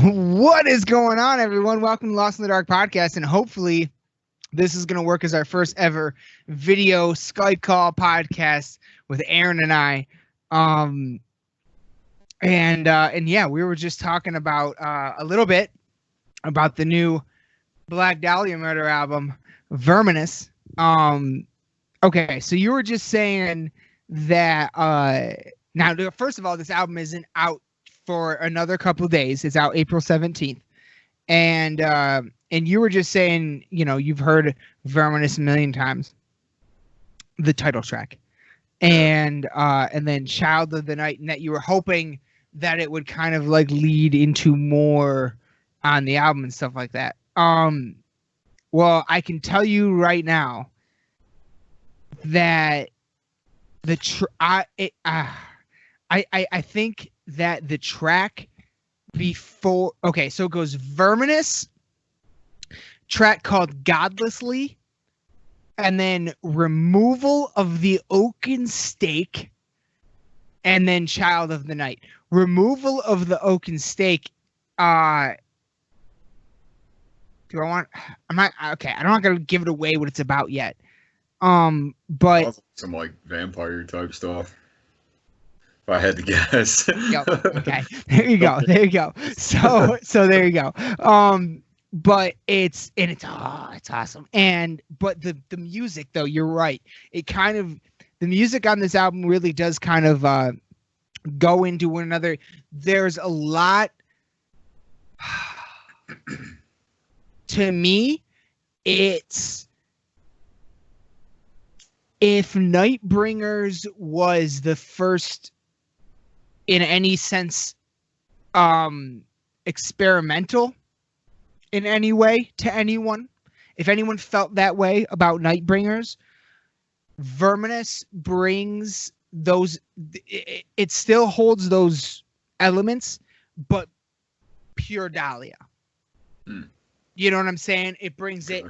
What is going on, everyone? Welcome to Lost in the Dark podcast, and hopefully this is going to work as our first ever video Skype call podcast with Aaron and I. And yeah, we were just talking about a little bit about the new Black Dahlia Murder album, Verminous. Okay, so you were just saying that now, first of all, this album isn't out for another couple of days. It's out April 17th. And you were just saying, you know, you've heard Verminous a million times, the title track. And then Child of the Night, and that you were hoping that it would kind of like lead into more on the album and stuff like that. Well, I can tell you right now that I think that the track before, okay, so it goes Verminous, track called Godlessly, and then Removal of the Oaken Stake, and then Child of the Night. Removal of the Oaken Stake, I'm not gonna give it away what it's about yet. But some like vampire type stuff. If I had to guess. Okay. There you go. So there you go. But it's awesome. But the music though, you're right. The music on this album really does kind of go into one another. There's a lot to me, it's if Nightbringers was the first in any sense experimental in any way to anyone, if anyone felt that way about Nightbringers, Verminous brings those, it still holds those elements, but pure Dahlia. You know what I'm saying? It brings it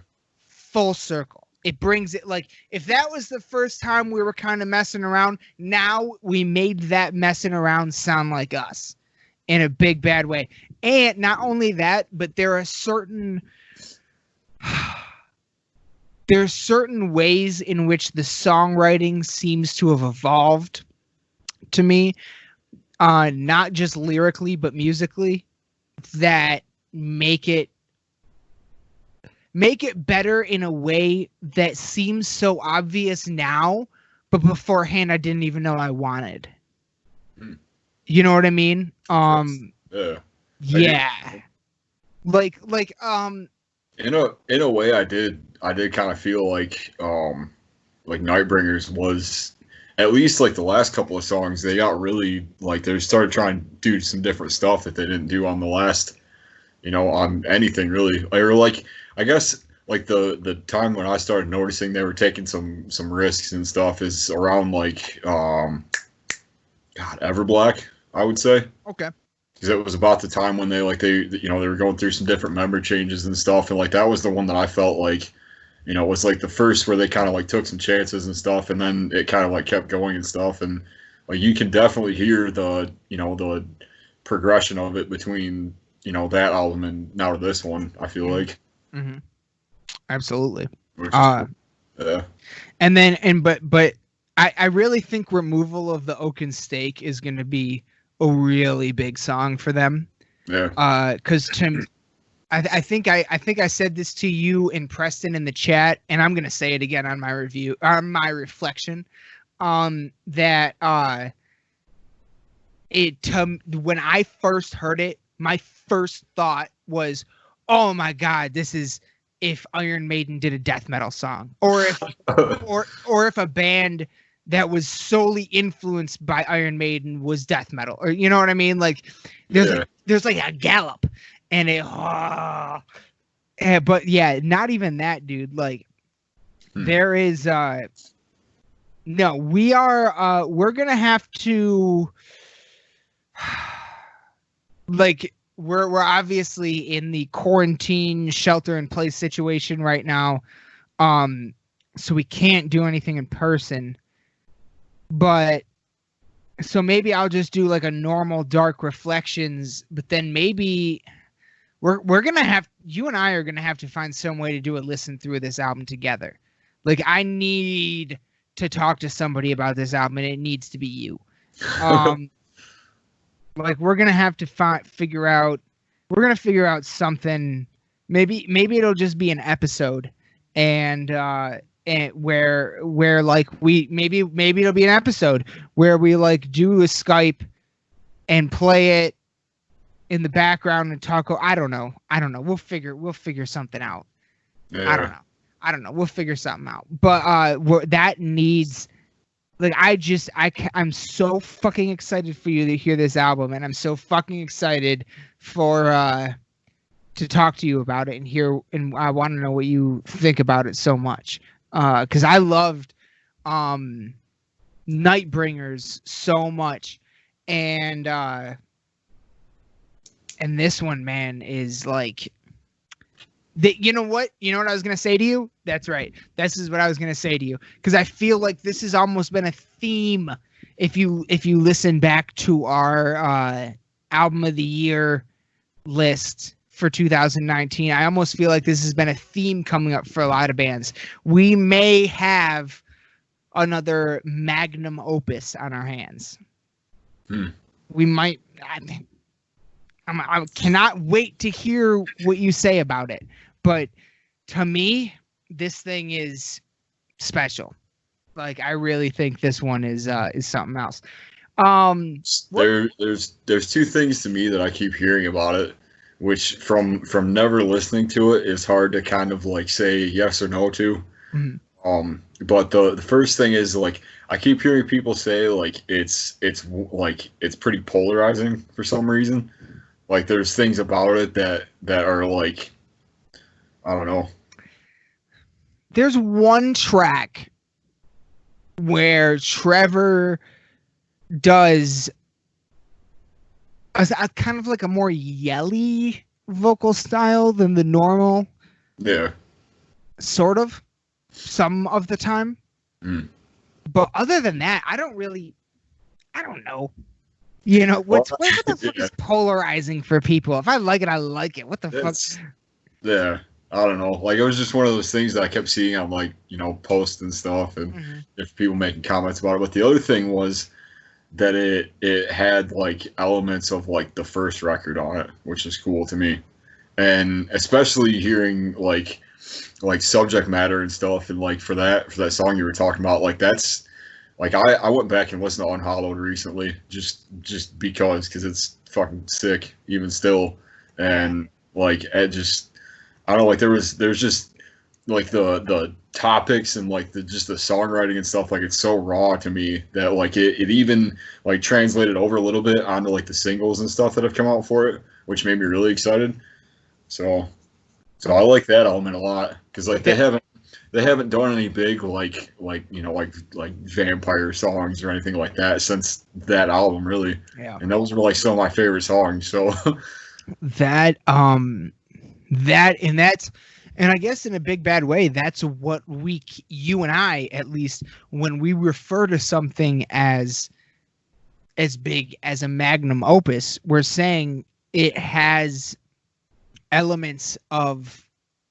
full circle. It brings it like, if that was the first time we were kind of messing around, now we made that messing around sound like us in a big bad way. And not only that, but there are certain ways in which the songwriting seems to have evolved to me, not just lyrically, but musically, that make it better in a way that seems so obvious now, but beforehand I didn't even know I wanted. You know what I mean? Yeah. Like in a way I did kind of feel like Nightbringers was, at least like the last couple of songs, they got really like they started trying to do some different stuff that they didn't do on the last, on anything really. Or like, I guess like the time when I started noticing they were taking some risks and stuff is around like Everblack, I would say. Okay. Because it was about the time when they were going through some different member changes and stuff, and like that was the one that I felt like, was like the first where they kind of like took some chances and stuff, and then it kind of like kept going and stuff, and like you can definitely hear the the progression of it between that album and now to this one. I feel like. Mm-hmm. Absolutely. Yeah. But I really think Removal of the Oaken Stake is going to be a really big song for them. Yeah. Because I think I said this to you and Preston in the chat, and I'm going to say it again on my review, on my reflection, that when I first heard it, my first thought was, oh my God, this is if Iron Maiden did a death metal song, or if or if a band that was solely influenced by Iron Maiden was death metal, or you know what I mean? Like there's like a gallop and but yeah, not even that, dude. Like there is we're gonna have to like we're obviously in the quarantine shelter in place situation right now. So we can't do anything in person, but So maybe I'll just do like a normal Dark Reflections, but then maybe we're gonna have, you and I are gonna have to find some way to do a listen through of this album together. Like I need to talk to somebody about this album, and it needs to be you. Like we're gonna have to figure out something. Maybe it'll just be an episode, and where like we maybe it'll be an episode where we like do a Skype and play it in the background and talk. I don't know. We'll figure something out. Yeah. I don't know. We'll figure something out. But that needs, like, I'm so fucking excited for you to hear this album, and I'm so fucking excited for to talk to you about it and hear, and I want to know what you think about it so much. Because I loved Nightbringers so much, and this one, man, is like, you know what I was gonna say to you? That's right. This is what I was gonna say to you, because I feel like this has almost been a theme. If you listen back to our album of the year list for 2019, I almost feel like this has been a theme coming up for a lot of bands. We may have another magnum opus on our hands. We might. I cannot wait to hear what you say about it. But to me, this thing is special. Like, I really think this one is something else. There's two things to me that I keep hearing about it, which from never listening to it is hard to kind of like say yes or no to. Mm-hmm. But the first thing is, like, I keep hearing people say like it's pretty polarizing for some reason. Like there's things about it that are like, I don't know. There's one track where Trevor does a kind of like a more yelly vocal style than the normal. Yeah. Sort of. Some of the time. But other than that, I don't know. You know, what the fuck is polarizing for people? If I like it, I like it. What the fuck? Yeah, I don't know. Like, it was just one of those things that I kept seeing on, like, you know, posts and stuff, and if people making comments about it. But the other thing was that it had, like, elements of, like, the first record on it, which is cool to me. And especially hearing, like subject matter and stuff, and, like, for that song you were talking about, like, that's... Like, I went back and listened to Unhallowed recently, just because it's fucking sick, even still. And, like, I don't know, like, there's just, like, the topics and, like, the songwriting and stuff, like, it's so raw to me that, like, it even, like, translated over a little bit onto, like, the singles and stuff that have come out for it, which made me really excited. So I like that element a lot, because, like, they haven't done any big like vampire songs or anything like that since that album, really. Yeah. And those were like some of my favorite songs. So and I guess in a big bad way, that's what you and I, at least, when we refer to something as big as a magnum opus, we're saying it has elements of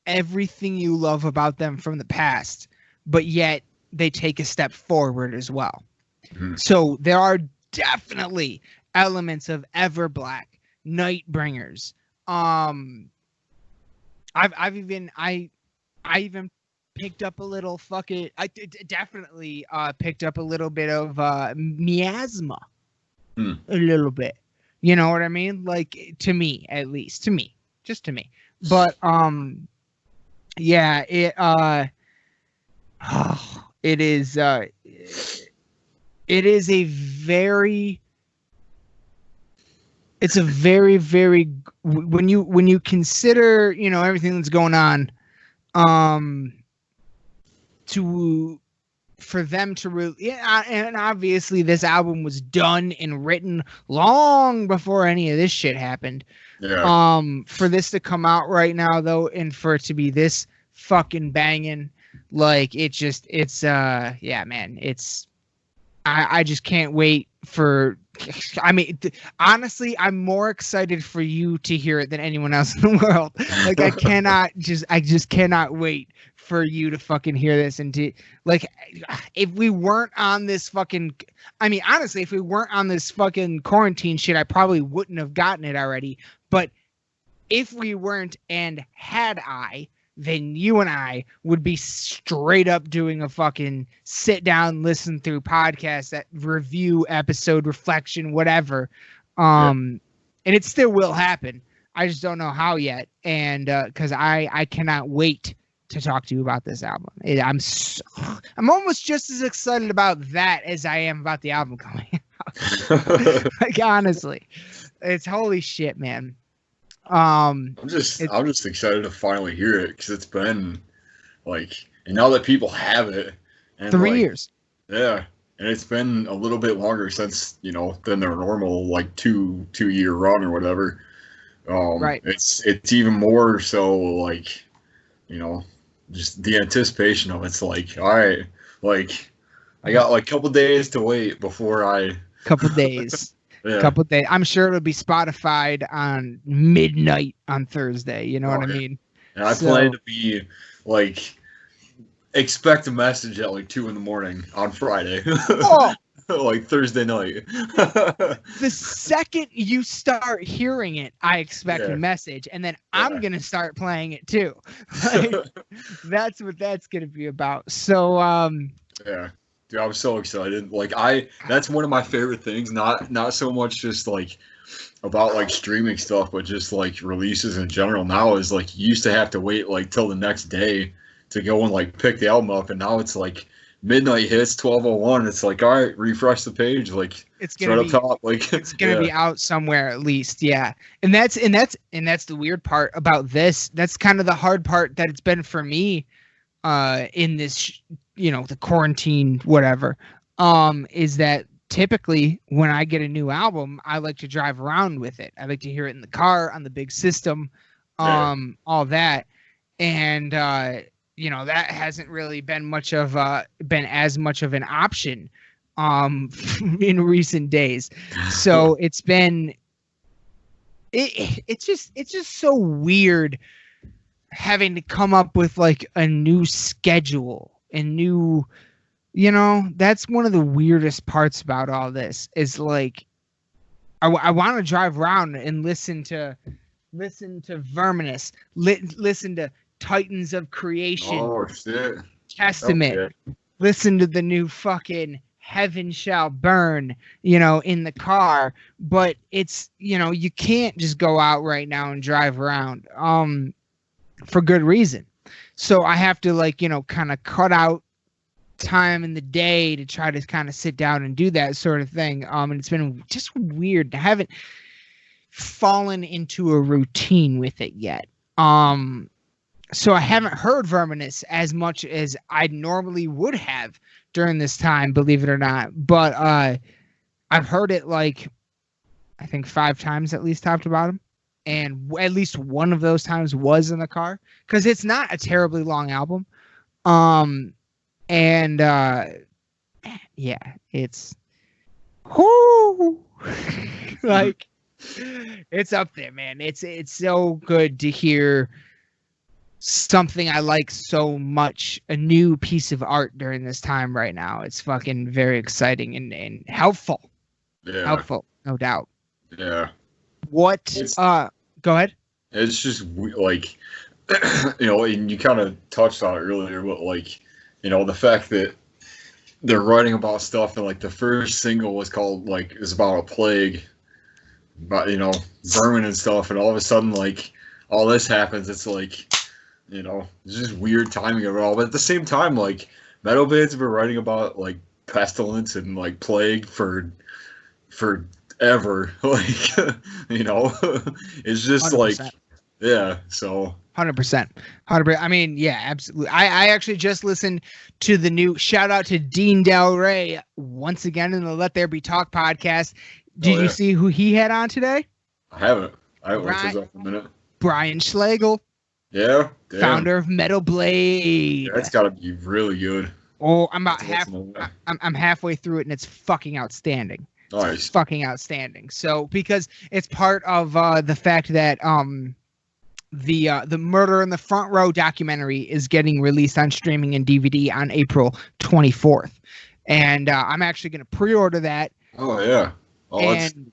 everything you love about them from the past, but yet they take a step forward as well. So there are definitely elements of Everblack, Nightbringers. I even picked up a little definitely picked up a little bit of miasma. A little bit. You know what I mean? Like, to me, at least. Just to me. But yeah, it is a very, very, when you consider, you know, everything that's going on, for them to really, yeah, and obviously this album was done and written long before any of this shit happened. Yeah. For this to come out right now, though, and for it to be this fucking banging, like, yeah, man, I just can't wait I mean, honestly, I'm more excited for you to hear it than anyone else in the world. Like, I just cannot wait for you to fucking hear this. And to, like, if we weren't on this fucking, I mean, honestly, if we weren't on this fucking quarantine shit, I probably wouldn't have gotten it already. But if we weren't, and had I, then you and I would be straight up doing a fucking sit down, listen through podcast, that review episode, reflection, whatever. And it still will happen. I just don't know how yet. And because I cannot wait to talk to you about this album. I'm almost just as excited about that as I am about the album coming out. Like, honestly, it's holy shit, man. I'm just excited to finally hear it, because it's been like, and now that people have it, and 3 years. Yeah, and it's been a little bit longer since, you know, than their normal like two year run or whatever. Right. It's even more so, like, you know, just the anticipation of it's like, all right, like I got like a couple days to wait before I. Couple days. Yeah. Couple days. I'm sure it'll be Spotified on midnight on Thursday. You know what I mean? And I plan to be like, expect a message at like 2 a.m. on Friday. Oh! Like Thursday night. The second you start hearing it, I expect a message, and then I'm gonna start playing it too. Like, that's what that's gonna be about. So yeah. Dude, I'm so excited. Like, that's one of my favorite things. Not so much just like about like streaming stuff, but just like releases in general. Now is like, you used to have to wait like till the next day to go and like pick the album up, and now it's like midnight hits, 12:01. It's like, all right, refresh the page. Like, it's gonna be up top. Like, it's gonna be out somewhere at least. Yeah, and that's the weird part about this. That's kind of the hard part that it's been for me, in this. You know, the quarantine, whatever, is that typically when I get a new album, I like to drive around with it. I like to hear it in the car, on the big system, all that. And, you know, that hasn't really been as much of an option, in recent days. So it's just so weird having to come up with like a new schedule. And new, you know, that's one of the weirdest parts about all this is like, I want to drive around and listen to Verminous, listen to Titans of Creation, oh shit, Testament, okay. Listen to the new fucking Heaven Shall Burn, you know, in the car. But it's, you know, you can't just go out right now and drive around, for good reason. So I have to, like, you know, kind of cut out time in the day to try to kind of sit down and do that sort of thing. And it's been just weird. I haven't fallen into a routine with it yet. So I haven't heard Verminous as much as I normally would have during this time, believe it or not. But I've heard it like, I think 5 times at least, top to bottom. And at least one of those times was in the car, because it's not a terribly long album. Yeah, it's like, it's up there, man. It's so good to hear something I like so much, a new piece of art during this time right now. It's fucking very exciting and helpful. Yeah. Helpful, no doubt. Yeah. What? Go ahead. It's just like, you know, and you kind of touched on it earlier, but like, you know, the fact that they're writing about stuff, and like the first single was called like, is about a plague, about, you know, vermin and stuff, and all of a sudden like all this happens. It's like, you know, it's just weird timing of it all. But at the same time, like, metal bands have been writing about like pestilence and like plague for ever. Like, you know, it's just 100%. like, yeah, so 100%. I mean, yeah, absolutely. I actually just listened to the new, shout out to Dean Del Rey once again in the Let There Be Talk podcast. Did you see who he had on today? I haven't watched his up in a minute. Brian Schlegel. Yeah, damn. Founder of Metal Blade. Yeah, that's gotta be really good. Oh, I'm halfway through it, and it's fucking outstanding. Nice. Fucking outstanding. So because it's part of the fact that the Murder in the Front Row documentary is getting released on streaming and DVD on April 24th, and I'm actually going to pre-order that. Oh yeah. Oh, and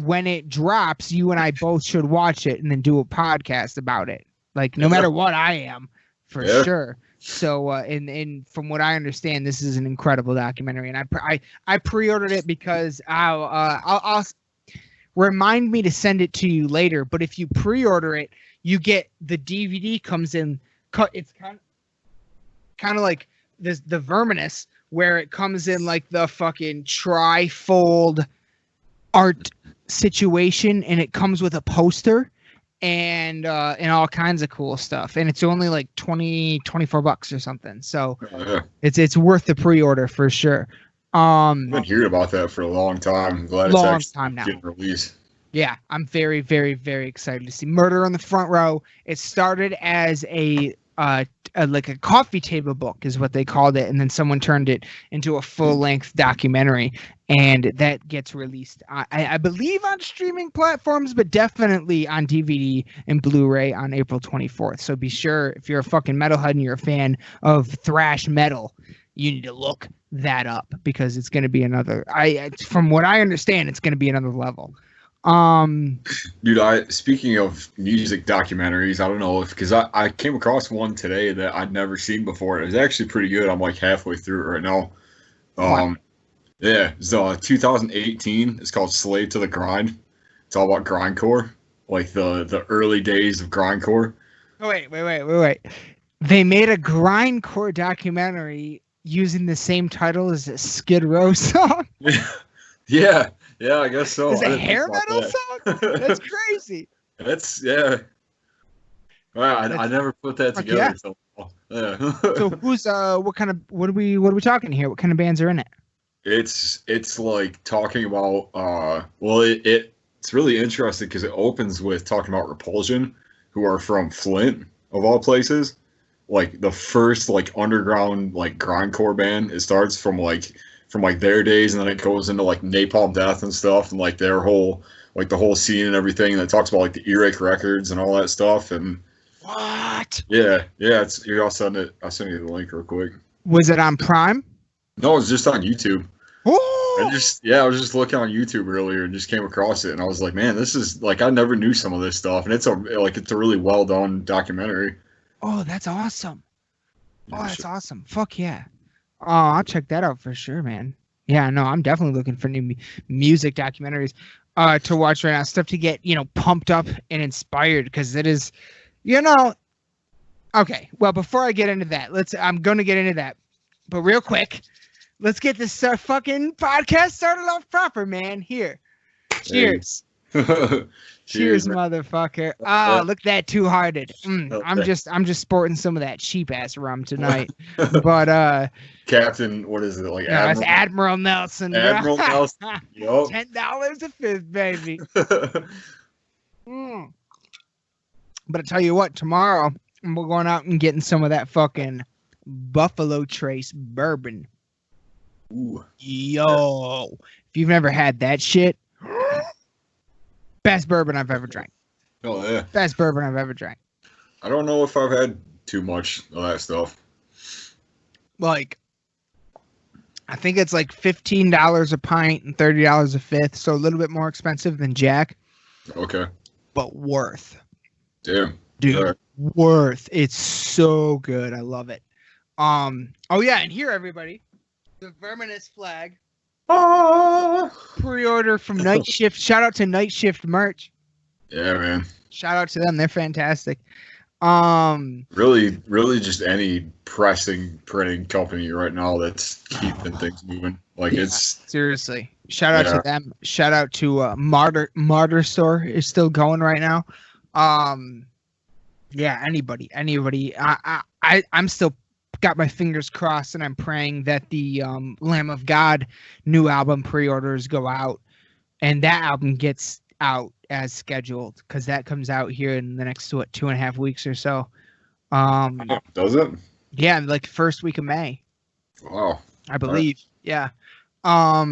when it drops, you and I both should watch it and then do a podcast about it. Like no matter what, I am for sure. So, and from what I understand, this is an incredible documentary, and I pre-ordered it because I'll remind me to send it to you later. But if you pre-order it, you get the DVD comes in. It's kind of like the Verminous, where it comes in like the fucking tri-fold art situation, and it comes with a poster and all kinds of cool stuff, and it's only like $24 or something. So it's worth the pre-order for sure. I've been hearing about that for a long time. I'm glad it's actually getting released. Yeah, I'm very, very, very excited to see Murder on the Front Row. It started as a like a coffee table book is what they called it, and then someone turned it into a full-length documentary, and that gets released I believe on streaming platforms, but definitely on DVD and Blu-ray on April 24th. So be sure, if you're a fucking metalhead and you're a fan of thrash metal, you need to look that up, because it's going to be another, from what I understand, it's going to be another level. Dude, speaking of music documentaries, I don't know because I came across one today that I'd never seen before. It was actually pretty good. I'm like halfway through it right now. Yeah, it's 2018. It's called Slave to the Grind. It's all about grindcore, like the early days of grindcore. Oh, wait. They made a grindcore documentary using the same title as a Skid Row song. Yeah, I guess so. It's a hair metal song? That's crazy. Yeah. Wow, I never put that together. Yeah. So yeah. So who's what are we talking here? What kind of bands are in it? It's like talking about it's really interesting because it opens with talking about Repulsion, who are from Flint of all places. Like the first like underground like grindcore band. It starts from their days, and then it goes into like Napalm Death and stuff, and like their whole like the whole scene and everything. And it talks about like the Earache Records and all that stuff. And what? Yeah. It's I'll send you the link real quick. Was it on Prime? No, it's just on YouTube. Oh! I was just looking on YouTube earlier and just came across it, and I was like, man, this is like I never knew some of this stuff, and it's a really well done documentary. Oh, that's awesome. Oh, that's awesome. Fuck yeah. Oh, I'll check that out for sure, man. Yeah, no, I'm definitely looking for new music documentaries to watch right now. Stuff to get, pumped up and inspired, because it is, Okay, well, before I get into that, I'm going to get into that. But real quick, let's get this fucking podcast started off proper, man. Here. Cheers. Cheers, motherfucker. Look at that Two-Hearted. I'm just sporting some of that cheap ass rum tonight. But Captain, what is it like? No, it's Admiral Nelson. Admiral Nelson. Yup. $10 a fifth, baby. But I tell you what, tomorrow we're going out and getting some of that fucking Buffalo Trace bourbon. Ooh. Yo, if you've never had that shit, best bourbon I've ever drank. Oh yeah. Best bourbon I've ever drank. I don't know if I've had too much of that stuff. Like, I think it's like $15 a pint and $30 a fifth, so a little bit more expensive than Jack. Okay. But worth. Damn. Dude, right. Worth. It's so good. I love it. Oh yeah, and here everybody, the Verminous flag. Pre-order from Night Shift. Shout out to Night Shift merch. Yeah, man. Shout out to them. They're fantastic. Really just any printing company right now that's keeping things moving. Like it's seriously. Shout out to them. Shout out to Martyr Store is still going right now. Yeah, anybody. I'm still got my fingers crossed, and I'm praying that the Lamb of God new album pre-orders go out, and that album gets out as scheduled, because that comes out here in the next 2.5 weeks or so. Does it? Yeah, like first week of May. Wow. I believe. Right. Yeah.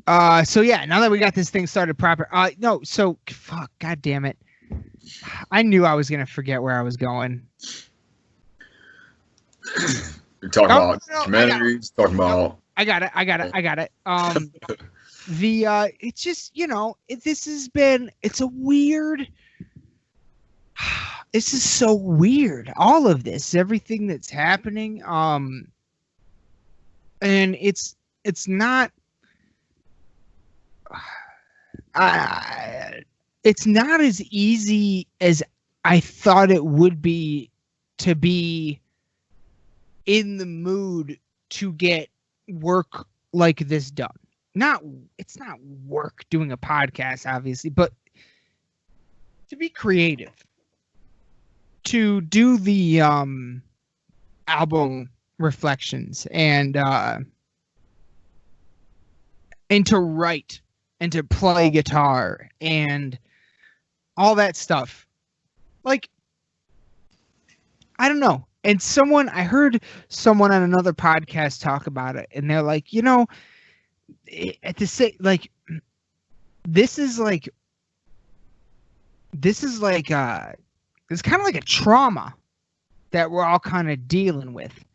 So yeah, now that we got this thing started proper, no, so fuck, god damn it, I knew I was gonna forget where I was going. You're talking about documentaries, talking about. I got it. It's just, you know, it's a weird. This is so weird. All of this, everything that's happening, and it's not. It's not as easy as I thought it would be to be in the mood to get work like this done. It's not work doing a podcast, obviously, but to be creative, to do the album reflections and to write and to play guitar and all that stuff. Like, I don't know. And I heard someone on another podcast talk about it, and they're like, you know, this is like it's kind of like a trauma that we're all kind of dealing with,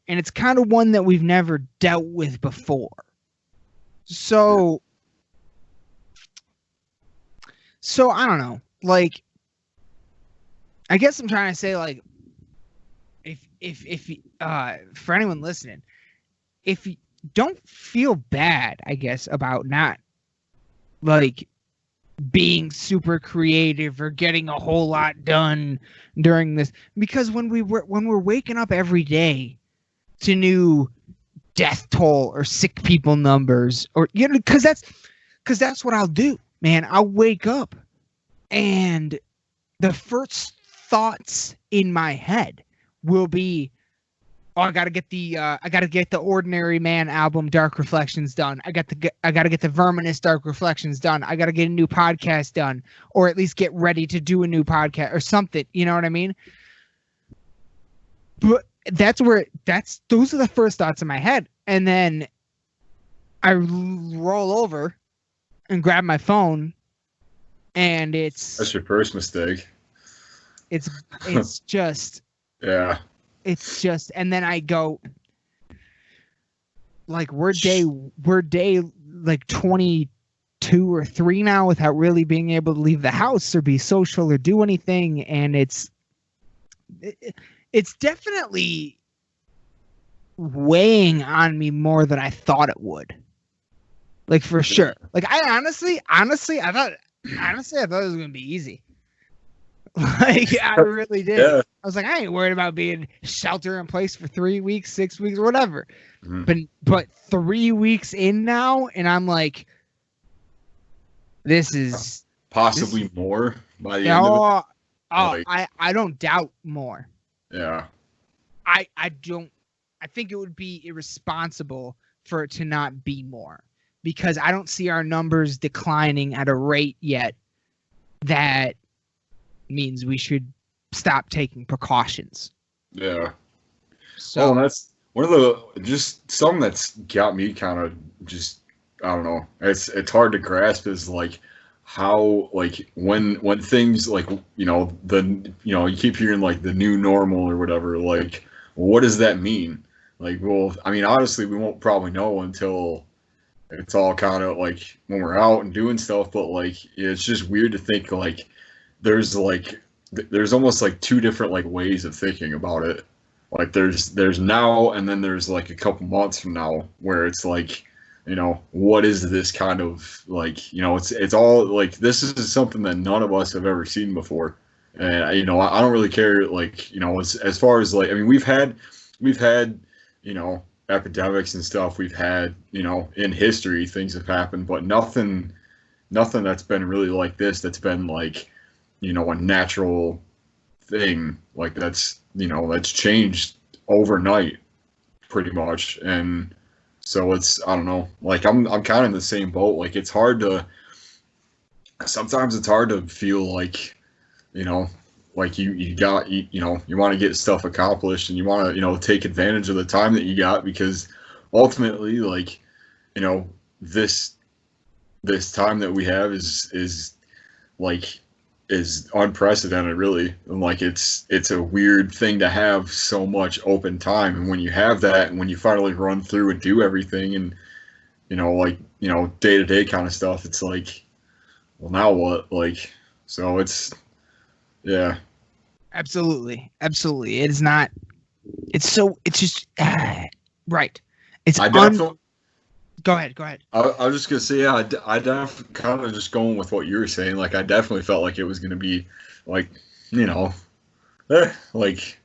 and it's kind of one that we've never dealt with before. So I don't know. Like, I guess I'm trying to say, like, if for anyone listening, if you don't feel bad, I guess, about not like being super creative or getting a whole lot done during this, because when we're waking up every day to new death toll or sick people numbers, or, you know, because that's what I'll do, man. I'll wake up and the first thoughts in my head will be, oh, I gotta get the Ordinary Man album Dark Reflections done. I gotta get the Verminous Dark Reflections done. I gotta get a new podcast done, or at least get ready to do a new podcast or something. You know what I mean? But those are the first thoughts in my head, and then I roll over and grab my phone, and that's your first mistake. It's just. Yeah. It's just, and then I go, like, we're day like 22 or 3 now without really being able to leave the house or be social or do anything, and it's definitely weighing on me more than I thought it would. Like, for sure. Like, I honestly thought it was gonna be easy. Like, I really did. Yeah. I was like, I ain't worried about being shelter in place for 3 weeks, 6 weeks, whatever. Mm-hmm. But 3 weeks in now, and I'm like, this is possibly more by the end of it. I don't doubt more. Yeah. I think it would be irresponsible for it to not be more, because I don't see our numbers declining at a rate yet that means we should stop taking precautions. Yeah. So that's one of the just something that's got me kind of just, I don't know. It's hard to grasp is like how, like, when things like, you know, you keep hearing like the new normal or whatever, like, what does that mean? Like, well, I mean, honestly, we won't probably know until it's all kind of like when we're out and doing stuff, but like, it's just weird to think like there's almost like two different like ways of thinking about it. Like there's now, and then there's like a couple months from now where it's like, you know, what is this kind of like, you know, it's all like, this is something that none of us have ever seen before. And, you know, I don't really care, like, you know, as far as like, I mean, we've had, you know, epidemics and stuff. We've had, you know, in history, things have happened, but nothing that's been really like this, that's been like, you know, a natural thing like that's, you know, that's changed overnight pretty much. And so it's, I don't know, like I'm kind of in the same boat. Like sometimes it's hard to feel like, you know, like you know, you want to get stuff accomplished and you want to, you know, take advantage of the time that you got, because ultimately, like, you know, this this time that we have is like is unprecedented, really. And like it's a weird thing to have so much open time, and when you have that, and when you finally run through and do everything, and like day to day kind of stuff, it's like, well, now what? Like, so it's yeah. Absolutely. It is not. It's just right. It's Go ahead. I was just gonna say, yeah, I definitely kind of just going with what you were saying. Like, I definitely felt like it was gonna be, like, like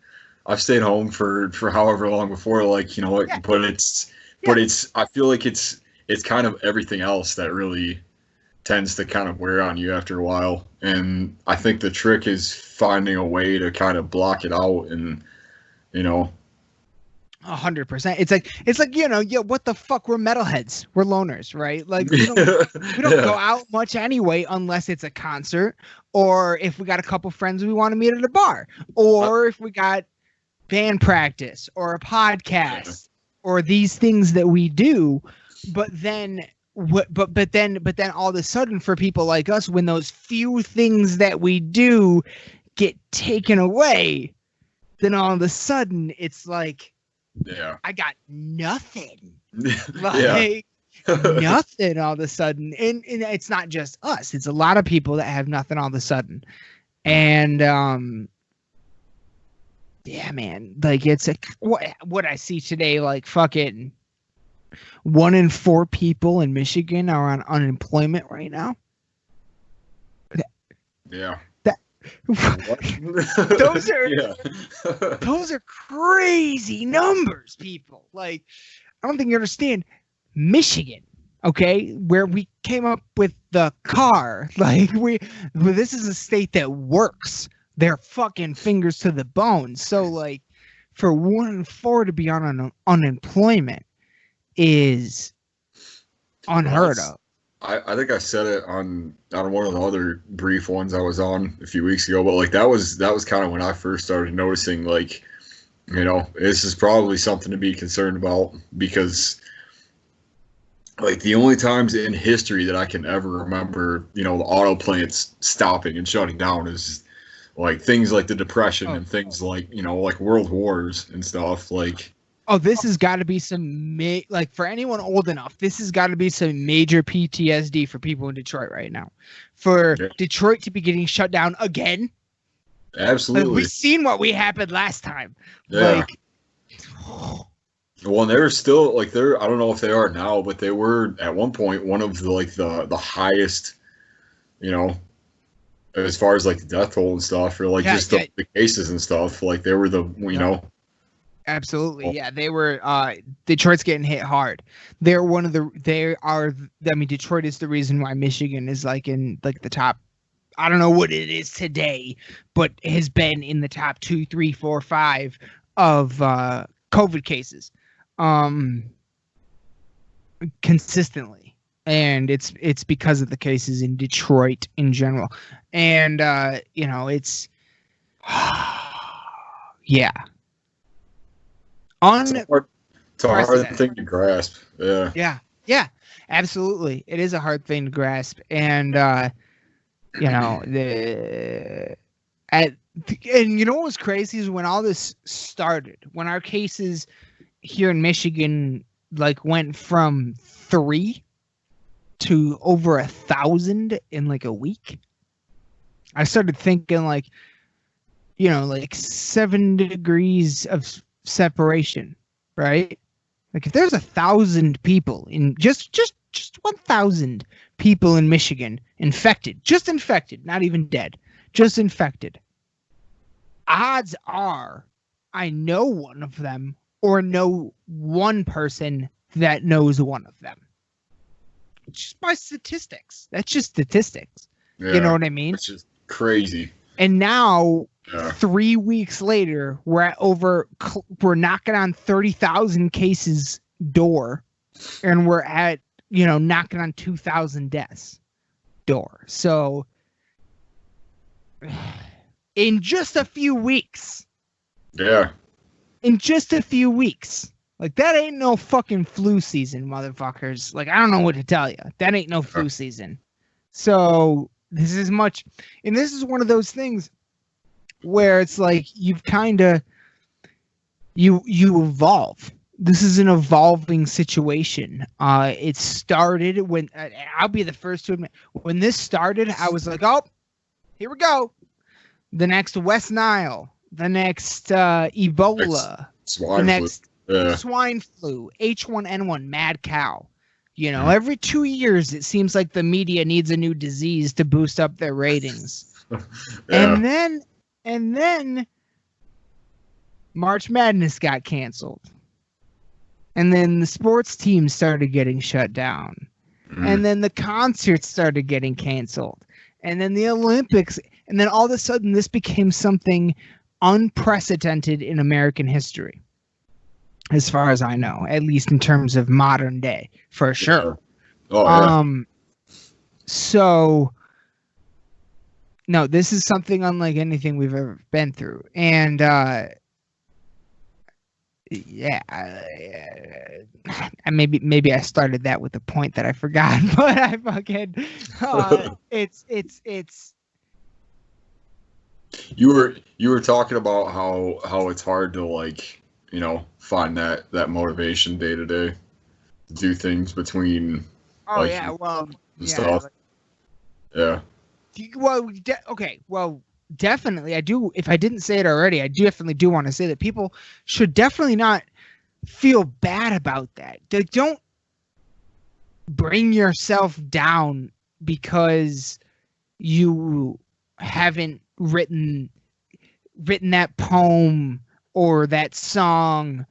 I've stayed home for however long before, like, what, yeah. But it's I feel like it's kind of everything else that really tends to kind of wear on you after a while, and I think the trick is finding a way to kind of block it out, and 100%. It's like yeah, what the fuck? We're metalheads. We're loners, right? Like we don't yeah. Go out much anyway, unless it's a concert, or if we got a couple friends we want to meet at a bar, or if we got band practice or a podcast, or these things that we do. But then but then all of a sudden, for people like us, when those few things that we do get taken away, then all of a sudden it's like, yeah, I got nothing. Like nothing all of a sudden. And it's not just us. It's a lot of people that have nothing all of a sudden. And yeah, man, like it's what I see today, like fucking 1 in 4 people in Michigan are on unemployment right now. Yeah. Those are crazy numbers, people. Like, I don't think you understand. Michigan, okay, where we came up with the car. Like, this is a state that works their fucking fingers to the bone. So, like, for 1 in 4 to be on unemployment is unheard of. I think I said it on one of the other brief ones I was on a few weeks ago, but like that was kind of when I first started noticing, like, this is probably something to be concerned about, because like the only times in history that I can ever remember, the auto plants stopping and shutting down is like things like the Depression and things like, like world wars and stuff. Like, oh, this has got to be some like for anyone old enough, this has got to be some major PTSD for people in Detroit right now. For Detroit to be getting shut down again. Absolutely. Like, we've seen what happened last time. Yeah. Like, well, and they're still like I don't know if they are now, but they were at one point one of the highest, as far as like the death toll and stuff, or like the cases and stuff. Like they were Absolutely. Yeah, they were Detroit's getting hit hard. Detroit is the reason why Michigan is like in like the top. I don't know what it is today, but has been in the top 2, 3, 4, 5 of COVID cases consistently. And it's because of the cases in Detroit in general. And it's yeah. It's a hard thing to grasp. Yeah, absolutely. It is a hard thing to grasp, and and what was crazy is when all this started, when our cases here in Michigan like went from 3 to over 1,000 in like a week. I started thinking like 7 degrees of separation, right? Like if there's 1,000 people in just 1,000 people in Michigan infected, not even dead, just infected, odds are I know one of them or know one person that knows one of them. Just by statistics. That's just statistics. Yeah, you know what I mean? It's just crazy. And now 3 weeks later, we're knocking on 30,000 cases door, and we're at, knocking on 2,000 deaths door. So in just a few weeks. Yeah. In just a few weeks, Like, that ain't no fucking flu season, motherfuckers. Like, I don't know what to tell you. That ain't no flu season. So this is much, and this is one of those things where it's like you've kind of you evolve. This is an evolving situation. It started when I'll be the first to admit, when this started, I was like, oh, here we go. The next West Nile, the next Ebola, the next swine flu, H1N1, mad cow. You know, every 2 years, it seems like the media needs a new disease to boost up their ratings. And then March Madness got canceled. And then the sports teams started getting shut down. And then the concerts started getting canceled. And then the Olympics. And then all of a sudden, this became something unprecedented in American history. As far as I know, at least in terms of modern day, for sure. So, no, this is something unlike anything we've ever been through. And, maybe I started that with a point that I forgot, but I fucking, it's. You were talking about how it's hard to, like, you know, find that motivation day to day to do things between stuff. Well, definitely I do. If I didn't say it already, I definitely do want to say that people should definitely not feel bad about that. Don't bring yourself down because you haven't written that poem or that song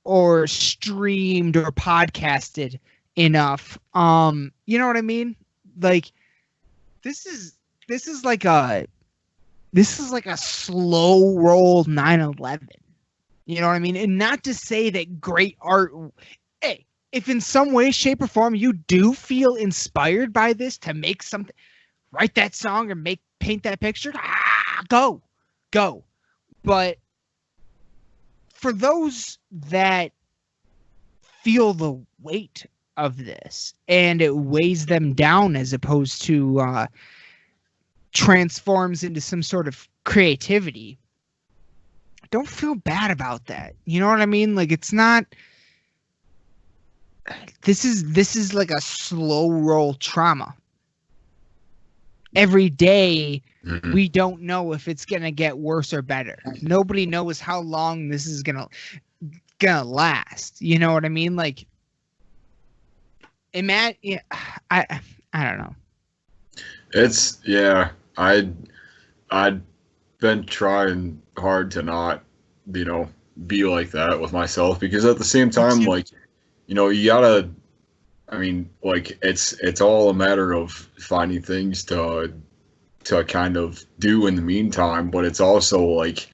or streamed or podcasted enough. You know what I mean? Like, this is like a slow roll 9/11. You know what I mean? And not to say that great art, hey, if in some way, shape, or form you do feel inspired by this to make something, write that song or paint that picture, go. But for those that feel the weight of this and it weighs them down as opposed to transforms into some sort of creativity, don't feel bad about that. You know what I mean? Like, it's not. This is like a slow roll trauma. Every day, we don't know if it's gonna get worse or better. Nobody knows how long this is gonna last. You know what I mean? Like, I don't know. It's I'd been trying hard to not, you know, be like that with myself, because at the same time, like, you know, you gotta, I mean, like, it's all a matter of finding things to kind of do in the meantime, but it's also like,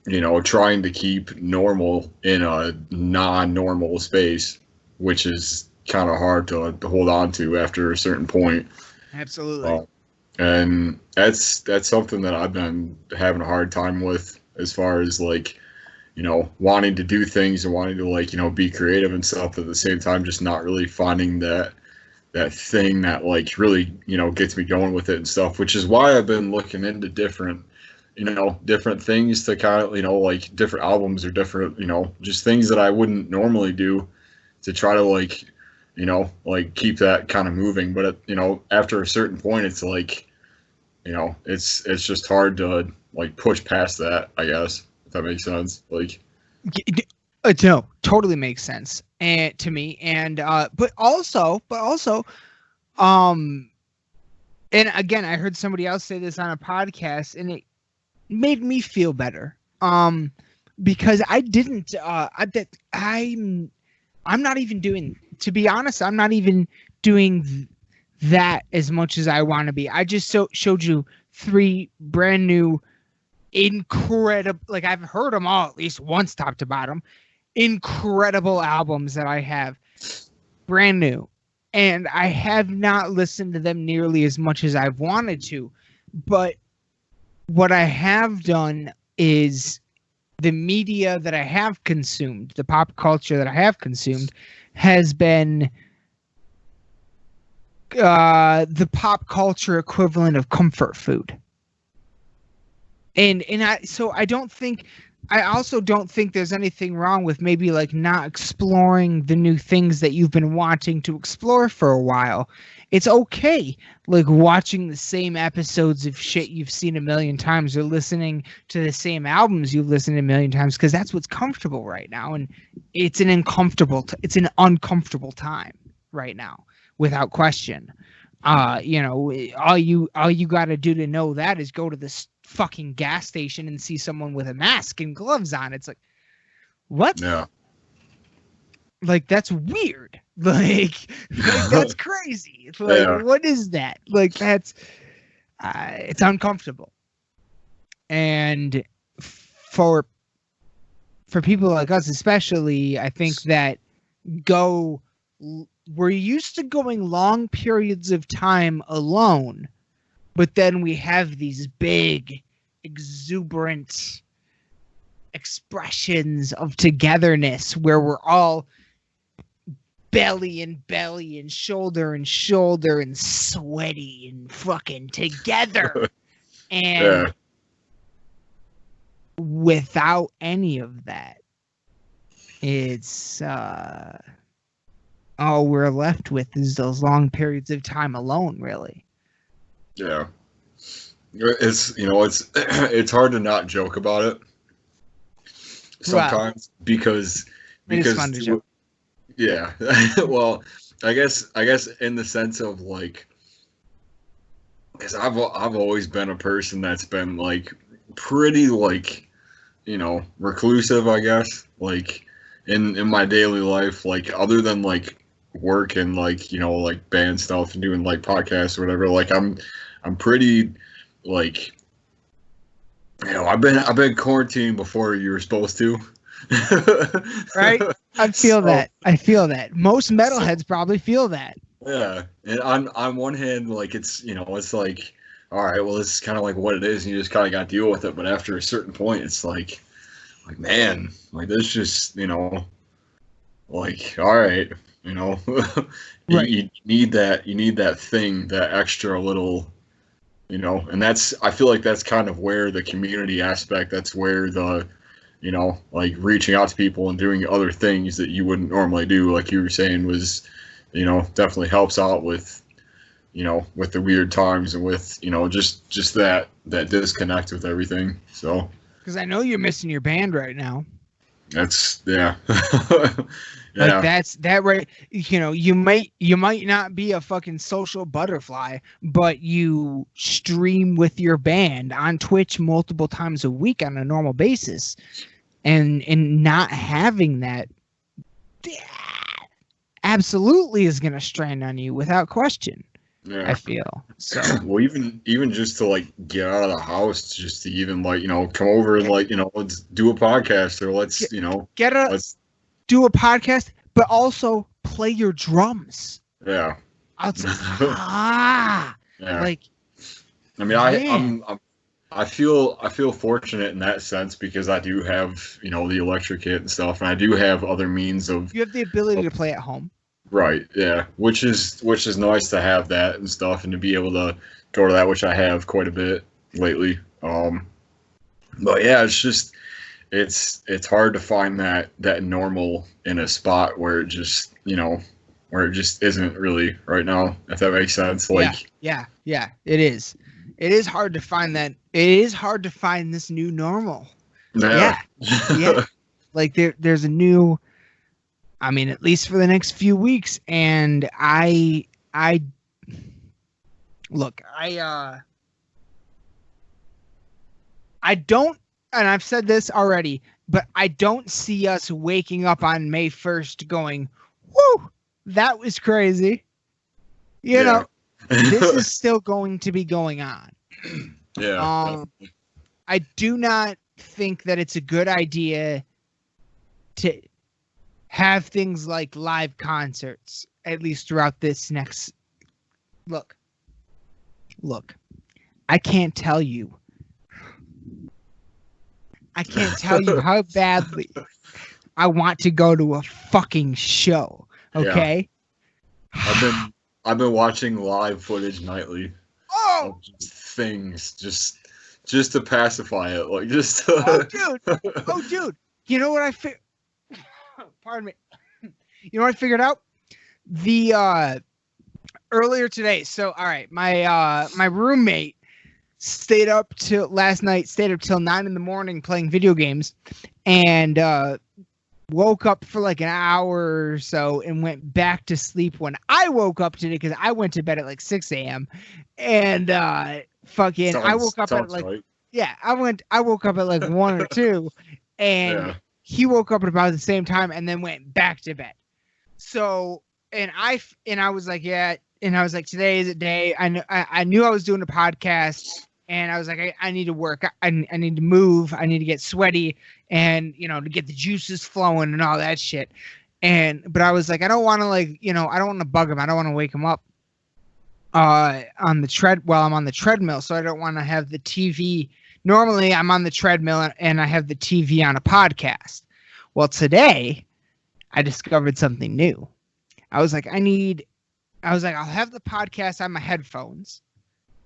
you know, trying to keep normal in a non-normal space, which is kind of hard to hold on to after a certain point. Absolutely. And that's something that I've been having a hard time with, as far as, like, you know, wanting to do things and wanting to, like, you know, be creative and stuff, at the same time just not really finding that thing that, like, really, you know, gets me going with it and stuff, which is why I've been looking into different things to kind of, you know, like, different albums or different, you know, just things that I wouldn't normally do to try to, like, you know, like, keep that kind of moving. But, you know, after a certain point, it's like, you know, it's just hard to, like, push past that, I guess, if that makes sense. Like, no, totally makes sense, and to me, and but also, and again, I heard somebody else say this on a podcast, and it made me feel better, because I didn't, I'm not even doing, to be honest, I'm not even doing that as much as I want to be. I just showed you 3 brand new, incredible, like, I've heard them all at least once, top to bottom, incredible albums that I have, brand new, and I have not listened to them nearly as much as I've wanted to. But what I have done is the media that I have consumed, the pop culture that I have consumed, has been the pop culture equivalent of comfort food. And I also don't think there's anything wrong with maybe like not exploring the new things that you've been wanting to explore for a while. It's okay, like watching the same episodes of shit you've seen a million times or listening to the same albums you've listened to a million times, because that's what's comfortable right now, and it's an uncomfortable time right now, without question. All you got to do to know that is go to this fucking gas station and see someone with a mask and gloves on. It's like, what? Yeah. Like, that's weird. Like that's crazy. Like, Yeah. What is that? Like, that's it's uncomfortable. And for people like us especially, I think that we're used to going long periods of time alone, but then we have these big, exuberant expressions of togetherness where we're all belly and shoulder and sweaty and fucking together. And Yeah. without any of that, it's all we're left with is those long periods of time alone, really. Yeah. It's it's hard to not joke about it sometimes because It is fun to joke. Yeah. Well, I guess in the sense of like, because I've always been a person that's been like pretty like, reclusive, I guess, like in my daily life, like other than like work and like like band stuff and doing like podcasts or whatever, like I'm pretty like, I've been quarantined before you were supposed to. Right? I feel that. Most metalheads probably feel that. Yeah. And on one hand, like it's like, all right, well, this is kind of like what it is, and you just kind of got to deal with it. But after a certain point, it's like man, like this just like, all right, Right. you need that thing, that extra little, and I feel like that's kind of where the community aspect, that's where the, like reaching out to people and doing other things that you wouldn't normally do, like you were saying, was, definitely helps out with, with the weird times and with, just that disconnect with everything. So, because I know you're missing your band right now. That's yeah. Like Yeah. that's that, right? You might not be a fucking social butterfly, but you stream with your band on Twitch multiple times a week on a normal basis, and not having that absolutely is gonna strain on you without question. Yeah. I feel so. Well, even just to like get out of the house, just to even like come over and like let's do a podcast, or let's let's do a podcast, but also play your drums. Yeah. Yeah. Like, I mean, I feel fortunate in that sense, because I do have the electric kit and stuff, and I do have other means of. You have the ability to play at home. Right. Yeah. Which is nice to have that and stuff, and to be able to go to that, which I have quite a bit lately. But yeah, it's just it's hard to find that normal in a spot where it just where it just isn't really right now, if that makes sense. Like yeah, it is. It is hard to find that. It is hard to find this new normal. Yeah. Like there's a new. I mean, at least for the next few weeks, and I don't, and I've said this already, but I don't see us waking up on May 1st going, whoo, that was crazy. This is still going to be going on. Yeah. I do not think that it's a good idea to have things like live concerts, at least throughout this next. Look, I can't tell you I can't tell you how badly I want to go to a fucking show. Okay. Yeah. I've been watching live footage nightly. Oh, Of just things, just to pacify it, like just. Oh, dude. You know what Pardon me. You know what I figured out? The earlier today. So, all right, my roommate stayed up till 9 in the morning playing video games, and woke up for like an hour or so and went back to sleep when I woke up today because I went to bed at like 6 a.m. and I woke up at like right. I woke up at like 1 or 2, and he woke up at about the same time and then went back to bed. So and I was like, today is a day. I knew I was doing a podcast. And I was like, I need to work. I need to move. I need to get sweaty and, to get the juices flowing and all that shit. But I was like, I don't want to I don't want to bug him. I don't want to wake him up while I'm on the treadmill. So I don't want to have the TV. Normally I'm on the treadmill and I have the TV on a podcast. Well, today I discovered something new. I was like, I'll have the podcast on my headphones.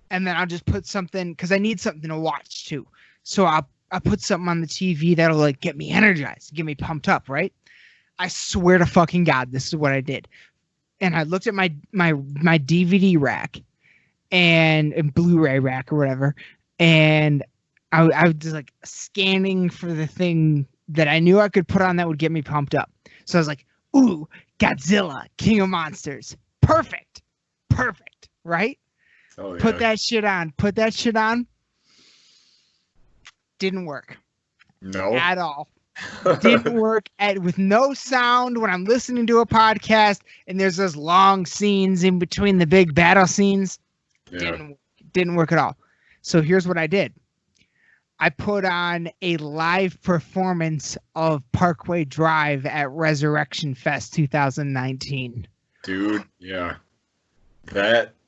And then I'll just put something because I need something to watch too. So I'll put something on the TV that'll like get me energized, get me pumped up, right? I swear to fucking God, this is what I did. And I looked at my DVD rack and Blu-ray rack or whatever, and I was like scanning for the thing that I knew I could put on that would get me pumped up. So I was like, ooh, Godzilla, King of Monsters. Perfect, right? Oh, yeah. Put that shit on. Didn't work. No. At all. Didn't work with no sound when I'm listening to a podcast and there's those long scenes in between the big battle scenes. Yeah. Didn't work at all. So here's what I did. I put on a live performance of Parkway Drive at Resurrection Fest 2019. Dude, yeah.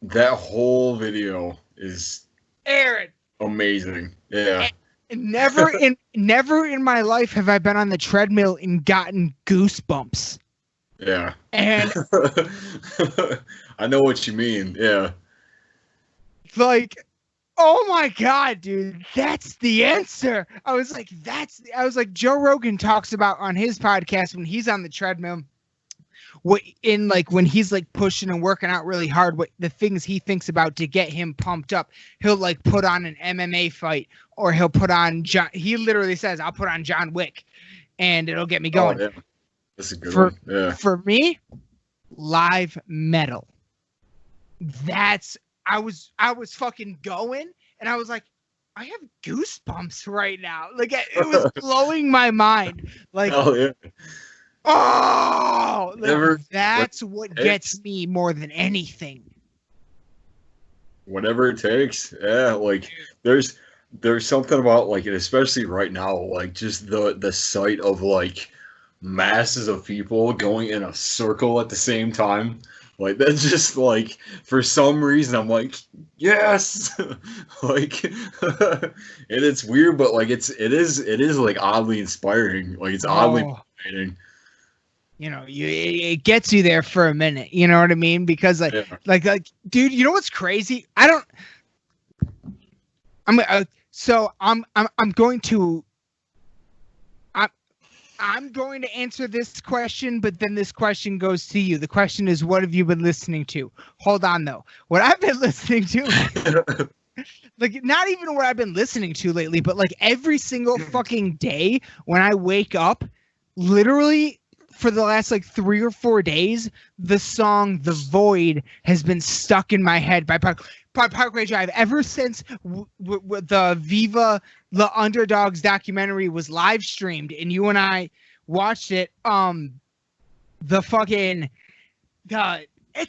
That whole video is Aaron amazing. Yeah. Never in my life have I been on the treadmill and gotten goosebumps. Yeah. And I know what you mean. Yeah. Like, oh my God, dude, that's the answer. I was like, Joe Rogan talks about on his podcast when he's on the treadmill. When he's like pushing and working out really hard, what the things he thinks about to get him pumped up, he'll like put on an MMA fight, or he'll put on he literally says, I'll put on John Wick and it'll get me going. Oh, yeah. That's a good one. Yeah. For me, live metal. I was fucking going and I was like, I have goosebumps right now. Like it was blowing my mind. Like, oh yeah. Oh, that's what gets me more than anything. Whatever it takes. Yeah, like there's something about like it, especially right now, like just the sight of like masses of people going in a circle at the same time. Like that's just like for some reason I'm like, yes. Like and it's weird, but like it is like oddly inspiring. Like it's oddly motivating. It gets you there for a minute. You know what I mean? Because like, dude, you know what's crazy? I'm going to answer this question, but then this question goes to you. The question is, what have you been listening to? Hold on though. What I've been listening to, like not even what I've been listening to lately, but like every single fucking day when I wake up, literally for the last like 3 or 4 days, the song "The Void" has been stuck in my head by Parkway Drive ever since the Viva the Underdogs documentary was live streamed and you and I watched it. It's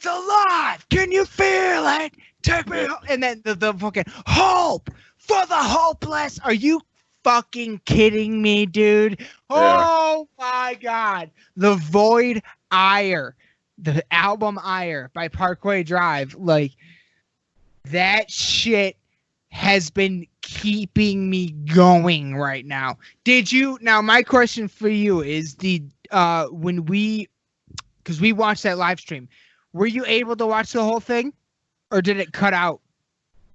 alive. Can you feel it? Take me home. And then the fucking hope for the hopeless. Are you fucking kidding me, dude? Oh my God. The Void Ire, the album Ire by Parkway Drive. Like that shit has been keeping me going right now. Did you? Now, my question for you is because we watched that live stream, were you able to watch the whole thing, or did it cut out?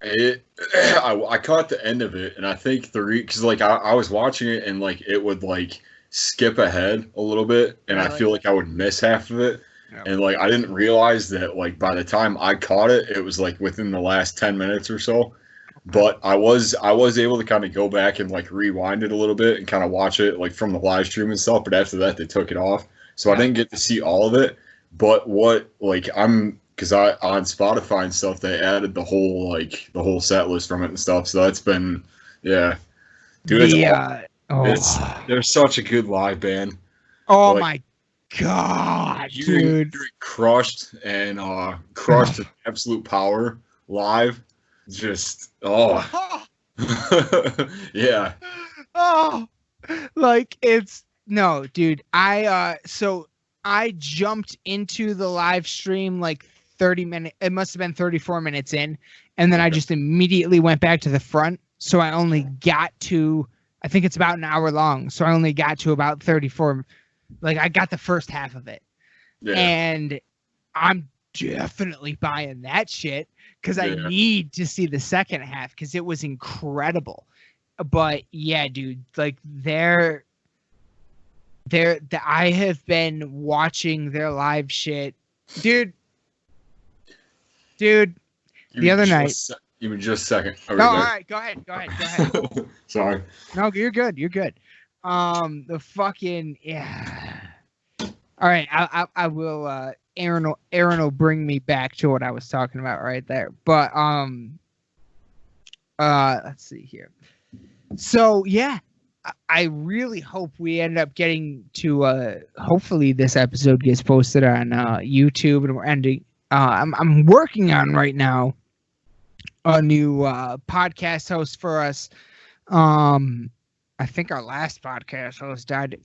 I caught the end of it, and I think because like I was watching it and like it would like skip ahead a little bit, and I feel like I would miss half of it. And like I didn't realize that like by the time I caught it, it was like within the last 10 minutes or so. But I was able to kind of go back and like rewind it a little bit and kind of watch it like from the live stream and stuff. But after that, they took it off, so I didn't get to see all of it. But what like because on Spotify and stuff, they added the whole set list from it and stuff. So that's been dude. They're such a good live band. Oh like, my God, dude! Crushed and crushed to absolute power live. Just yeah. Oh, like it's no, dude. I jumped into the live stream like 30 minutes. It must have been 34 minutes in, and then I just immediately went back to the front. So I only got to, I think it's about an hour long. So I only got to about 34. Like I got the first half of it, and I'm definitely buying that shit because I need to see the second half because it was incredible. But yeah, dude, like I have been watching their live shit, dude. The other night. Even just a second. No, all right, go ahead. Sorry. No, you're good. The fucking All right, I will. Aaron will bring me back to what I was talking about right there. But let's see here. So yeah, I really hope we end up getting to. Hopefully, this episode gets posted on YouTube, and we're ending. I'm working on right now a new podcast host for us. I think our last podcast host died.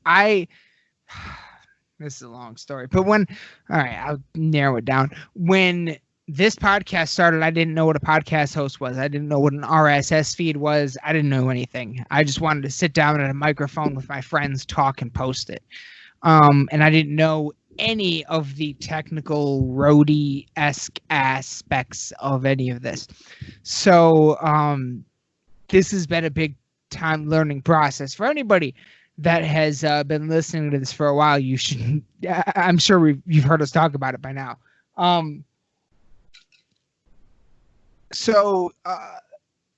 This is a long story, but all right, I'll narrow it down. When this podcast started, I didn't know what a podcast host was. I didn't know what an RSS feed was. I didn't know anything. I just wanted to sit down at a microphone with my friends, talk, and post it. And I didn't know any of the technical roadie-esque aspects of any of this. So this has been a big time learning process for anybody that has been listening to this for a while. You should, I'm sure you've heard us talk about it by now. So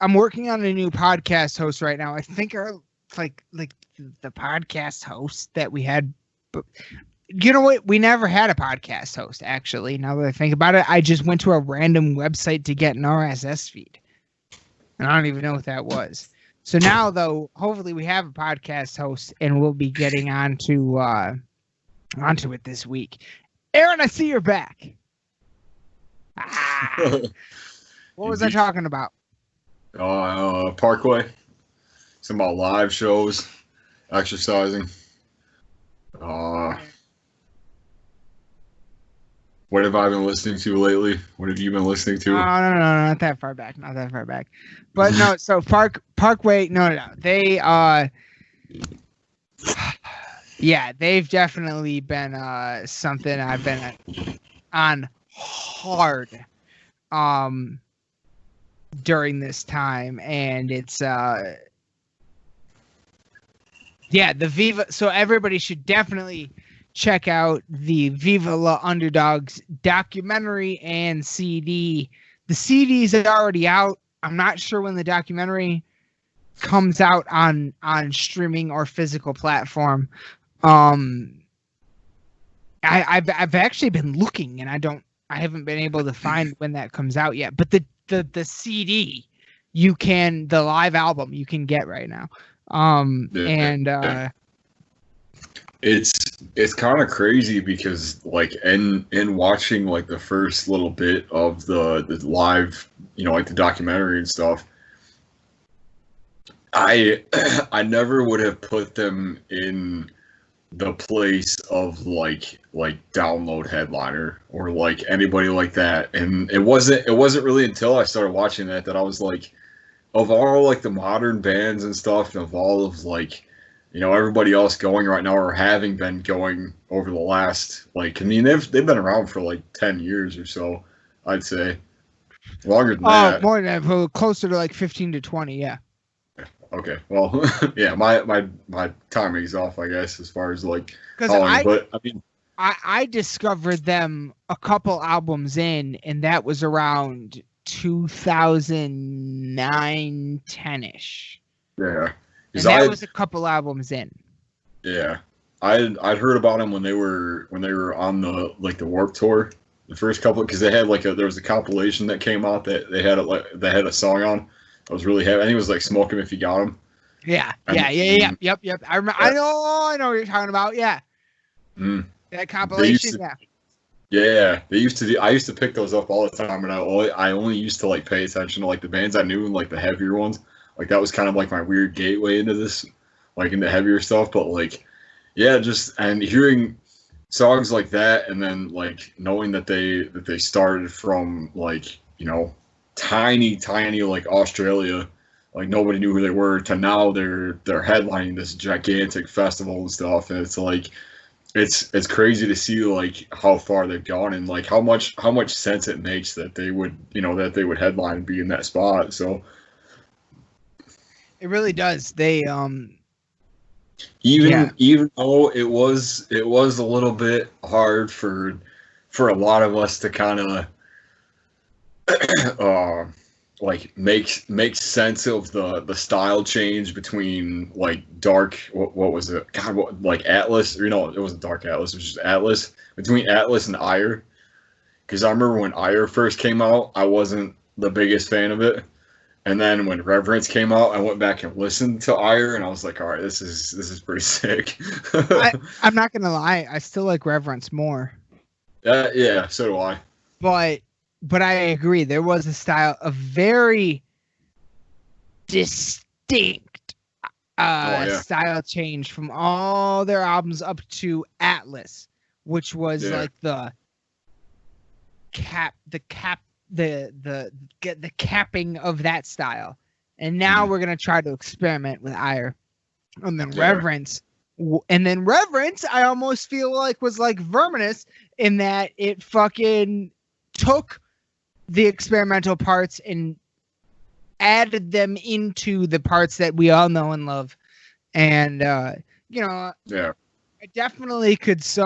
I'm working on a new podcast host right now. I think like the podcast host that we had, but you know what? We never had a podcast host, actually. Now that I think about it, I just went to a random website to get an RSS feed, and I don't even know what that was. So now, though, hopefully we have a podcast host, and we'll be getting onto it this week. Aaron, I see you're back. What was I talking about? Parkway. Some about live shows, exercising. What have I been listening to lately? What have you been listening to? No, not that far back. But no, so Parkway, no. They they've definitely been something I've been on hard during this time, and it's the Viva. So everybody should definitely check out the Viva La Underdogs documentary and CD. The CDs are already out. I'm not sure when the documentary comes out on streaming or physical platform. I've actually been looking, and I haven't been able to find when that comes out yet. But the CD, the live album you can get right now. It's kind of crazy because like in watching like the first little bit of the live, like the documentary and stuff, I never would have put them in the place of like Download Headliner or like anybody like that. And it wasn't really until I started watching that I was like, of all like the modern bands and stuff, and of all of like, you know, everybody else going right now or having been going over the last, like, I mean, they've been around for like 10 years or so, I'd say. Longer than Oh, that. more than that, closer to like 15 to 20, yeah. Okay, well, yeah, my timing's off, I guess, as far as like Because calling, but I mean, I discovered them a couple albums in, and that was around 2009, 10-ish. yeah, And that was a couple albums in. Yeah, I'd heard about them when they were on the like the Warped Tour, the first couple, because they had like there was a compilation that came out that they had a song on. I was really happy. I think it was like "Smoke 'Em If You Got 'Em." Yeah. Yep. I remember. Yeah. I know what you're talking about. Yeah. That compilation. Yeah, they used to do. I used to pick those up all the time, and I only used to like pay attention to like the bands I knew and like the heavier ones. Like that was kind of like my weird gateway into this, like into heavier stuff. But like, yeah, just and hearing songs like that, and then like knowing that they started from like, you know, tiny like Australia, like nobody knew who they were, to now they're headlining this gigantic festival and stuff, and it's like it's crazy to see like how far they've gone and like how much sense it makes that they would, you know, that they would headline and be in that spot. So it really does. They even though it was a little bit hard for a lot of us to kind of like make sense of the style change between like Dark, what was it, God, what, like Atlas, or, you know, it wasn't Dark Atlas, it was just Atlas, between Atlas and Ire, because I remember when Ire first came out, I wasn't the biggest fan of it, and then when Reverence came out, I went back and listened to Ire, and I was like, all right, this is pretty sick. I'm not gonna lie, I still like Reverence more. Yeah, so do I. But I agree. There was a very distinct style change from all their albums up to Atlas, which was like the capping of that style. And now we're gonna try to experiment with Ire, and then Reverence. And then Reverence, I almost feel like was like Verminous in that it fucking took the experimental parts and added them into the parts that we all know and love. And you know, I definitely could see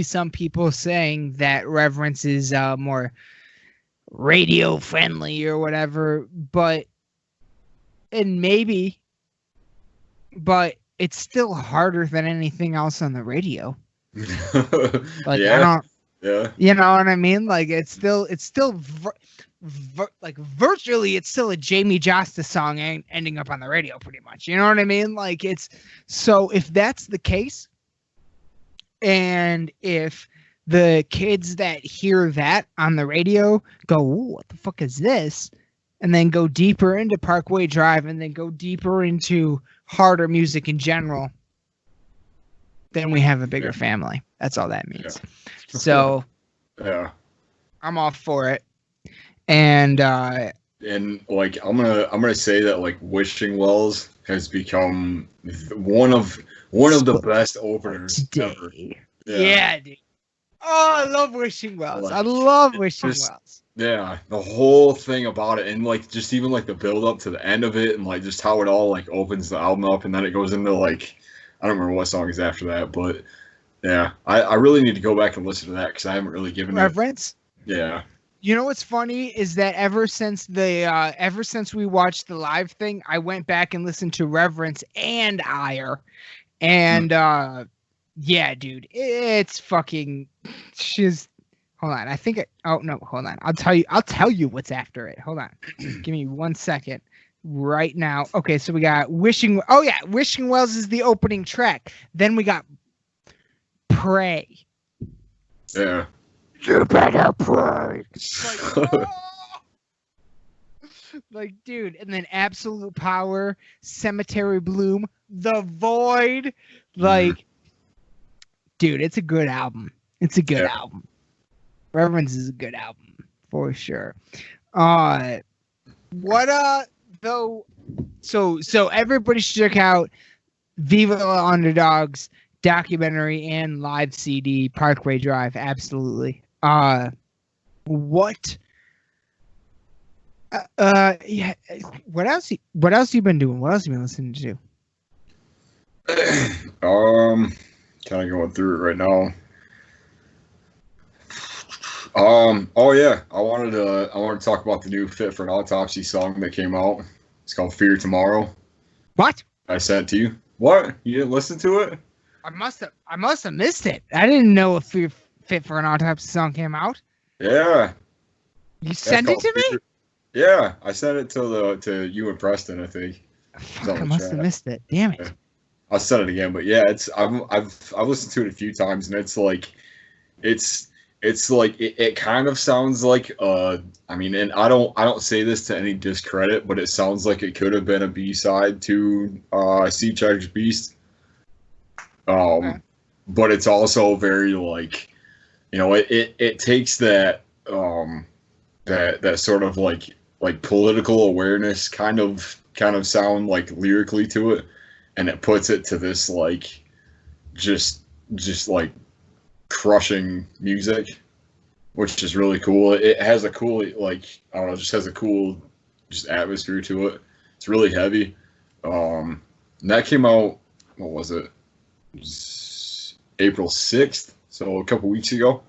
some people saying that Reverence is more radio friendly or whatever, but it's still harder than anything else on the radio. Like I don't. Yeah. You know what I mean? Like it's still like virtually it's still a Jamie Josta song ending up on the radio pretty much. You know what I mean? Like it's, so if that's the case, and if the kids that hear that on the radio go, "Ooh, what the fuck is this?" and then go deeper into Parkway Drive and then go deeper into harder music in general, then we have a bigger family. That's all that means. Yeah. So I'm all for it. And like I'm gonna say that like Wishing Wells has become one of the best openers ever. Yeah, dude. Oh, I love Wishing Wells. Like, I love Wishing Wells. Yeah, the whole thing about it, and like just even like the build up to the end of it, and like just how it all like opens the album up, and then it goes into like, I don't remember what song is after that, but yeah, I really need to go back and listen to that because I haven't really given Reverence. Yeah. You know what's funny is that ever since we watched the live thing, I went back and listened to Reverence and Ire, and yeah, dude, it's fucking. Hold on, hold on. I'll tell you what's after it. Hold on, give me 1 second. Right now, okay. So we got Wishing. Oh yeah, Wishing Wells is the opening track. Then we got Pray. Yeah. You better pray. Like, oh! Like, dude, and then Absolute Power, Cemetery Bloom, The Void. Like, dude, it's a good album. It's a good album. Reverence is a good album for sure. What though? So everybody should check out Viva La Underdogs documentary and live CD, Parkway Drive. Absolutely. What? Yeah. What else? What else you been doing? What else you been listening to? Kind of going through it right now. Oh yeah, I wanted to talk about the new Fit for an Autopsy song that came out. It's called Fear Tomorrow. What? I sent it to you. What? You didn't listen to it? I must have missed it. I didn't know if Fit for an Autopsy song came out. Yeah. You sent it to me? Yeah, I sent it to you and Preston, I think. Fuck, I must have missed it. Damn it. Yeah. I'll send it again, but yeah, I've listened to it a few times, and it's like it kind of sounds like I mean, and I don't say this to any discredit, but it sounds like it could have been a B-side to Sea Charged Beast. Okay. But it's also very like, you know, it takes that that sort of like political awareness kind of sound like lyrically to it, and it puts it to this like just like crushing music, which is really cool. It has a cool like, I don't know, just has a cool just atmosphere to it. It's really heavy. And that came out, what was it? It was April 6th, so a couple weeks ago.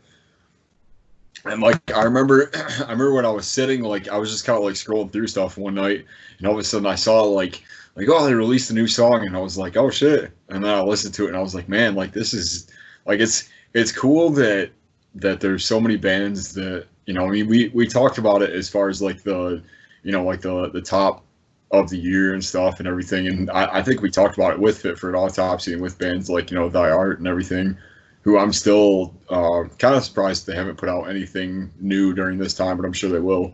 And like I remember when I was sitting, like I was just kind of like scrolling through stuff one night, and all of a sudden I saw like oh, they released a new song, and I was like, oh shit. And then I listened to it and I was like, man, like this is like it's cool that there's so many bands that, you know, I mean, we talked about it as far as like the, you know, like the top of the year and stuff and everything, and I think we talked about it with Fit for an Autopsy and with bands like, you know, Thy Art and everything, who I'm still kind of surprised they haven't put out anything new during this time, but I'm sure they will.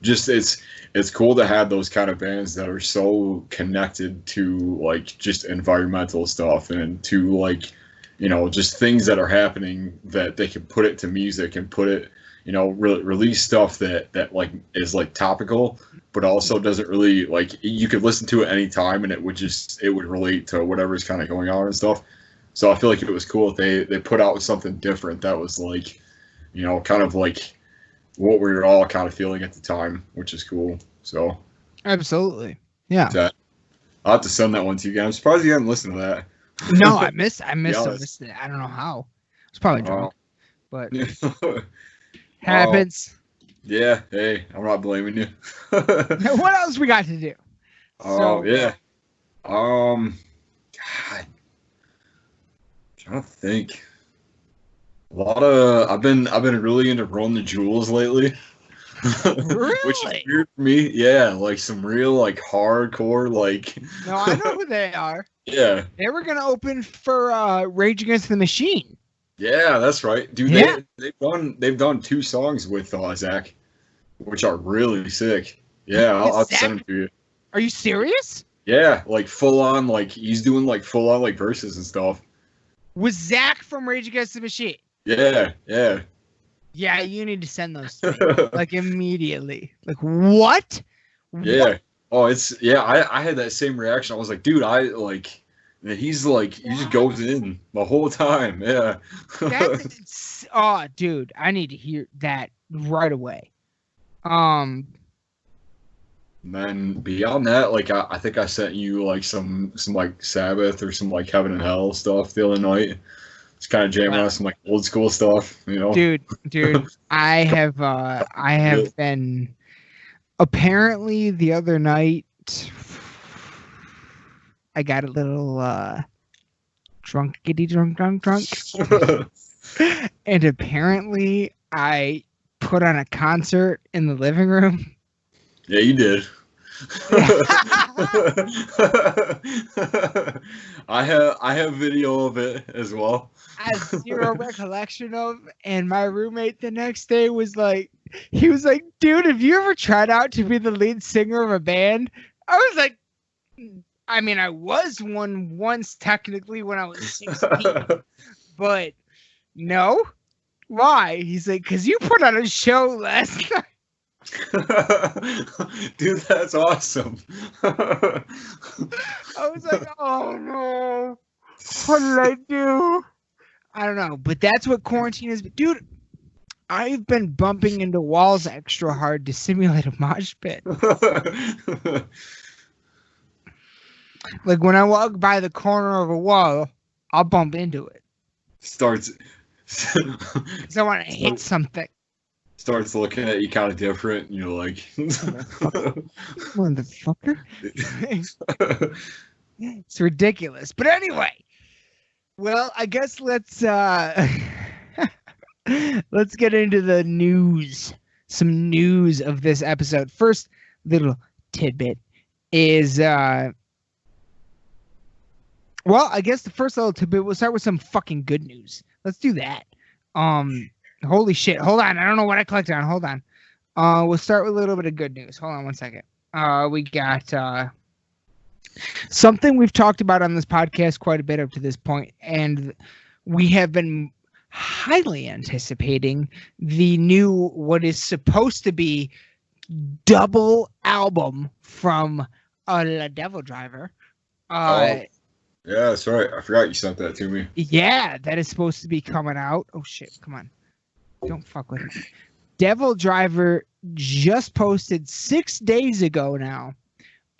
Just it's cool to have those kind of bands that are so connected to like just environmental stuff and to like, you know, just things that are happening that they can put it to music and put it, you know, release stuff that like is like topical, but also doesn't really like, you could listen to it anytime and it would relate to whatever's kind of going on and stuff. So I feel like it was cool if they put out something different that was like, you know, kind of like what we were all kind of feeling at the time, which is cool. So absolutely, yeah. I'll have to send that one to you guys. I'm surprised you haven't listened to that. No, I missed it. I don't know how. I was probably drunk, but happens. Yeah, hey, I'm not blaming you. What else we got to do? Oh, yeah. God. I'm trying to think. I've been really into Run the Jewels lately. Really? Which is weird for me. Yeah, like some real like hardcore like. No, I know who they are. Yeah. They were gonna open for Rage Against the Machine. Yeah, that's right, dude. Yeah. They've done 2 songs with Zach, which are really sick. Yeah, I'll send them to you. Are you serious? Yeah, like full on, like he's doing like full on like verses and stuff. Was Zach from Rage Against the Machine? Yeah. Yeah, you need to send those to me, like immediately. Like what? Yeah. What? Oh, it's yeah. I had that same reaction. I was like, dude, he's like, he just goes in the whole time. Yeah. Oh, dude, I need to hear that right away. And then beyond that, like I think I sent you like some like Sabbath or some like Heaven and Hell stuff the other night. It's kind of jamming on some like old school stuff, you know. Dude, I have been apparently the other night. I got a little drunk, and apparently I put on a concert in the living room. Yeah, you did. I have video of it as well. I have zero recollection of, and my roommate the next day was like, he was like, dude, have you ever tried out to be the lead singer of a band? I was like, I mean, I was one once technically when I was 16, but no. Why? He's like, because you put on a show last night. Dude, that's awesome. I was like, oh no, what did I do? I don't know, but that's what quarantine is. Dude, I've been bumping into walls extra hard to simulate a mosh pit. Like when I walk by the corner of a wall, I'll bump into it. Starts. Because I want to hit something. Starts looking at you kind of different. You're like, motherfucker. It's ridiculous. But anyway, well, I guess let's get into the news. Some news of this episode. First little tidbit is well, I guess the first little tidbit, we'll start with some fucking good news. Let's do that. Holy shit. Hold on. I don't know what I clicked on. Hold on. We'll start with a little bit of good news. Hold on one second. We got something we've talked about on this podcast quite a bit up to this point, and we have been highly anticipating the new, what is supposed to be double album from La Devil Driver. Yeah, that's right. I forgot you sent that to me. Yeah, that is supposed to be coming out. Oh shit, come on. Don't fuck with me. Devil Driver just posted 6 days ago now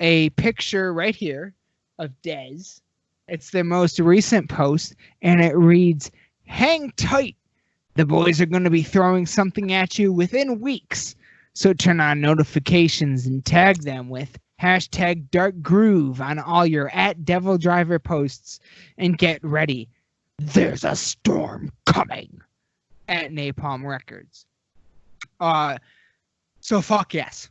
a picture right here of Dez. It's their most recent post, and it reads, "Hang tight. The boys are going to be throwing something at you within weeks. So turn on notifications and tag them with hashtag Dark Groove on all your @Devil Driver posts, and get ready. There's a storm coming at Napalm Records." So fuck yes.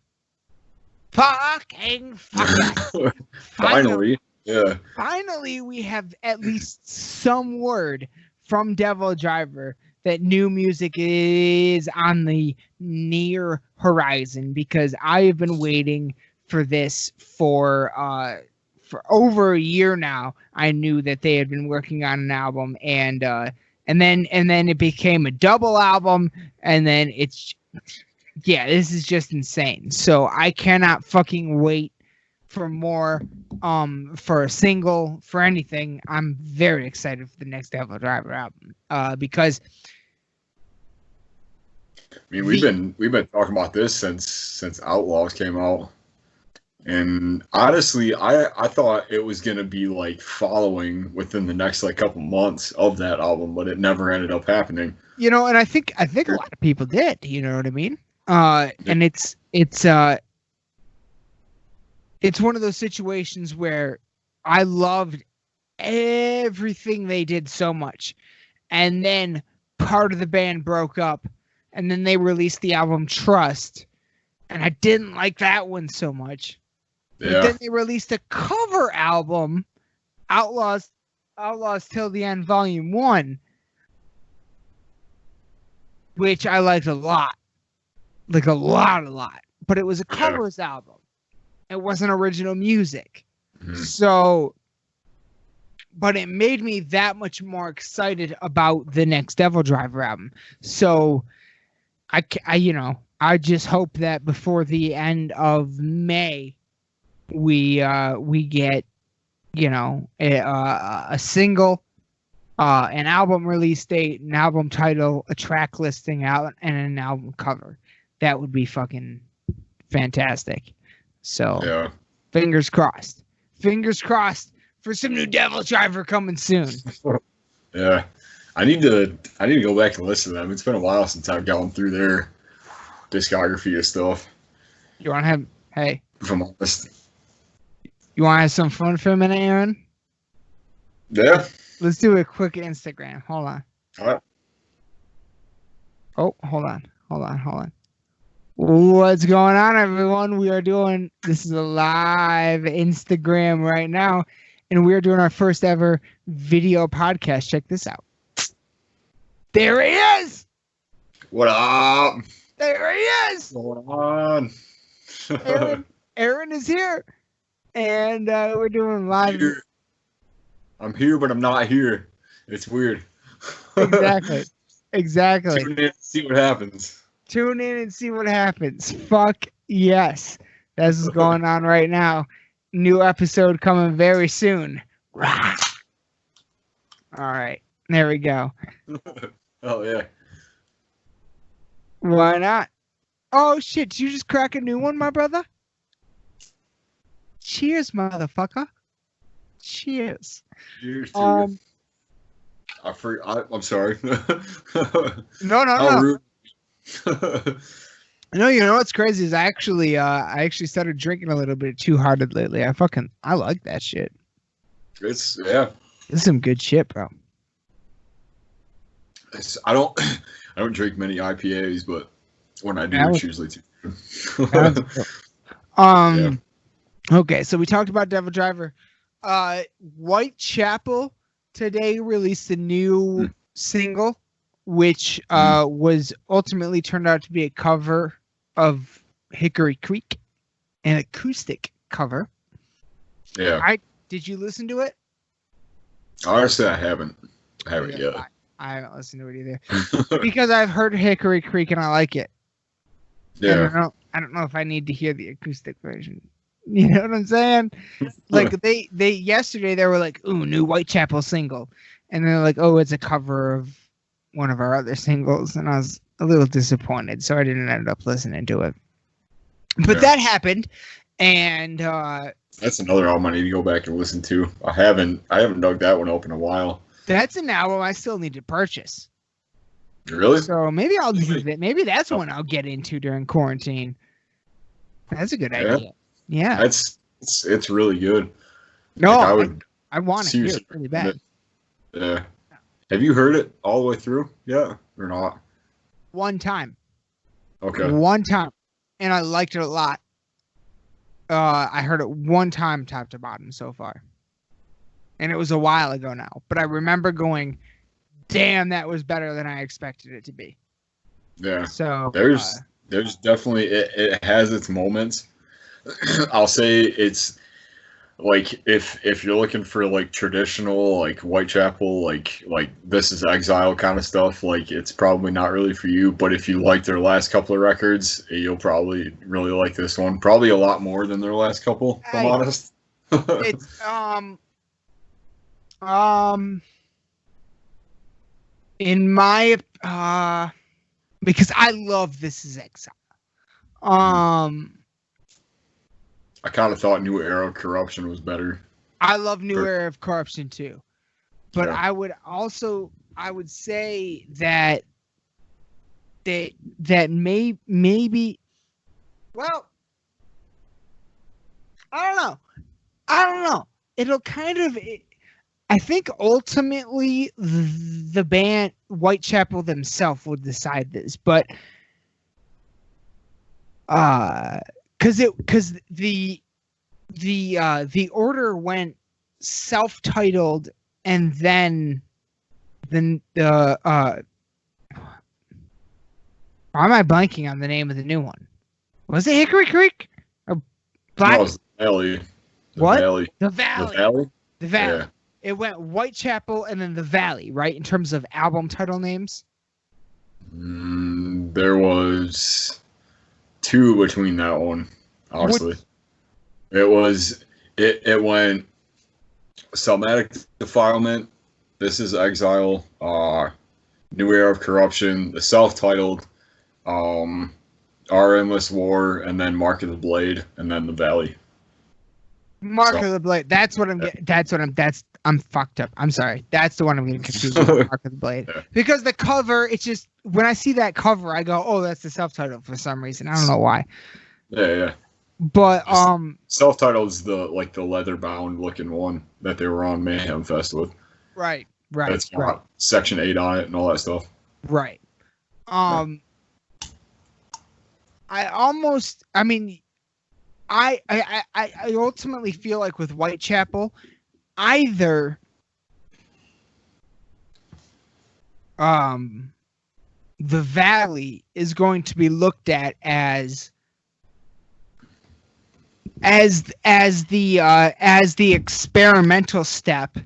Fucking fuck yes. Finally. Yeah. Finally, we have at least some word from Devil Driver that new music is on the near horizon, because I have been waiting for this for over a year now. I knew that they had been working on an album, and then it became a double album, and then it's, yeah, this is just insane. So I cannot fucking wait for more, for a single, for anything. I'm very excited for the next Devil Driver album, because I mean, we've been talking about this since Outlaws came out. And honestly, I thought it was gonna be like following within the next like couple months of that album, but it never ended up happening. You know, and I think a lot of people did. You know what I mean? And it's one of those situations where I loved everything they did so much, and then part of the band broke up, and then they released the album Trust, and I didn't like that one so much. Yeah. But then they released a cover album, Outlaws Till the End Volume 1, which I liked a lot. Like a lot. But it was a covers album. It wasn't original music. Mm-hmm. So, but it made me that much more excited about the next Devil Driver album. So, I just hope that before the end of May, we get, a single, an album release date, an album title, a track listing out, and an album cover. That would be fucking fantastic. So yeah. Fingers crossed for some new Devil Driver coming soon. Yeah, I need to go back and listen to them. It's been a while since I've gone through their discography of stuff. You want to have, hey, if I'm honest. You want to have some fun for a minute, Aaron? Yeah. Let's do a quick Instagram. Hold on. All right. Oh, hold on. What's going on, everyone? This is a live Instagram right now, and we're doing our first ever video podcast. Check this out. There he is! What up? There he is! What's going on? Aaron is here, and we're doing live. I'm here, but I'm not here. It's weird. Exactly. Tune in, see what happens. Tune in and see what happens. Fuck yes. That's what's going on right now. New episode coming very soon. Rah. All right. There we go. Oh, yeah. Why not? Oh, shit. Did you just crack a new one, my brother? Cheers, motherfucker. Cheers. Cheers to you. I'm sorry. No. No, you know what's crazy is I actually started drinking a little bit too hard lately. I like that shit. It's some good shit, bro. I don't drink many IPAs, but when I do, it's usually too good. Yeah. Okay, so we talked about Devil Driver. Whitechapel today released a new single, which was ultimately turned out to be a cover of Hickory Creek, an acoustic cover. Yeah. Did you listen to it? Honestly, I haven't yet. I haven't listened to it either because I've heard Hickory Creek and I like it. Yeah. I don't know if I need to hear the acoustic version. You know what I'm saying? Like they yesterday they were like, "Ooh, new Whitechapel single," and they're like, "Oh, it's a cover of one of our other singles," and I was a little disappointed, so I didn't end up listening to it. But that happened, and that's another album I need to go back and listen to. I haven't dug that one up in a while. That's an album I still need to purchase. Really? So maybe I'll do that. Maybe that's one I'll get into during quarantine. That's a good idea. Yeah. It's really good. No, I want to hear it really bad. Yeah. Have you heard it all the way through? Yeah, or not? One time. Okay. One time, and I liked it a lot. I heard it one time, top to bottom, so far, and it was a while ago now. But I remember going, "Damn, that was better than I expected it to be." Yeah. So there's definitely it has its moments. I'll say it's like if you're looking for like traditional like Whitechapel like This Is Exile kind of stuff, like it's probably not really for you. But if you like their last couple of records, you'll probably really like this one. Probably a lot more than their last couple, if I'm honest. It's in my because I love This Is Exile. I kind of thought New Era of Corruption was better. I love New Era of Corruption too, but yeah. I would say that maybe well, I don't know. It'll kind of. I think ultimately the band Whitechapel themselves will decide this, but because the order went self-titled and then the why am I blanking on the name of the new one? Was it Hickory Creek or Black? No, it was the Valley. What? Valley. The Valley. The Valley. The Valley. Yeah. It went Whitechapel and then The Valley, right? In terms of album title names. There was 2 between that one. Honestly, it went Somatic Defilement, This Is Exile, New Era of Corruption, the self-titled, Our Endless War, and then Mark of the Blade, and then The Valley. Mark of the Blade. That's what I'm getting. I'm fucked up. I'm sorry. That's the one I'm getting confused with, Mark of the Blade. Yeah. Because the cover, it's just when I see that cover, I go, "Oh, that's the self-titled" for some reason. I don't know why. Yeah. But self-titled is the leather-bound looking one that they were on Mayhem Fest with. Right. That's got Section 8 on it and all that stuff. Right. I ultimately feel like with Whitechapel, either The Valley is going to be looked at as the experimental step,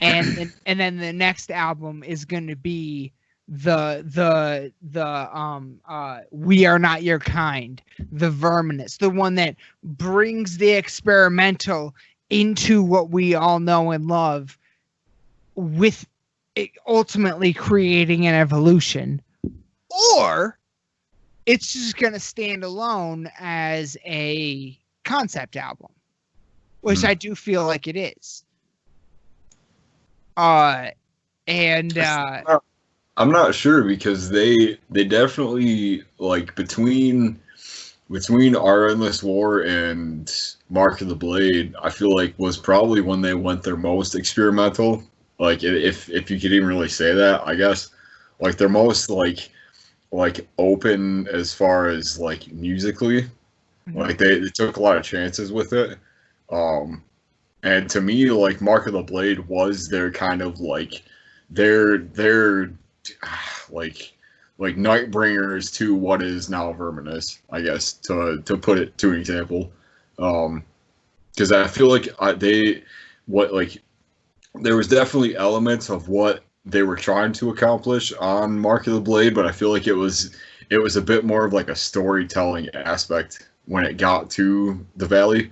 and then the next album is going to be We Are Not Your Kind, the Verminous, the one that brings the experimental into what we all know and love, with it ultimately creating an evolution, or it's just going to stand alone as a concept album, which I do feel like it is. I'm not sure, because they definitely, like, between Our Endless War and Mark of the Blade, I feel like was probably when they went their most experimental. Like, if you could even really say that, I guess, like, they're most like open as far as like musically. Mm-hmm. Like they took a lot of chances with it. And to me, like, Mark of the Blade was their kind of like their like Nightbringers to what is now Verminous, I guess, to put it to an example. Because I feel like there was definitely elements of what they were trying to accomplish on Mark of the Blade, but I feel like it was a bit more of like a storytelling aspect when it got to the Valley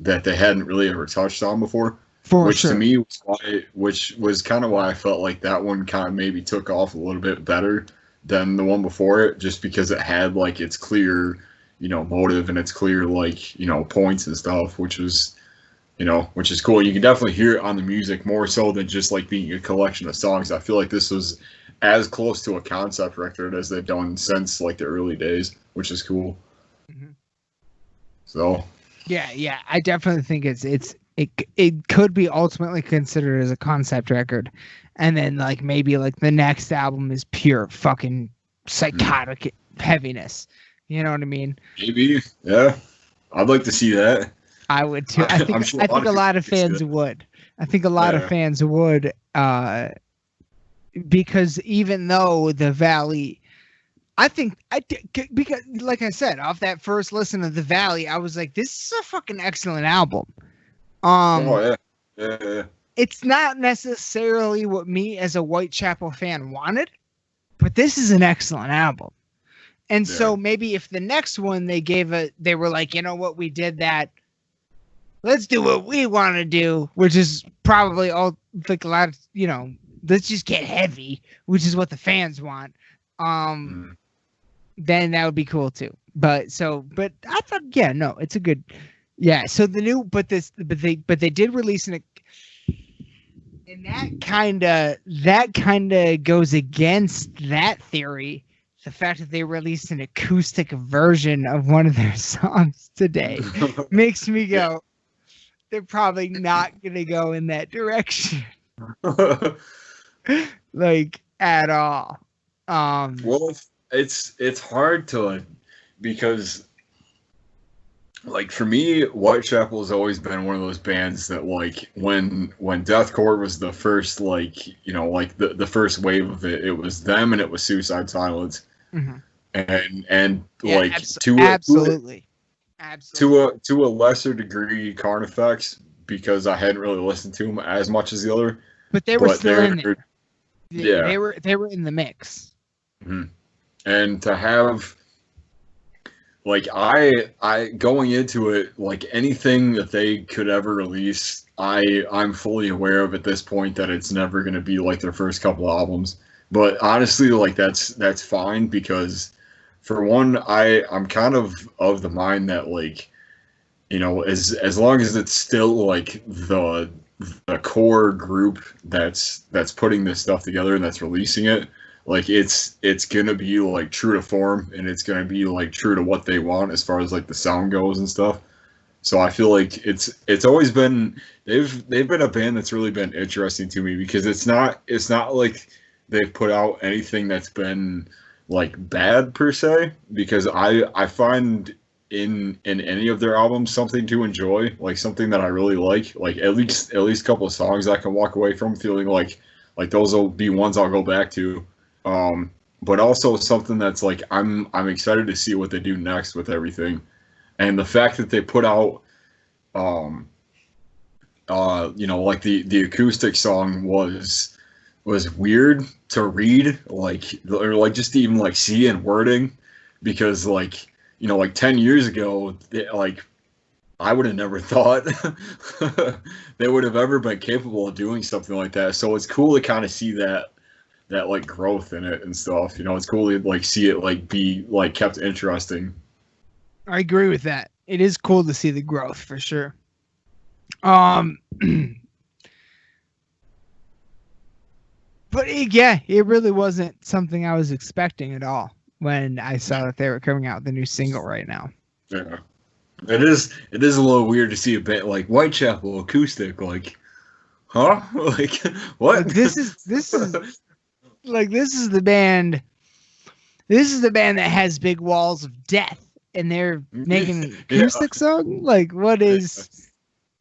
that they hadn't really ever touched on before. To me was kind of why I felt like that one kind of maybe took off a little bit better than the one before it, just because it had like its clear, motive and its clear, like, points and stuff, which is cool. You can definitely hear it on the music more so than just like being a collection of songs. I feel like this was as close to a concept record as they've done since like the early days, which is cool. Mm-hmm. So yeah, I definitely think it could be ultimately considered as a concept record, and then like maybe like the next album is pure fucking psychotic heaviness. You know what I mean? Maybe, yeah. I'd like to see that. I would too. I think a lot of fans would. I think a lot of fans would, because even though the Valley, because like I said, off that first listen of the Valley, I was like, this is a fucking excellent album. Yeah. It's not necessarily what me as a Whitechapel fan wanted, but this is an excellent album. And so maybe if the next one they were like, you know what, we did that. Let's do what we want to do, which is probably all like a lot of, let's just get heavy, which is what the fans want. Then that would be cool too. But I thought, it's a good, So the new, but they did release and that kind of goes against that theory. The fact that they released an acoustic version of one of their songs today makes me go, they're probably not going to go in that direction. Like, at all. Well, it's hard to, because, like, for me, Whitechapel has always been one of those bands that, like, when deathcore was the first, like, like the first wave of it, it was them and it was Suicide Silence. Mm-hmm. And like, absolutely. To a lesser degree, Carnifex, because I hadn't really listened to them as much as the other. But they were still in there. Yeah, they were in the mix. Mm-hmm. And to have, like, I going into it, like, anything that they could ever release, I'm fully aware of at this point that it's never going to be like their first couple of albums. But honestly, like, that's fine, because for one, I'm kind of the mind that, like, as long as it's still like the core group that's putting this stuff together and that's releasing it, like, it's gonna be like true to form, and it's gonna be like true to what they want as far as like the sound goes and stuff. So I feel like it's always been, they've been a band that's really been interesting to me, because it's not like they've put out anything that's been like bad per se, because I find in any of their albums something to enjoy, like something that I really like at least a couple of songs I can walk away from feeling like those will be ones I'll go back to, but also something that's like I'm excited to see what they do next with everything. And the fact that they put out like the acoustic song was was weird to read, like, or like just to even like see in wording, because like, you know, like 10 years ago, like I would have never thought they would have ever been capable of doing something like that. So it's cool to kind of see that like growth in it and stuff. You know, it's cool to like see it like be like kept interesting. I agree with that. It is cool to see the growth for sure. But yeah, it really wasn't something I was expecting at all when I saw that they were coming out with a new single right now. Yeah. It is a little weird to see a band like Whitechapel acoustic, like, huh? Like, what? Like, this is the band. This is the band that has Big Walls of Death, and they're making an acoustic song. Like, what is?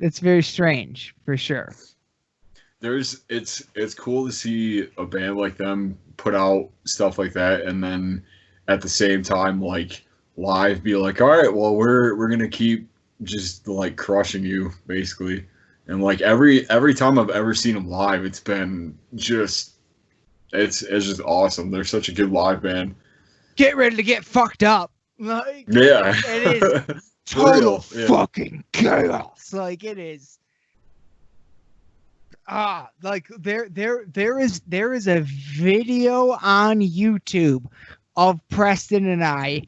It's very strange for sure. It's cool to see a band like them put out stuff like that, and then at the same time, like, live be like, all right, well, we're gonna keep just like crushing you basically. And like every time I've ever seen them live, it's been just it's just awesome. They're such a good live band. Get ready to get fucked up. Like, yeah, it is total fucking chaos. Like, it is. Like there is a video on YouTube of Preston and I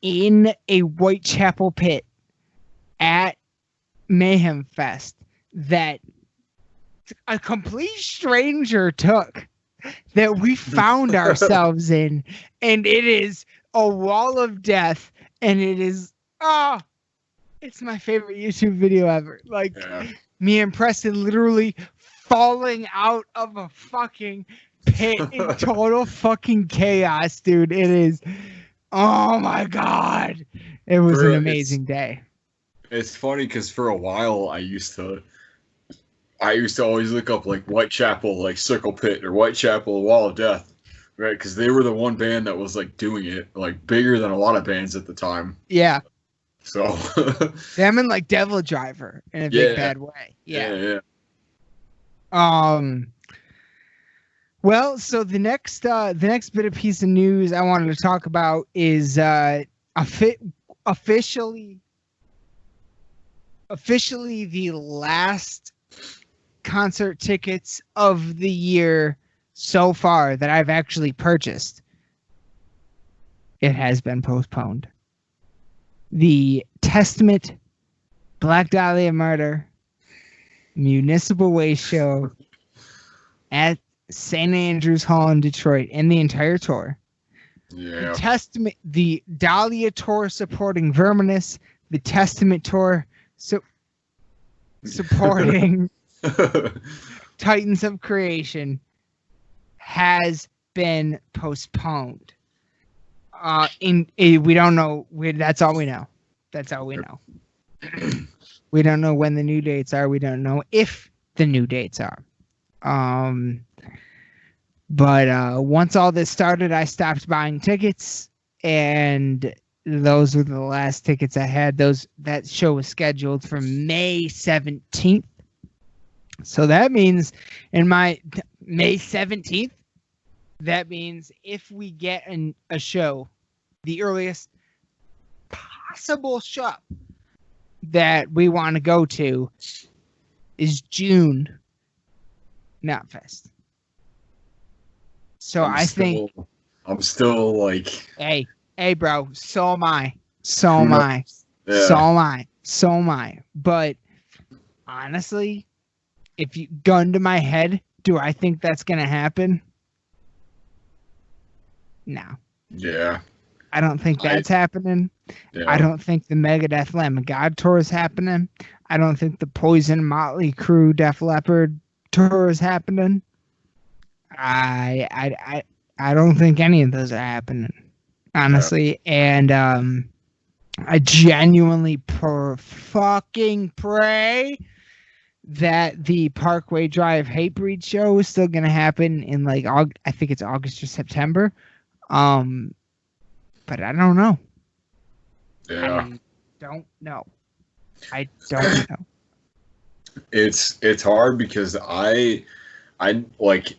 in a Whitechapel pit at Mayhem Fest that a complete stranger took, that we found ourselves in, and it is a wall of death, and it is it's my favorite YouTube video ever. Like, me and Preston literally falling out of a fucking pit in total fucking chaos, dude. It is. Oh my god. It was an amazing day. It's funny because for a while I used to always look up like Whitechapel like Circle Pit or Whitechapel Wall of Death, right? Because they were the one band that was like doing it like bigger than a lot of bands at the time. Yeah. So them and like Devil Driver in a big bad way. Yeah. Well, so the next bit of piece of news I wanted to talk about is officially the last concert tickets of the year so far that I've actually purchased. It has been postponed. The Testament, Black Dahlia Murder, Municipal Waste Show at St. Andrews Hall in Detroit, and the entire tour. Yeah. The Testament, the Dahlia tour supporting Verminous, the Testament tour supporting Titans of Creation has been postponed. We don't know. That's all we know. That's all we know. We don't know when the new dates are. We don't know if the new dates are. But once all this started, I stopped buying tickets, and those were the last tickets I had. That show was scheduled for May 17th. So that means in my May 17th, that means if we get a show, the earliest possible show that we want to go to is June Knotfest. So I'm still like, hey, bro, so am I. So am I. Yeah. So am I. But honestly, if you gun to my head, do I think that's gonna happen? No. Yeah. I don't think that's happening. Yeah. I don't think the Megadeth Lamb of God tour is happening. I don't think the Poison Motley Crue Def Leppard tour is happening. I don't think any of those are happening, honestly. Yeah. And I genuinely fucking pray that the Parkway Drive Hatebreed show is still gonna happen in like I think it's August or September. But I don't know. Yeah. I don't know. I don't know. It's hard because I like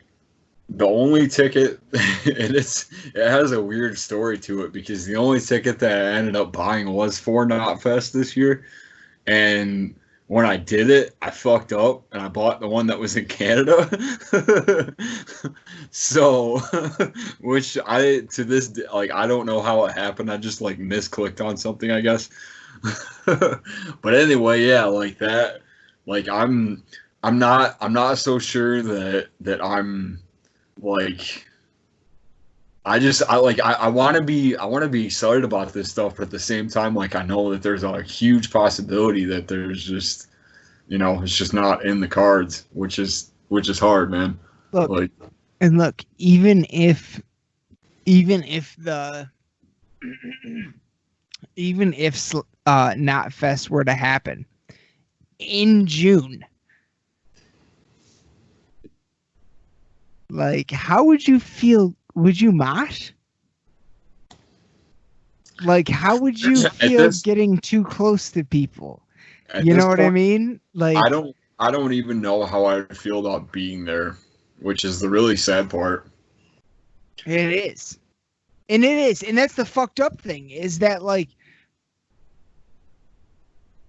the only ticket, and it has a weird story to it because the only ticket that I ended up buying was for Knotfest this year, and when I did it, I fucked up and I bought the one that was in Canada. So, which I to this like I don't know how it happened. I just like misclicked on something, I guess. But anyway, yeah, like that. Like I'm not so sure that I'm like I want to be excited about this stuff, but at the same time, like I know that there's a huge possibility that there's just it's just not in the cards, which is hard, man. Look, Like, and look, even if the even if Knotfest were to happen in June, like, how would you feel? Would you mosh? Like, how would you feel getting too close to people? You know what I mean? Like, I don't even know how I would feel about being there, which is the really sad part. It is. And it is. And that's the fucked up thing, is that, like,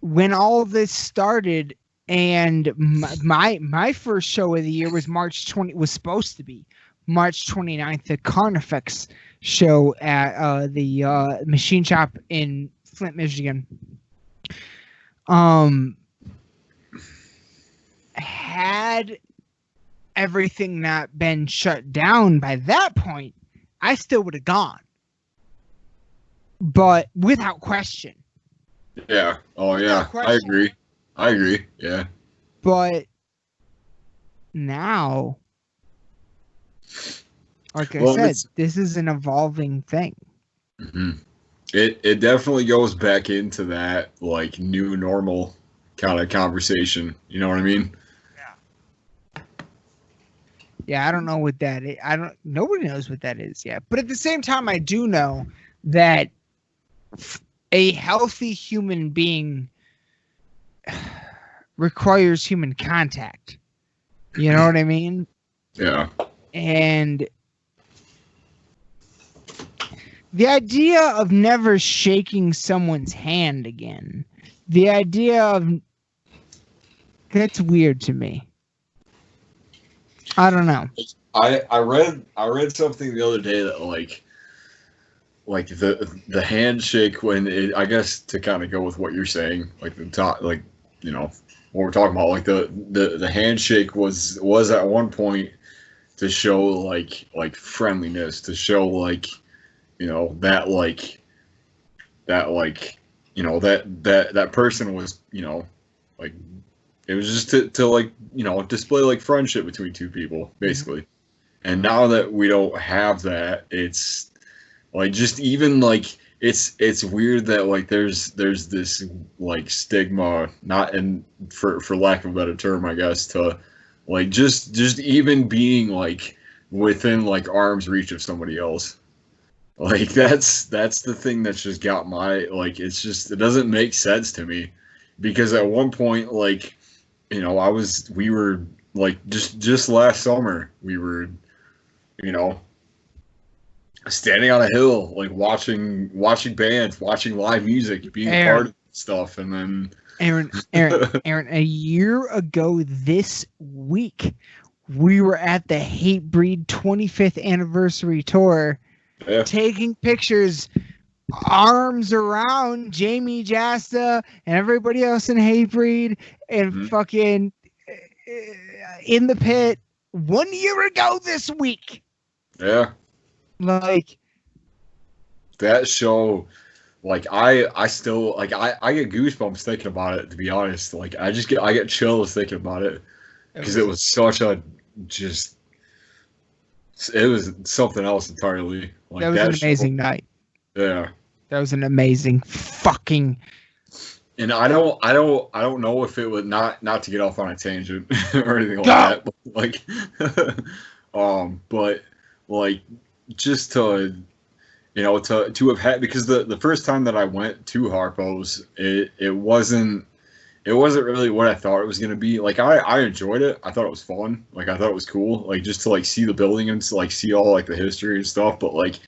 when all this started, and my first show of the year was was supposed to be March 29th, the Carnifex show at the machine shop in Flint, Michigan. Had everything not been shut down by that point, I still would have gone. But without question. Yeah. Oh, yeah. I agree. Yeah. But now, like I said, this is an evolving thing. Mm-hmm. It definitely goes back into that, like, new normal kind of conversation. You know what I mean? Yeah, I don't know what that is. Nobody knows what that is yet. But at the same time, I do know that a healthy human being requires human contact. You know what I mean? Yeah. And the idea of never shaking someone's hand again, the idea of that's weird to me. I don't know. I read something the other day that like the handshake when I guess to kind of go with what you're saying, like the top, like what we're talking about, like the handshake was at one point to show like friendliness, to show like that person was like it was just to like display like friendship between two people basically. Mm-hmm. And now that we don't have that, it's like just even like it's weird that like there's this like stigma, not in for lack of a better term, I guess, to like just even being like within like arm's reach of somebody else. Like that's the thing that's just got my like it doesn't make sense to me, because at one point like we were like just last summer we were standing on a hill like watching bands, watching live music, being part of stuff. And then Aaron, a year ago this week we were at the Hatebreed 25th anniversary tour. Yeah. Taking pictures, arms around Jamie Jasta and everybody else in Hatebreed, and fucking in the pit 1 year ago this week. Yeah. Like that show, like I still like I get goosebumps thinking about it, to be honest. Like I get chills thinking about it, because it was such a it was something else entirely. Like that was an amazing night. Yeah. That was an amazing fucking. And I don't know if it would not to get off on a tangent or anything like that, but like, but like just to have had, because the first time that I went to Harpo's, it wasn't it wasn't really what I thought it was gonna be. Like I enjoyed it. I thought it was fun. Like I thought it was cool. Like just to like see the building and to like see all like the history and stuff. But like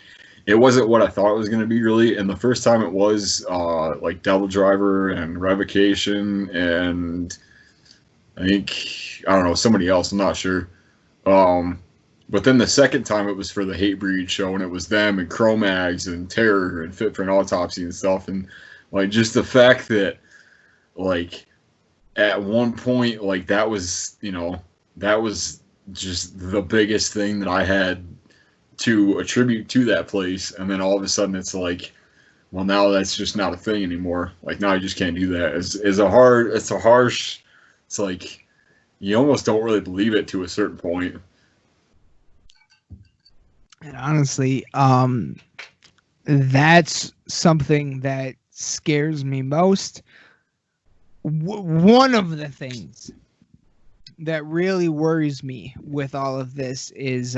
it wasn't what I thought it was gonna be really. And the first time it was like Devil Driver and Revocation and I think I don't know somebody else. I'm not sure. But then the second time it was for the Hatebreed show, and it was them and Cro-Mags and Terror and Fit for an Autopsy and stuff. And like just the fact that like at one point like that was just the biggest thing that I had to attribute to that place, and then all of a sudden it's like, well, now that's just not a thing anymore. Like now I just can't do that. It's like you almost don't really believe it to a certain point. And honestly, that's something that scares me most. One of the things that really worries me with all of this is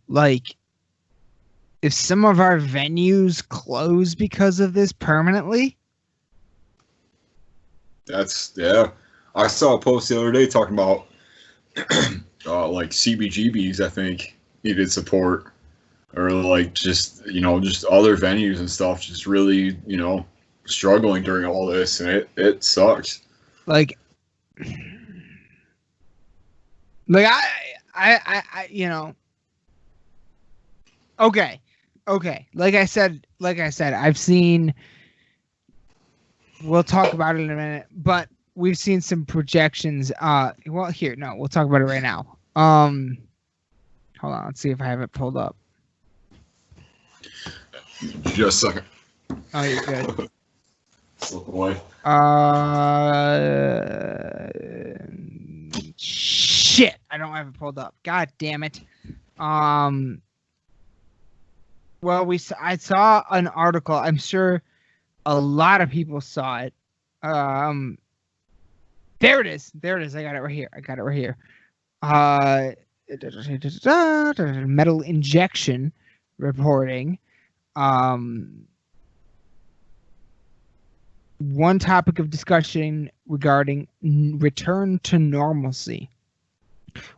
like if some of our venues close because of this permanently. I saw a post the other day talking about like CBGBs, I think, needed support, or like just other venues and stuff just really struggling during all this, and it sucks. Like I okay. Like I said, I've seen. We'll talk about it in a minute, but we've seen some projections. We'll talk about it right now. Hold on, let's see if I have it pulled up. Just a second. Oh, you're good. Slip away. Shit, I don't have it pulled up. God damn it. Well, I saw an article. I'm sure a lot of people saw it. There it is. I got it right here. Metal Injection reporting. One topic of discussion regarding return to normalcy.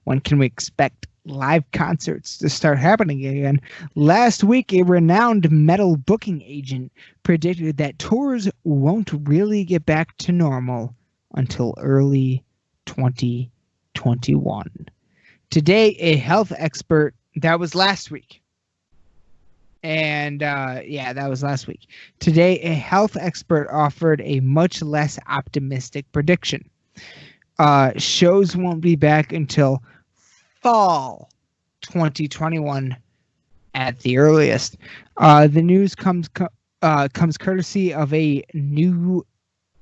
When can we expect live concerts to start happening again? Last week, a renowned metal booking agent predicted that tours won't really get back to normal until early 2021. Today, a health expert, that was last week. And that was last week. Today, a health expert offered a much less optimistic prediction. Shows won't be back until fall 2021 at the earliest. The news comes courtesy of a new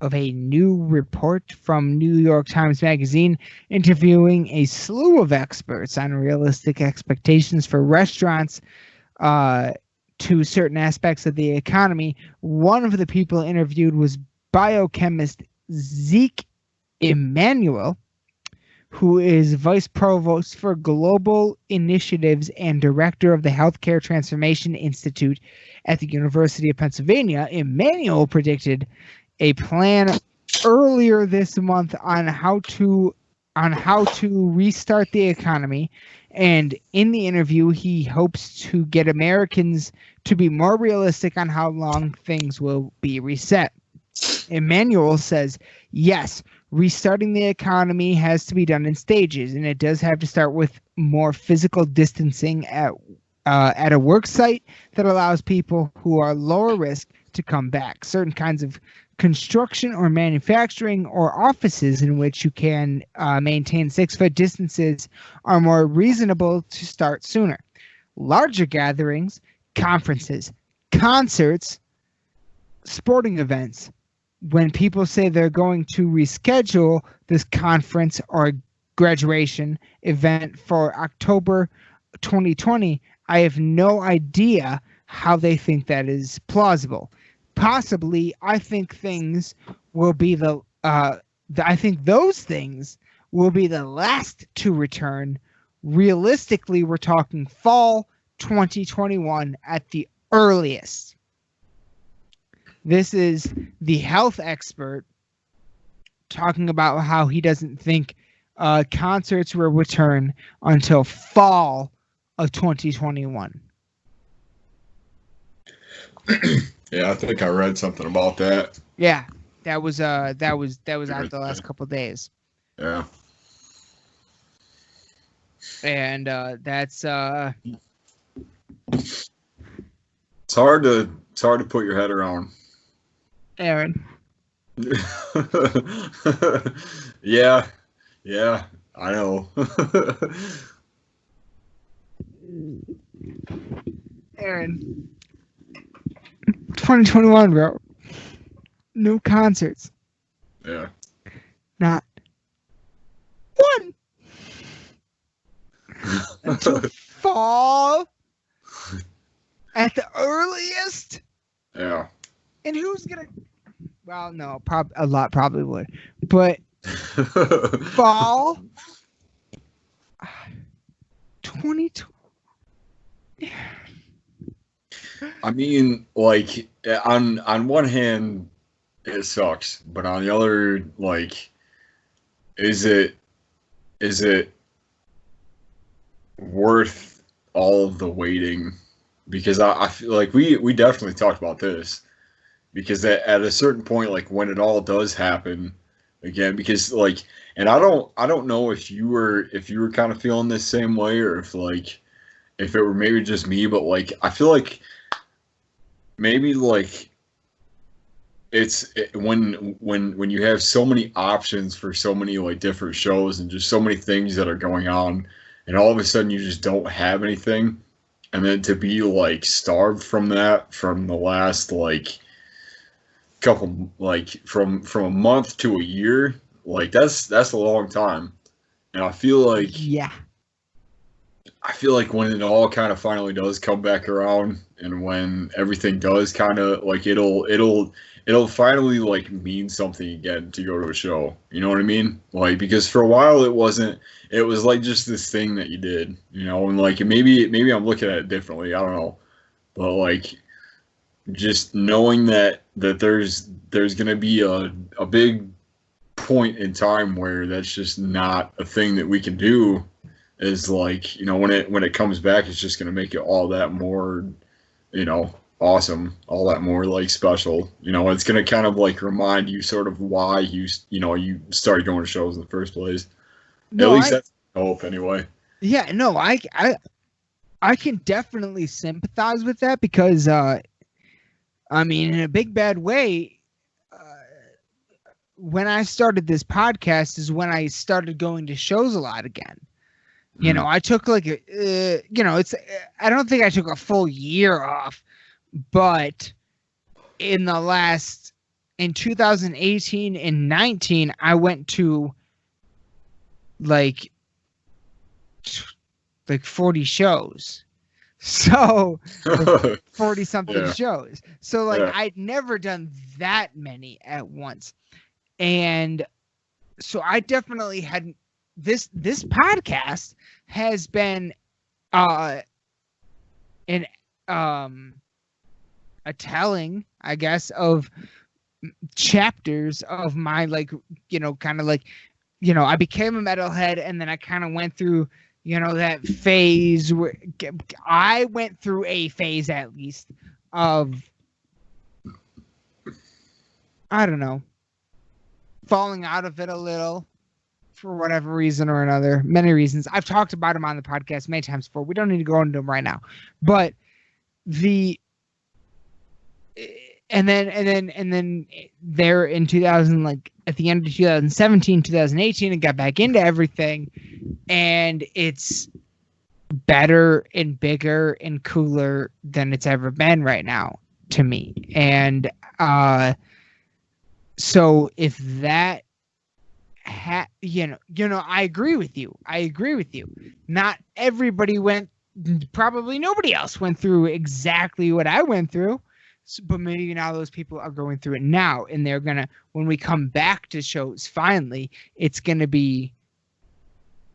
report from New York Times Magazine, interviewing a slew of experts on realistic expectations for restaurants to certain aspects of the economy. One of the people interviewed was biochemist Zeke Emanuel, who is vice provost for global initiatives and director of the Healthcare Transformation Institute at the University of Pennsylvania. Emanuel predicted a plan earlier this month on how to restart the economy, and in the interview he hopes to get Americans to be more realistic on how long things will be reset. Emanuel says, yes, restarting the economy has to be done in stages, and it does have to start with more physical distancing at a work site that allows people who are lower risk to come back. Certain kinds of construction or manufacturing or offices in which you can maintain 6-foot distances are more reasonable to start sooner. Larger gatherings, conferences, concerts, sporting events, when people say they're going to reschedule this conference or graduation event for October 2020, I have no idea how they think that is plausible. Possibly, I think things will be I think those things will be the last to return. Realistically, we're talking fall 2021 at the earliest. This is the health expert talking about how he doesn't think concerts will return until fall of 2021. Yeah, I think I read something about that. Yeah, that was out the last couple of days. Yeah. And that's it's hard to put your head around. Aaron. Yeah, I know. Aaron, 2021, bro. No concerts. Yeah. Not one. Until fall at the earliest. Yeah. And who's gonna? Well, no, a lot probably would, but fall 2020. I mean, like on one hand, it sucks, but on the other, like, is it worth all of the waiting? Because I feel like we definitely talked about this. Because at a certain point, like when it all does happen again, because like, and I don't know if you were kind of feeling this same way, or if it were maybe just me, but like I feel like maybe like when you have so many options for so many like different shows and just so many things that are going on, and all of a sudden you just don't have anything, and then to be like starved from that from the last like couple, like from a month to a year, like that's a long time. And I feel like when it all kind of finally does come back around, and when everything does kind of like it'll finally like mean something again to go to a show, you know what I mean? Like, because for a while it was like just this thing that you did, you know, and like maybe I'm looking at it differently, I don't know, but like just knowing that there's gonna be a big point in time where that's just not a thing that we can do is like, you know, when it comes back, it's just gonna make it all that more, you know, awesome, all that more like special. You know, it's gonna kind of like remind you sort of why you started going to shows in the first place. No, at least that's hope anyway. Yeah, no, I can definitely sympathize with that because I mean, in a big bad way, when I started this podcast is when I started going to shows a lot again. You know, I took like I don't think I took a full year off, but in 2018 and 19, I went to like 40 shows. So 40 something shows. So like I'd never done that many at once. And so I definitely hadn't this podcast has been a telling, I guess, of chapters of my like, you know, kind of like, you know, I became a metalhead and then I kind of went through, you know, that phase where I went through a phase at least of, I don't know, falling out of it a little for whatever reason or another. Many reasons. I've talked about them on the podcast many times before. We don't need to go into them right now. But and then there in 2000, like at the end of 2017, 2018, I got back into everything, and it's better and bigger and cooler than it's ever been right now to me. And so if that you know, I agree with you. Not everybody probably nobody else went through exactly what I went through. But maybe now those people are going through it now, and they're gonna, when we come back to shows finally, it's gonna be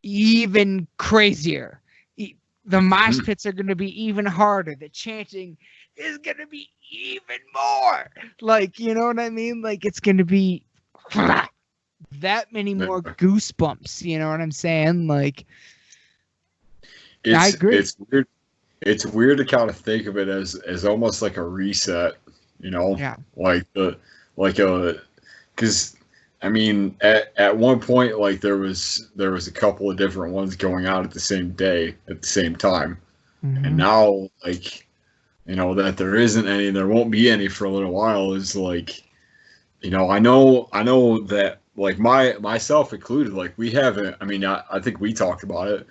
even crazier. The mosh pits are gonna be even harder. The chanting is gonna be even more. Like, you know what I mean? Like, it's gonna be that many more goosebumps. You know what I'm saying? Like, I agree. It's weird. It's weird to kind of think of it as almost like a reset. You know, Yeah. Because I mean, at one point, like there was a couple of different ones going out at the same day at the same time, and now, like, you know, that there isn't any, and there won't be any for a little while is like, you know, I know that, like, myself included, like, we haven't. I mean, I think we talked about it,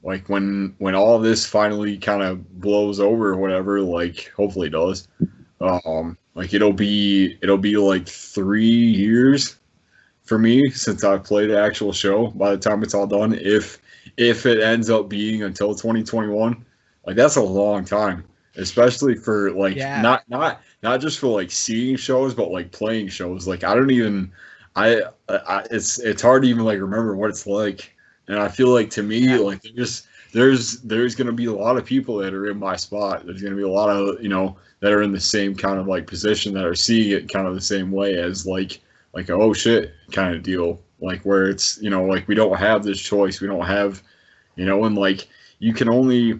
like when all this finally kind of blows over or whatever, like hopefully it does. Like it'll be like 3 years for me since I've played the actual show by the time it's all done. If it ends up being until 2021, like that's a long time, especially for like not just for like seeing shows, but like playing shows. Like I don't even it's hard to even like remember what it's like. And I feel like to me, like there's going to be a lot of people that are in my spot. There's going to be a lot of, you know, that are in the same kind of like position that are seeing it kind of the same way as like a, oh shit kind of deal. Like where it's, you know, like we don't have this choice. We don't have, you know, and like you can only,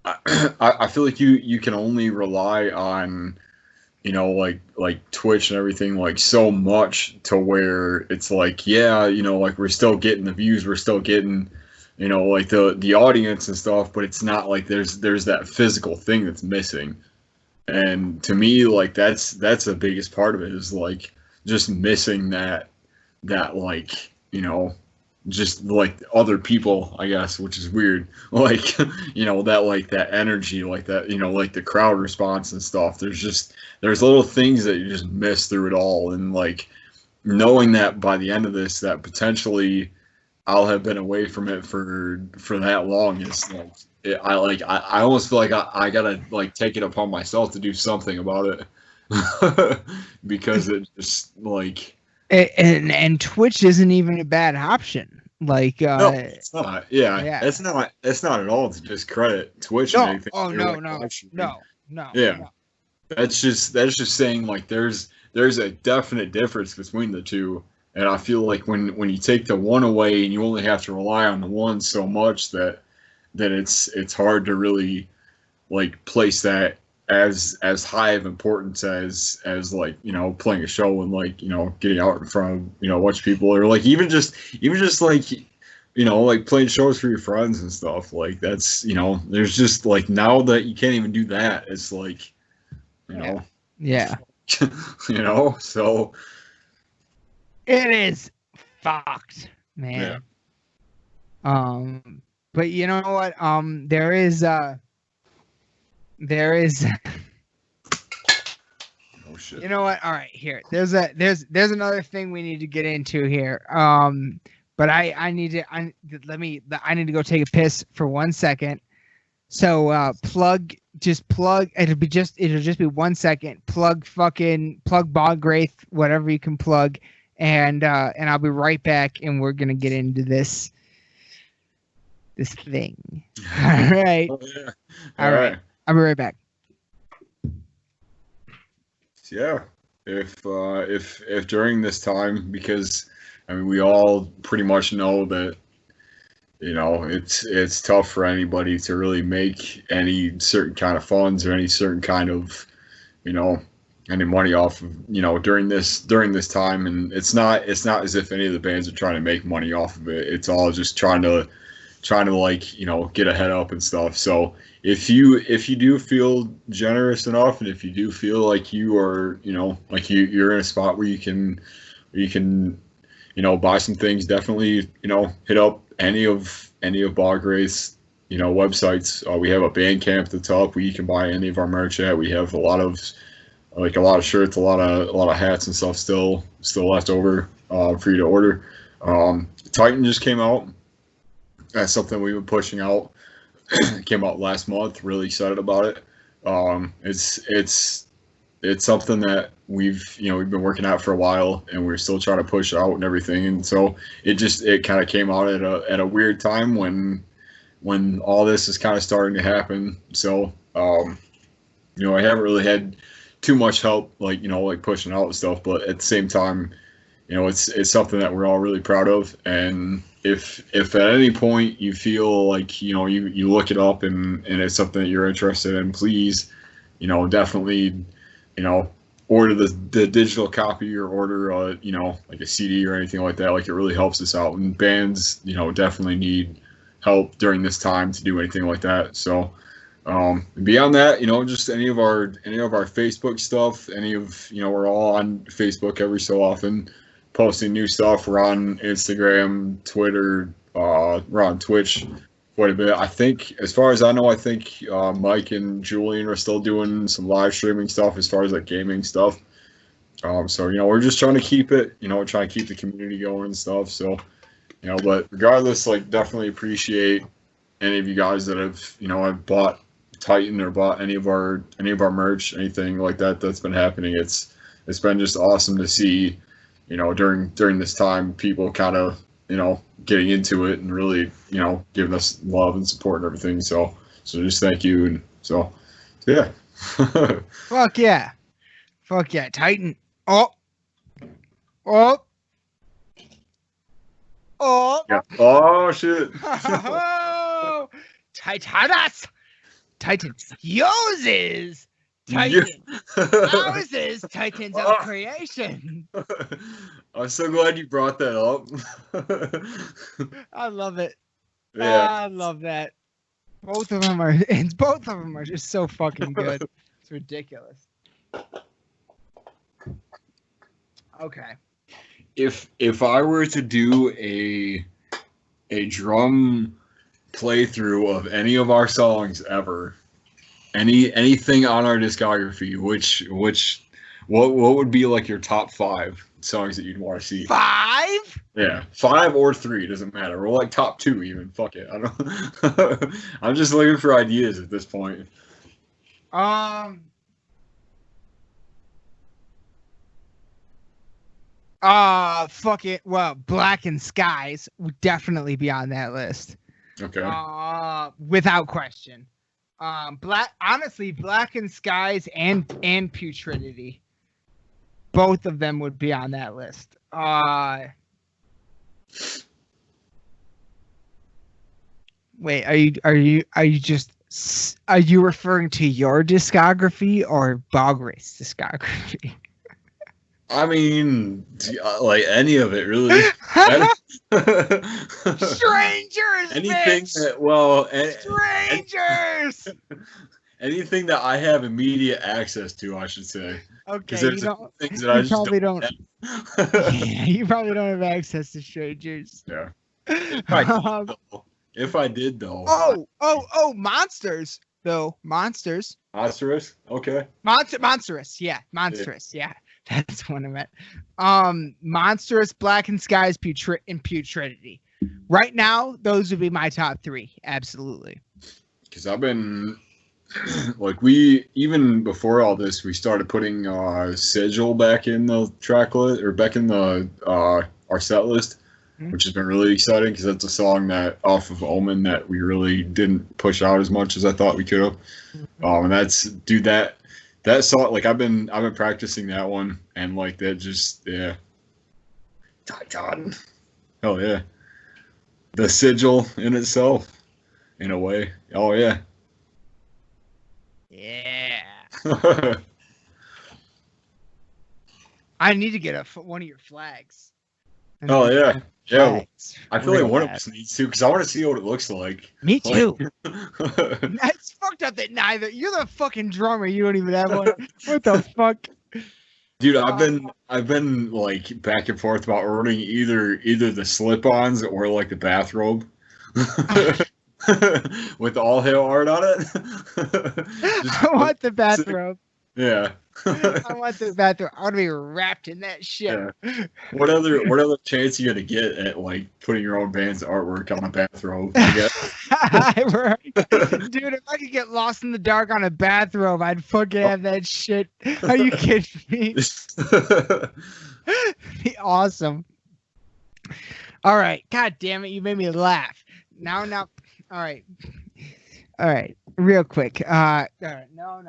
I feel like you can only rely on, you know, like Twitch and everything, like so much to where it's like, yeah, you know, like we're still getting the views, we're still getting, you know, like the audience and stuff, but it's not like there's that physical thing that's missing. And to me, like that's the biggest part of it is like just missing that like, you know, just like other people, I guess, which is weird. Like, you know, that like that energy, like that, you know, like the crowd response and stuff. There's little things that you just miss through it all. And like knowing that by the end of this, that potentially I'll have been away from it for that long is like, I almost feel like I gotta like take it upon myself to do something about it because it just like. And Twitch isn't even a bad option. Like no, it's not. Yeah, it's not at all to discredit Twitch. No. And anything. Oh no, like, no. Yeah, no. That's just saying like there's a definite difference between the two, and I feel like when you take the one away and you only have to rely on the one so much that it's hard to really like place that as high of importance as like, you know, playing a show and like, you know, getting out in front of, you know, a bunch of people, or like even just like, you know, like playing shows for your friends and stuff. Like that's, you know, there's just like now that you can't even do that, it's like, you know, yeah. You know, so it is fucked, man. Yeah. But you know what? There is oh shit. You know what? All right, here. There's another thing we need to get into here. But I need to go take a piss for 1 second. So plug it'll just be 1 second. Plug Bogwraith, whatever you can plug, and I'll be right back, and we're gonna get into this thing. All right. Oh, yeah. All right. I'll be right back. Yeah. If during this time, because I mean we all pretty much know that, you know, it's tough for anybody to really make any certain kind of funds or any certain kind of, you know, any money off of, you know, during this time. And it's not as if any of the bands are trying to make money off of it. It's all just trying to like, you know, get a head up and stuff. So if you do feel generous enough, and if you do feel like you are, you know, like you're in a spot where you can, you know, buy some things, definitely, you know, hit up any of Bogwraith's, you know, websites. We have a Bandcamp that's up where you can buy any of our merch at. We have a lot of shirts, a lot of hats and stuff still left over for you to order. Titan just came out. That's something we've been pushing out. It came out last month. Really excited about it. It's something that we've been working out for a while, and we're still trying to push out and everything. And so it kind of came out at a weird time when all this is kind of starting to happen. So I haven't really had too much help, like, like pushing out and stuff. But at the same time, it's something that we're all really proud of. And if at any point you feel like, you look it up and it's something that you're interested in, please, definitely, order the digital copy or order, like a CD or anything like that. Like, it really helps us out. And bands, definitely need help during this time to do anything like that. So, beyond that, just any of our Facebook stuff, we're all on Facebook every so often, posting new stuff. We're on Instagram, Twitter, we're on Twitch quite a bit. I think, as far as I know, Mike and Julian are still doing some live streaming stuff as far as like gaming stuff. So, we're just trying to keep it, trying to keep the community going and stuff. So, but regardless, like, definitely appreciate any of you guys that have bought Titan or bought any of our merch, anything like that that's been happening. It's been just awesome to see, during this time, people kind of, getting into it and really, giving us love and support and everything. So just thank you. And so yeah. Fuck yeah. Titan. Oh. Yeah. Oh shit. Oh, Titanas. Titans. Yoses. Titans. Houses. Titans of creation. I'm so glad you brought that up. I love it. Yeah. I love that. Both of them are just so fucking good. It's ridiculous. Okay. If I were to do a drum playthrough of any of our songs ever, anything on our discography, what would be like your top 5 songs that you'd want to see? 5? Yeah, 5 or 3, doesn't matter. Or like top 2 even. Fuck it. I don't. I'm just looking for ideas at this point. Fuck it. Well, Black and Skies would definitely be on that list. Okay. Without question. Black and Skies and Putridity. Both of them would be on that list. Wait, are you referring to your discography or Bog Race discography? I mean, like any of it, really. Strangers, anything bitch! Strangers. Anything that I have immediate access to, I should say. Okay, there's things that I just probably don't. Yeah, you probably don't have access to strangers. Yeah. If I did, though. Oh, monsters though. Monsters. Monstrous. Okay. Monstrous. Yeah, monstrous. Yeah. That's what I meant. Monstrous, Black and Skies, and Putridity. Right now, those would be my top 3. Absolutely. Because I've been, like, even before all this, we started putting Sigil back in the track list, or back in the our set list, which has been really exciting because that's a song that off of Omen that we really didn't push out as much as I thought we could have. And that song, like, I've been practicing that one, and like that just, yeah. Titan. Oh yeah. The sigil in itself, in a way. Oh yeah. Yeah. I need to get one of your flags. Oh yeah. Yeah. I feel like one of bad. us needs to, because I want to see what it looks like. Me too. It's fucked up that neither. You're the fucking drummer. You don't even have one. What the fuck? Dude, I've been like back and forth about ordering either the slip-ons or like the bathrobe. With all hail art on it. I want the bathrobe. Yeah. I want the bathrobe. I want to be wrapped in that shit. Yeah. What other chance you gonna get at like putting your own band's artwork on a bathrobe? I guess. Dude, if I could get lost in the dark on a bathrobe, I'd fucking have that shit. Are you kidding me? Be awesome. All right. God damn it, you made me laugh. Now. All right. Real quick. All right. No.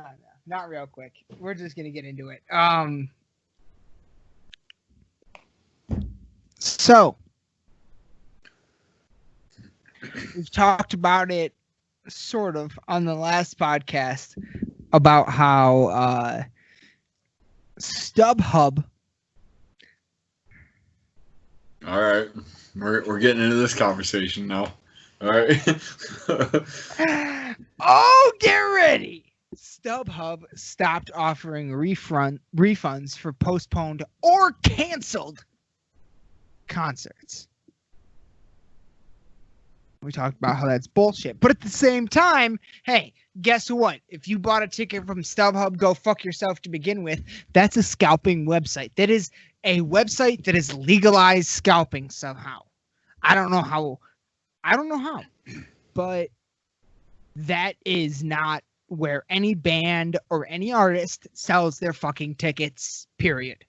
not real quick. We're just gonna get into it. So we've talked about it sort of on the last podcast about how StubHub. All right, we're getting into this conversation now. All right. Oh, get ready. StubHub stopped offering refunds for postponed or canceled concerts. We talked about how that's bullshit. But at the same time, hey, guess what? If you bought a ticket from StubHub, go fuck yourself to begin with. That's a scalping website. That is a website that is legalized scalping somehow. I don't know how, but that is not where any band or any artist sells their fucking tickets, period.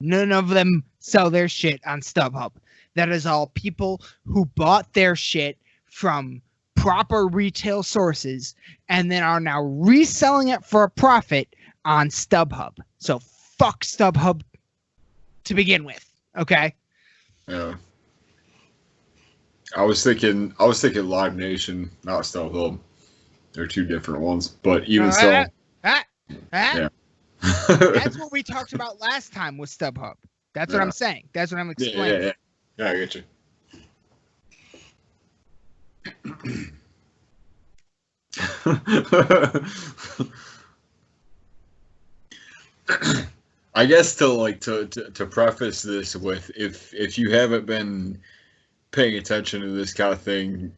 None of them sell their shit on StubHub. That is all people who bought their shit from proper retail sources and then are now reselling it for a profit on StubHub. So fuck StubHub to begin with, okay? Yeah. I was thinking Live Nation, not StubHub. They're two different ones, but even so. Yeah. That's what we talked about last time with StubHub. That's what I'm saying. That's what I'm explaining. Yeah, I get you. I guess to preface this with, if you haven't been paying attention to this kind of thing,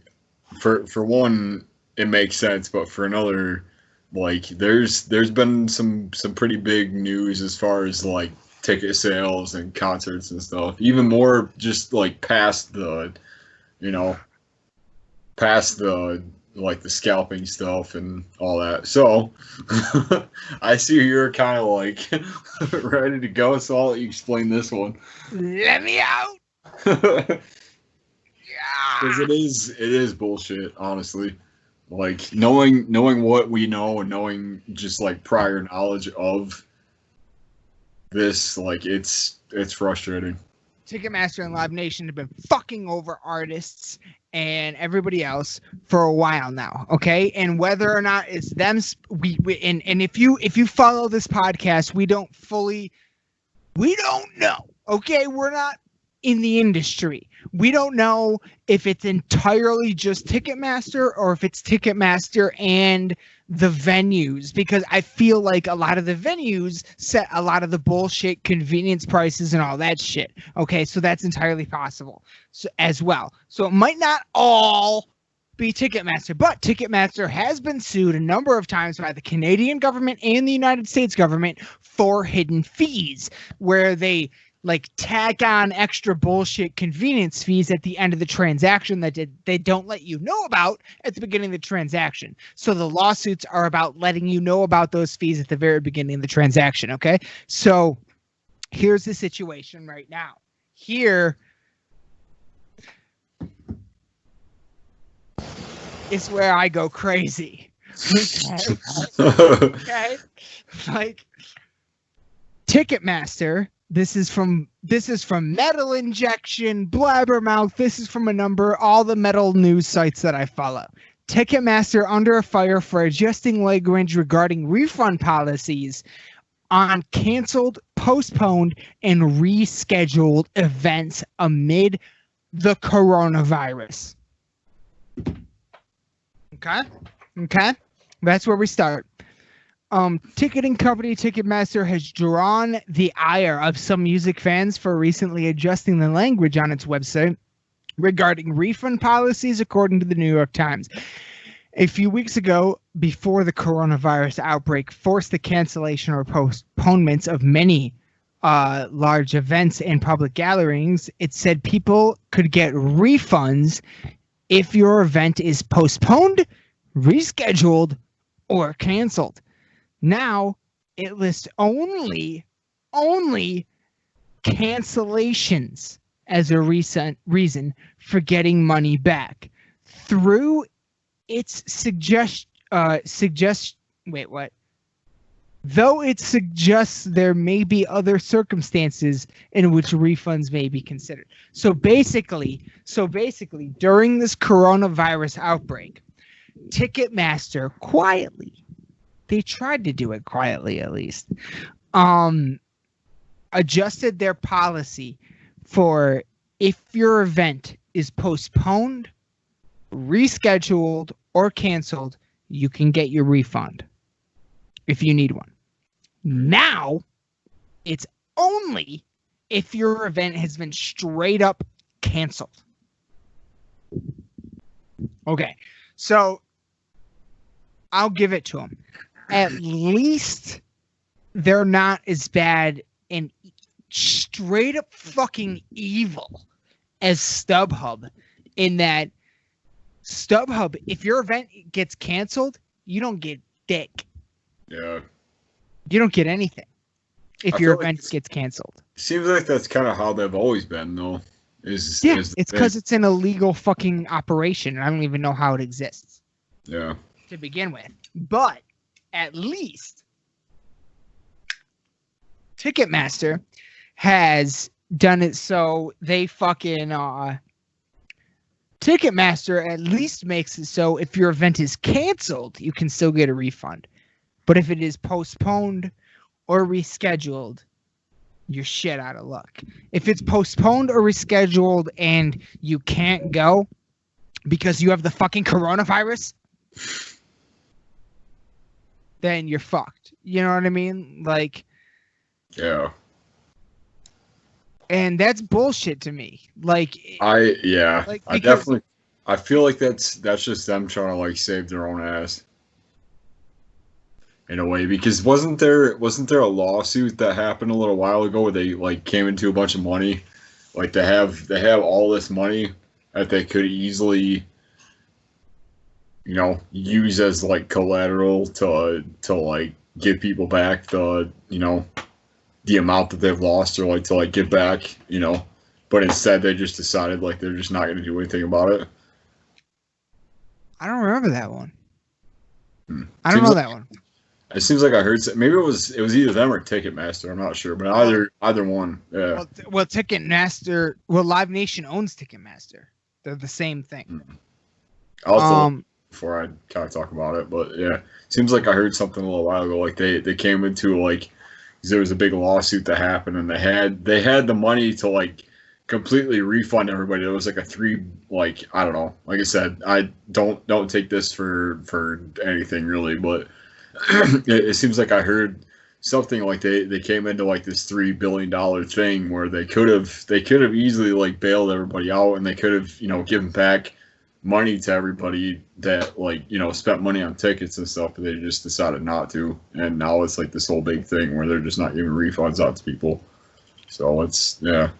for one, it makes sense, but for another, like there's been some pretty big news as far as like ticket sales and concerts and stuff, even more just like past the like the scalping stuff and all that. So I see you're kind of like ready to go, so I'll let you explain this one. Let me out. Because it is bullshit, honestly. Like knowing what we know and knowing just like prior knowledge of this, like it's frustrating. Ticketmaster and Live Nation have been fucking over artists and everybody else for a while now, okay? And whether or not it's them, and if you follow this podcast, we don't know, okay? We're not in the industry. We don't know if it's entirely just Ticketmaster or if it's Ticketmaster and the venues, because I feel like a lot of the venues set a lot of the bullshit convenience prices and all that shit. Okay, so that's entirely possible as well. So it might not all be Ticketmaster, but Ticketmaster has been sued a number of times by the Canadian government and the United States government for hidden fees, where they like tack on extra bullshit convenience fees at the end of the transaction that they don't let you know about at the beginning of the transaction. So the lawsuits are about letting you know about those fees at the very beginning of the transaction, okay? So here's the situation right now. Here is where I go crazy. Okay? Like Ticketmaster, this is from Metal Injection, Blabbermouth. This is from all the metal news sites that I follow. Ticketmaster under fire for adjusting language regarding refund policies on canceled, postponed, and rescheduled events amid the coronavirus. Okay. That's where we start. Ticketing company Ticketmaster has drawn the ire of some music fans for recently adjusting the language on its website regarding refund policies, according to the New York Times. A few weeks ago, before the coronavirus outbreak forced the cancellation or postponements of many large events and public gatherings, it said people could get refunds if your event is postponed, rescheduled, or canceled. Now it lists only cancellations as a reason for getting money back. Through its though it suggests there may be other circumstances in which refunds may be considered. So basically, during this coronavirus outbreak, Ticketmaster quietly, they tried to do it quietly at least, adjusted their policy for if your event is postponed, rescheduled, or canceled, you can get your refund if you need one. Now, it's only if your event has been straight up canceled. Okay, so I'll give it to them. At least they're not as bad and straight up fucking evil as StubHub, in that StubHub, if your event gets canceled, you don't get dick. Yeah. You don't get anything if your event gets canceled. Seems like that's kind of how they've always been, though. It's because it's an illegal fucking operation, and I don't even know how it exists. Yeah. To begin with. But at least Ticketmaster has done it so they fucking Ticketmaster at least makes it so if your event is canceled, you can still get a refund. But if it is postponed or rescheduled, you're shit out of luck. If it's postponed or rescheduled and you can't go because you have the fucking coronavirus, then you're fucked. You know what I mean? Like, yeah. And that's bullshit to me. Like, I because, I feel like that's just them trying to like save their own ass in a way, because wasn't there a lawsuit that happened a little while ago where they like came into a bunch of money, like they have all this money that they could easily, you know, use as like collateral to like give people back the, you know, the amount that they've lost, or like to like give back, you know, but instead they just decided like they're just not going to do anything about it. I don't remember that one. I don't know that one. It seems like I heard maybe it was either them or Ticketmaster. I'm not sure, but either one. Yeah. Well, Ticketmaster. Well, Live Nation owns Ticketmaster. They're the same thing. Also, before I kind of talk about it, but yeah, seems like I heard something a little while ago. Like they came into like, there was a big lawsuit that happened, and they had the money to like completely refund everybody. It was like I don't know. Like I said, I don't take this for anything really, but it seems like I heard something like they came into like this $3 billion thing where they could have easily like bailed everybody out, and they could have, you know, given back money to everybody that like, you know, spent money on tickets and stuff, but they just decided not to, and now it's like this whole big thing where they're just not giving refunds out to people. So it's, yeah.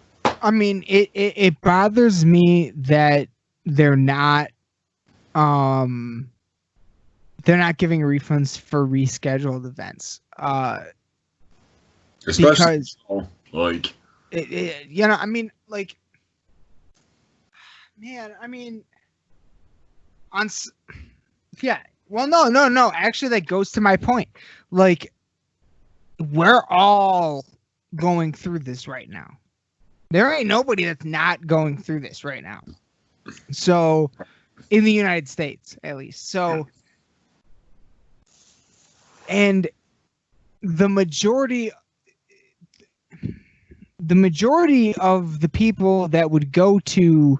I mean, it bothers me that they're not giving refunds for rescheduled events. Especially because, like, you know, I mean, like, man, I mean, yeah. Well, no. Actually, that goes to my point. Like, we're all going through this right now. There ain't nobody that's not going through this right now. So, in the United States, at least. So, and the majority of the people that would go to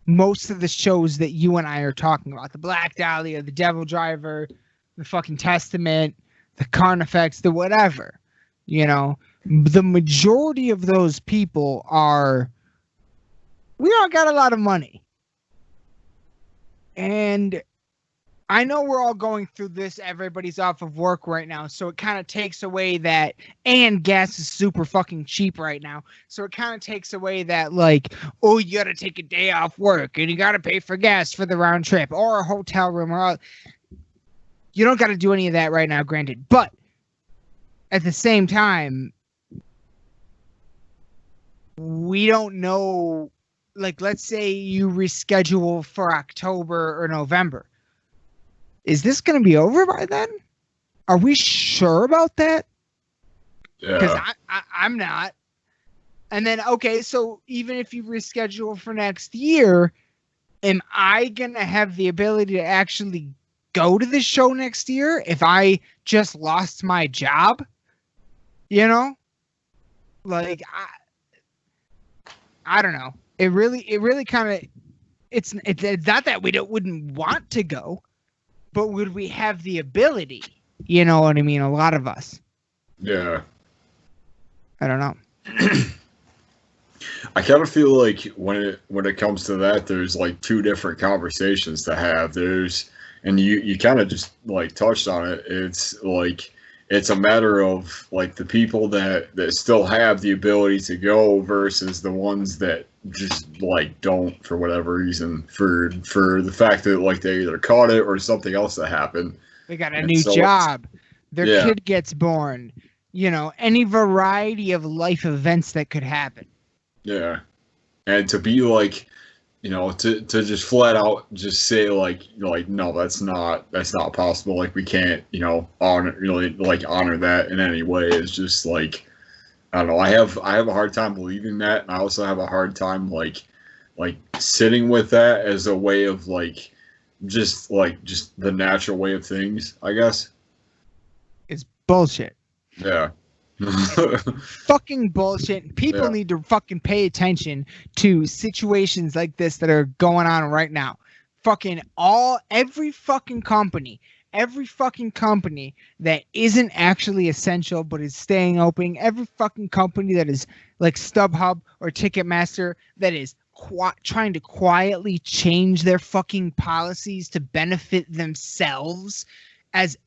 most of the shows that you and I are talking about, the Black Dahlia, the Devil Driver, the fucking Testament, the Carnifex, the whatever, you know, the majority of those people we all got a lot of money. And I know we're all going through this. Everybody's off of work right now. So it kind of takes away that, and gas is super fucking cheap right now. So it kind of takes away that, like, oh, you got to take a day off work and you got to pay for gas for the round trip or a hotel room. You don't got to do any of that right now, granted. But at the same time, we don't know, like, let's say you reschedule for October or November. Is this going to be over by then? Are we sure about that? Because Yeah. I'm not. And then, okay, so even if you reschedule for next year, am I going to have the ability to actually go to the show next year if I just lost my job? You know? Like, I don't know. It really kind of, it's not that we wouldn't want to go, but would we have the ability? You know what I mean? A lot of us. Yeah. I don't know. I kind of feel like when it comes to that, there's like two different conversations to have. And you kind of just like touched on it. It's like it's a matter of like the people that still have the ability to go versus the ones that just like don't for whatever reason, for the fact that like they either caught it or something else that happened. They got a new job. Their kid gets born. You know, any variety of life events that could happen. Yeah. And to be like, you know, to just flat out just say like no, that's not possible. Like we can't, you know, honor that in any way. It's just like, I don't know. I have a hard time believing that, and I also have a hard time like sitting with that as a way of like just the natural way of things, I guess. It's bullshit. Yeah. Fucking bullshit. People need to fucking pay attention to situations like this that are going on right now. Every fucking company that isn't actually essential but is staying open, every fucking company that is like StubHub or Ticketmaster that is trying to quietly change their fucking policies to benefit themselves at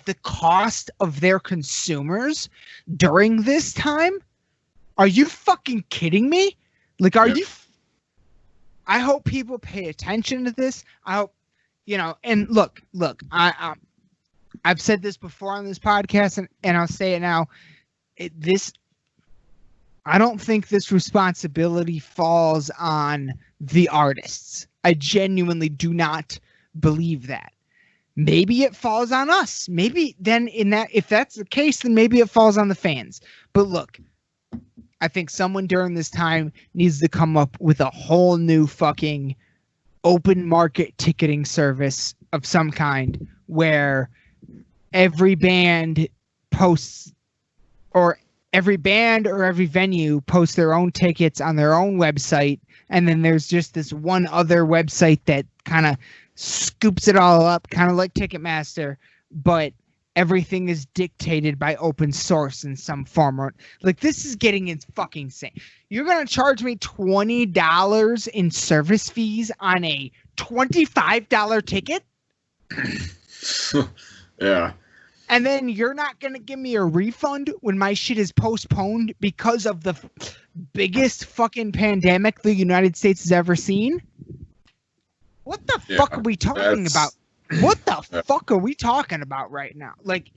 the cost of their consumers during this time? Are you fucking kidding me? Like, I hope people pay attention to this. I hope, you know, and look, I've said this before on this podcast and I'll say it now. I don't think this responsibility falls on the artists. I genuinely do not believe that. Maybe it falls on us. Maybe then if that's the case, then maybe it falls on the fans. But look, I think someone during this time needs to come up with a whole new fucking open market ticketing service of some kind where every band or every venue posts their own tickets on their own website. And then there's just this one other website that kind of scoops it all up, kind of like Ticketmaster, but everything is dictated by open source in some form. Or like, this is getting fucking insane. You're gonna charge me $20 in service fees on a $25 ticket? Yeah. And then you're not gonna give me a refund when my shit is postponed because of the biggest fucking pandemic the United States has ever seen? What the fuck are we talking about? What the fuck are we talking about right now? Like,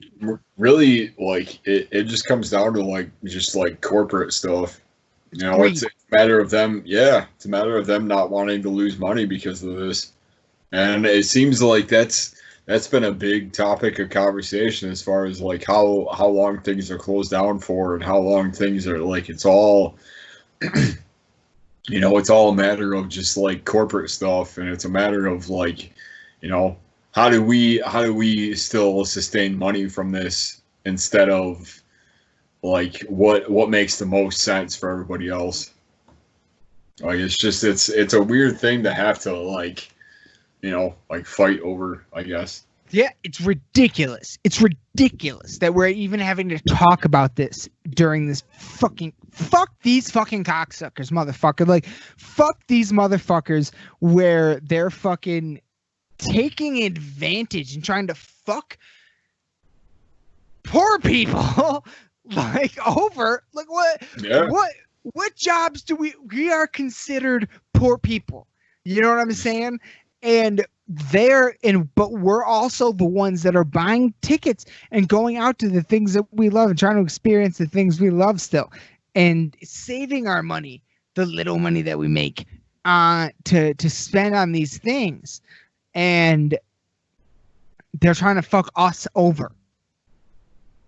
really, like it just comes down to like just like corporate stuff. You know, it's a matter of them. Yeah, it's a matter of them not wanting to lose money because of this, and it seems like that's been a big topic of conversation as far as like how long things are closed down for and how long things are like it's all. You know, it's all a matter of just like corporate stuff, and it's a matter of like, you know, how do we still sustain money from this instead of like what makes the most sense for everybody else? Like it's a weird thing to have to like, you know, like fight over, I guess. Yeah, it's ridiculous. It's ridiculous that we're even having to talk about this during this fuck these fucking cocksuckers, motherfucker. Like, fuck these motherfuckers where they're fucking taking advantage and trying to fuck poor people like over like what jobs do we are considered poor people. You know what I'm saying? And but we're also the ones that are buying tickets and going out to the things that we love and trying to experience the things we love still and saving our money, the little money that we make, to spend on these things. And They're trying to fuck us over.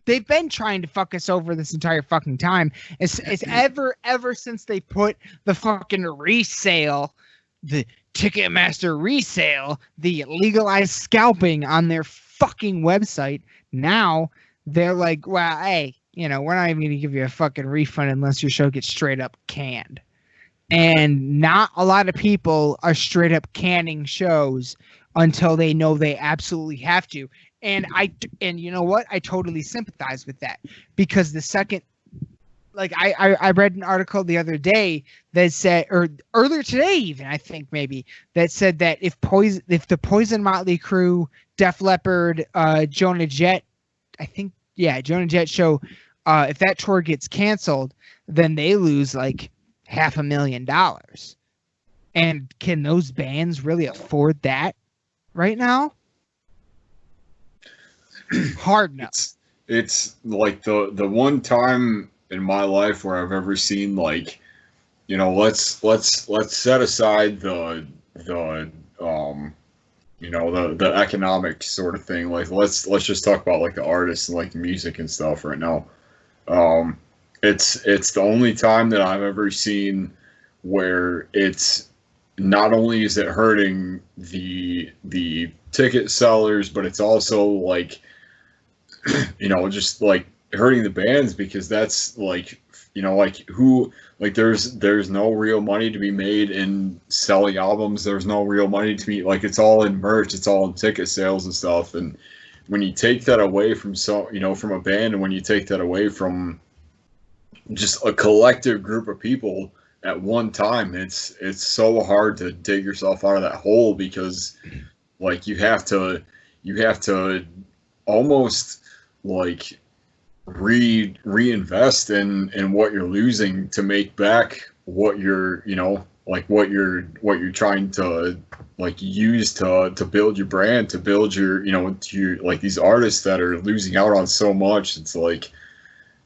They've been trying to fuck us over this entire fucking time. It's ever since they put the fucking resale, the Ticketmaster resale, the legalized scalping on their fucking website. Now they're like, well, hey, we're not even going to give you a fucking refund unless your show gets straight up canned. And not a lot of people are straight up canning shows until they know they absolutely have to. And you know what? I totally sympathize with that, because the second, like I read an article the other day that said, or earlier today even, I think maybe, that said that if the Poison Motley Crue, Def Leppard, Jonah Jett, Jonah Jett show, if that tour gets canceled, then they lose like $500,000. And can those bands really afford that right now? Hard no. It's like the one time in my life where I've ever seen, like, let's set aside the economic sort of thing. Like, let's just talk about like the artists and like the music and stuff right now. It's the only time that I've ever seen where it's not only is it hurting the ticket sellers, but it's also like, just like hurting the bands, because that's like, there's no real money to be made in selling albums. There's no real money to be, like, it's all in merch, it's all in ticket sales and stuff. And when you take that away from from a band, and when you take that away from just a collective group of people at one time, it's so hard to dig yourself out of that hole, because like you have to almost like reinvest in what you're losing to make back what you're what you're trying to like use to build your brand, to build your like these artists that are losing out on so much. It's like,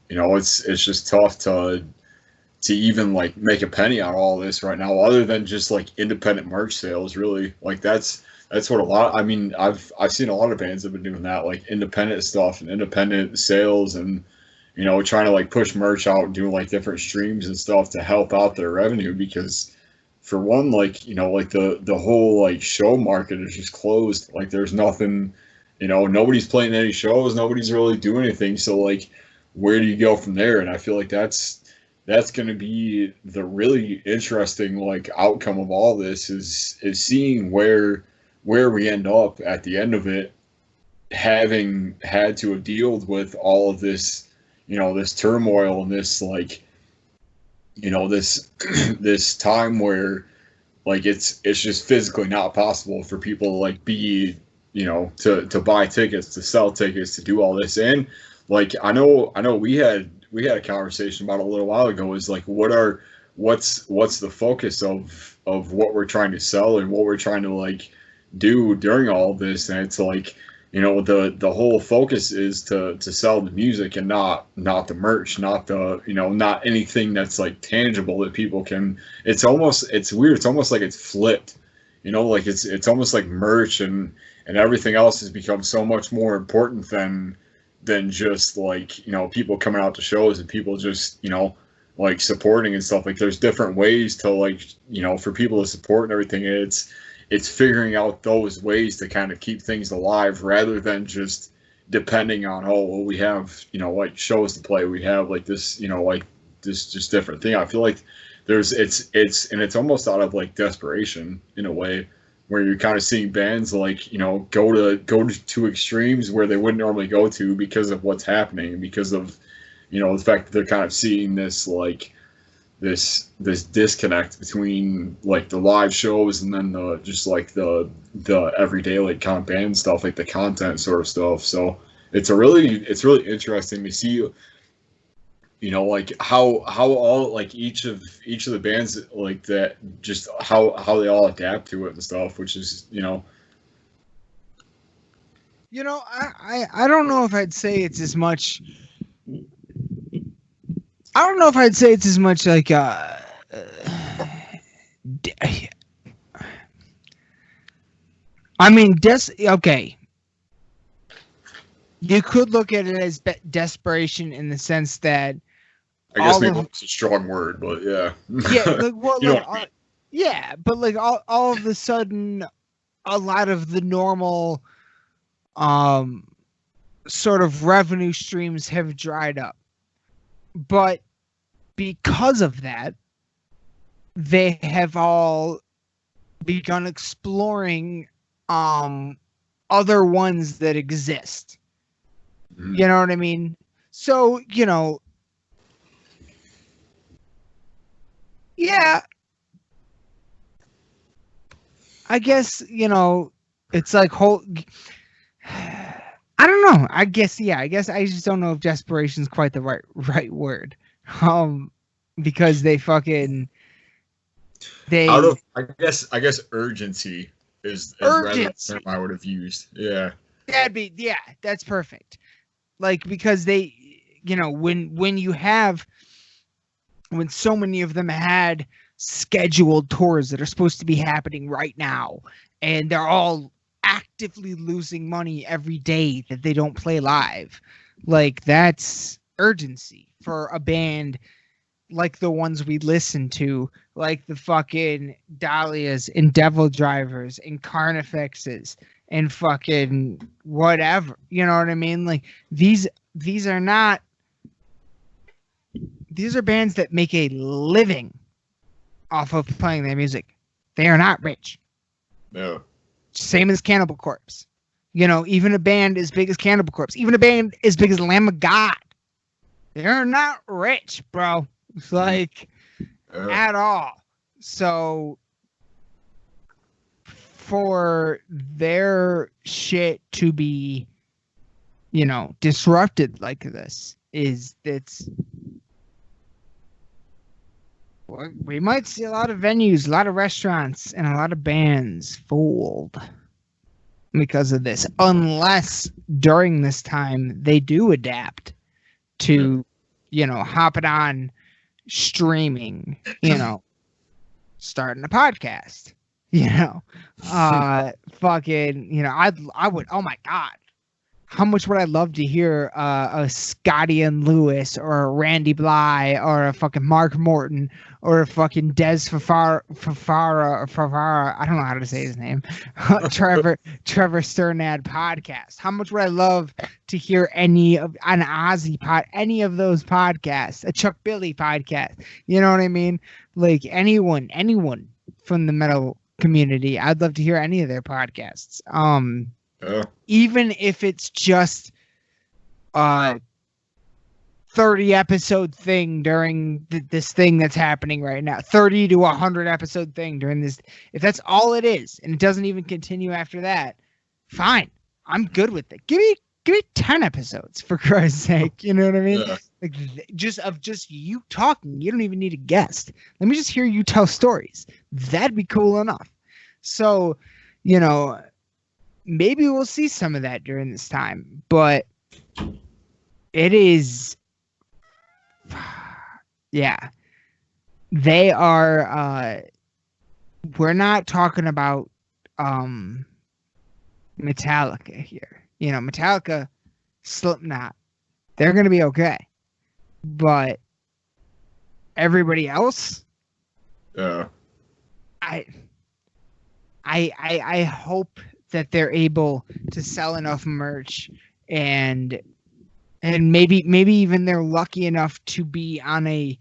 it's just tough to even like make a penny on all this right now, other than just like independent merch sales. Really, like that's what a lot. I mean, I've seen a lot of bands have been doing that, like independent stuff and independent sales, and trying to like push merch out and doing like different streams and stuff to help out their revenue. Because for one, like like the whole like show market is just closed. Like there's nothing, nobody's playing any shows, nobody's really doing anything. So like, where do you go from there? And I feel like that's going to be the really interesting like outcome of all this, is seeing where we end up at the end of it, having had to have dealt with all of this, this turmoil and this like, this time where like it's just physically not possible for people to like be, to buy tickets, to sell tickets, to do all this. And like, I know we had a conversation about a little while ago, is like, what's the focus of what we're trying to sell and what we're trying to like do during all of this. And it's like, the whole focus is to sell the music, and not the merch, not the not anything that's like tangible that people can. It's weird, it's almost like it's flipped, like it's almost like merch and everything else has become so much more important than just like people coming out to shows and people just like supporting and stuff. Like there's different ways to like for people to support and everything. It's figuring out those ways to kind of keep things alive, rather than just depending on, oh well, we have like shows to play, we have like this like this just different thing. I feel like it's almost out of like desperation in a way, where you're kind of seeing bands like go to extremes where they wouldn't normally go to, because of what's happening, because of the fact that they're kind of seeing this like this disconnect between like the live shows and then the just like the everyday like kind of band stuff, like the content sort of stuff. So it's really interesting to see like how all like each of the bands like that, just how they all adapt to it and stuff, which is I don't know if I'd say it's as much. I don't know if I'd say it's as much like I mean, okay. You could look at it as desperation in the sense that I guess maybe it's a strong word, but yeah. Yeah, like well, You know like what I mean. yeah, but like all of a sudden, a lot of the normal, sort of revenue streams have dried up, but because of that, they have all begun exploring other ones that exist. Mhm. You know what I mean? So, yeah, I guess, it's like whole I don't know. I guess I just don't know if desperation is quite the right word. Because they fucking Out of I guess urgency is rather the urgency. term I would have used. Yeah. That's perfect. Like because they, when so many of them had scheduled tours that are supposed to be happening right now, and they're all actively losing money every day that they don't play live. Like that's urgency for a band like the ones we listen to, like the fucking Dahlias and Devil Drivers and Carnifexes and fucking whatever. You know what I mean? Like these are not, these are bands that make a living off of playing their music. They are not rich. No. Same as Cannibal Corpse. Even a band as big as Cannibal Corpse, even a band as big as Lamb of God, they're not rich, bro. It's like at all. So for their shit to be, disrupted like this we might see a lot of venues, a lot of restaurants, and a lot of bands fold because of this, unless during this time they do adapt to, hopping on streaming, starting a podcast, fucking, I would, oh my God. How much would I love to hear a Scotty and Lewis or a Randy Bly or a fucking Mark Morton or a fucking Des Fafara, I don't know how to say his name, Trevor Sternad podcast. How much would I love to hear any of an Ozzy any of those podcasts, a Chuck Billy podcast? You know what I mean? Like anyone from the metal community, I'd love to hear any of their podcasts. Even if it's just a 30 episode thing during this thing that's happening right now, 30 to 100 episode thing during this, if that's all it is and it doesn't even continue after that, fine, I'm good with it. Give me 10 episodes for Christ's sake. You know what I mean? Yeah. Like just you talking. You don't even need a guest. Let me just hear you tell stories. That'd be cool enough. So, maybe we'll see some of that during this time, but it is, yeah, they are, we're not talking about, Metallica here. Metallica, Slipknot, they're going to be okay, but everybody else, I hope that they're able to sell enough merch and maybe even they're lucky enough to be on a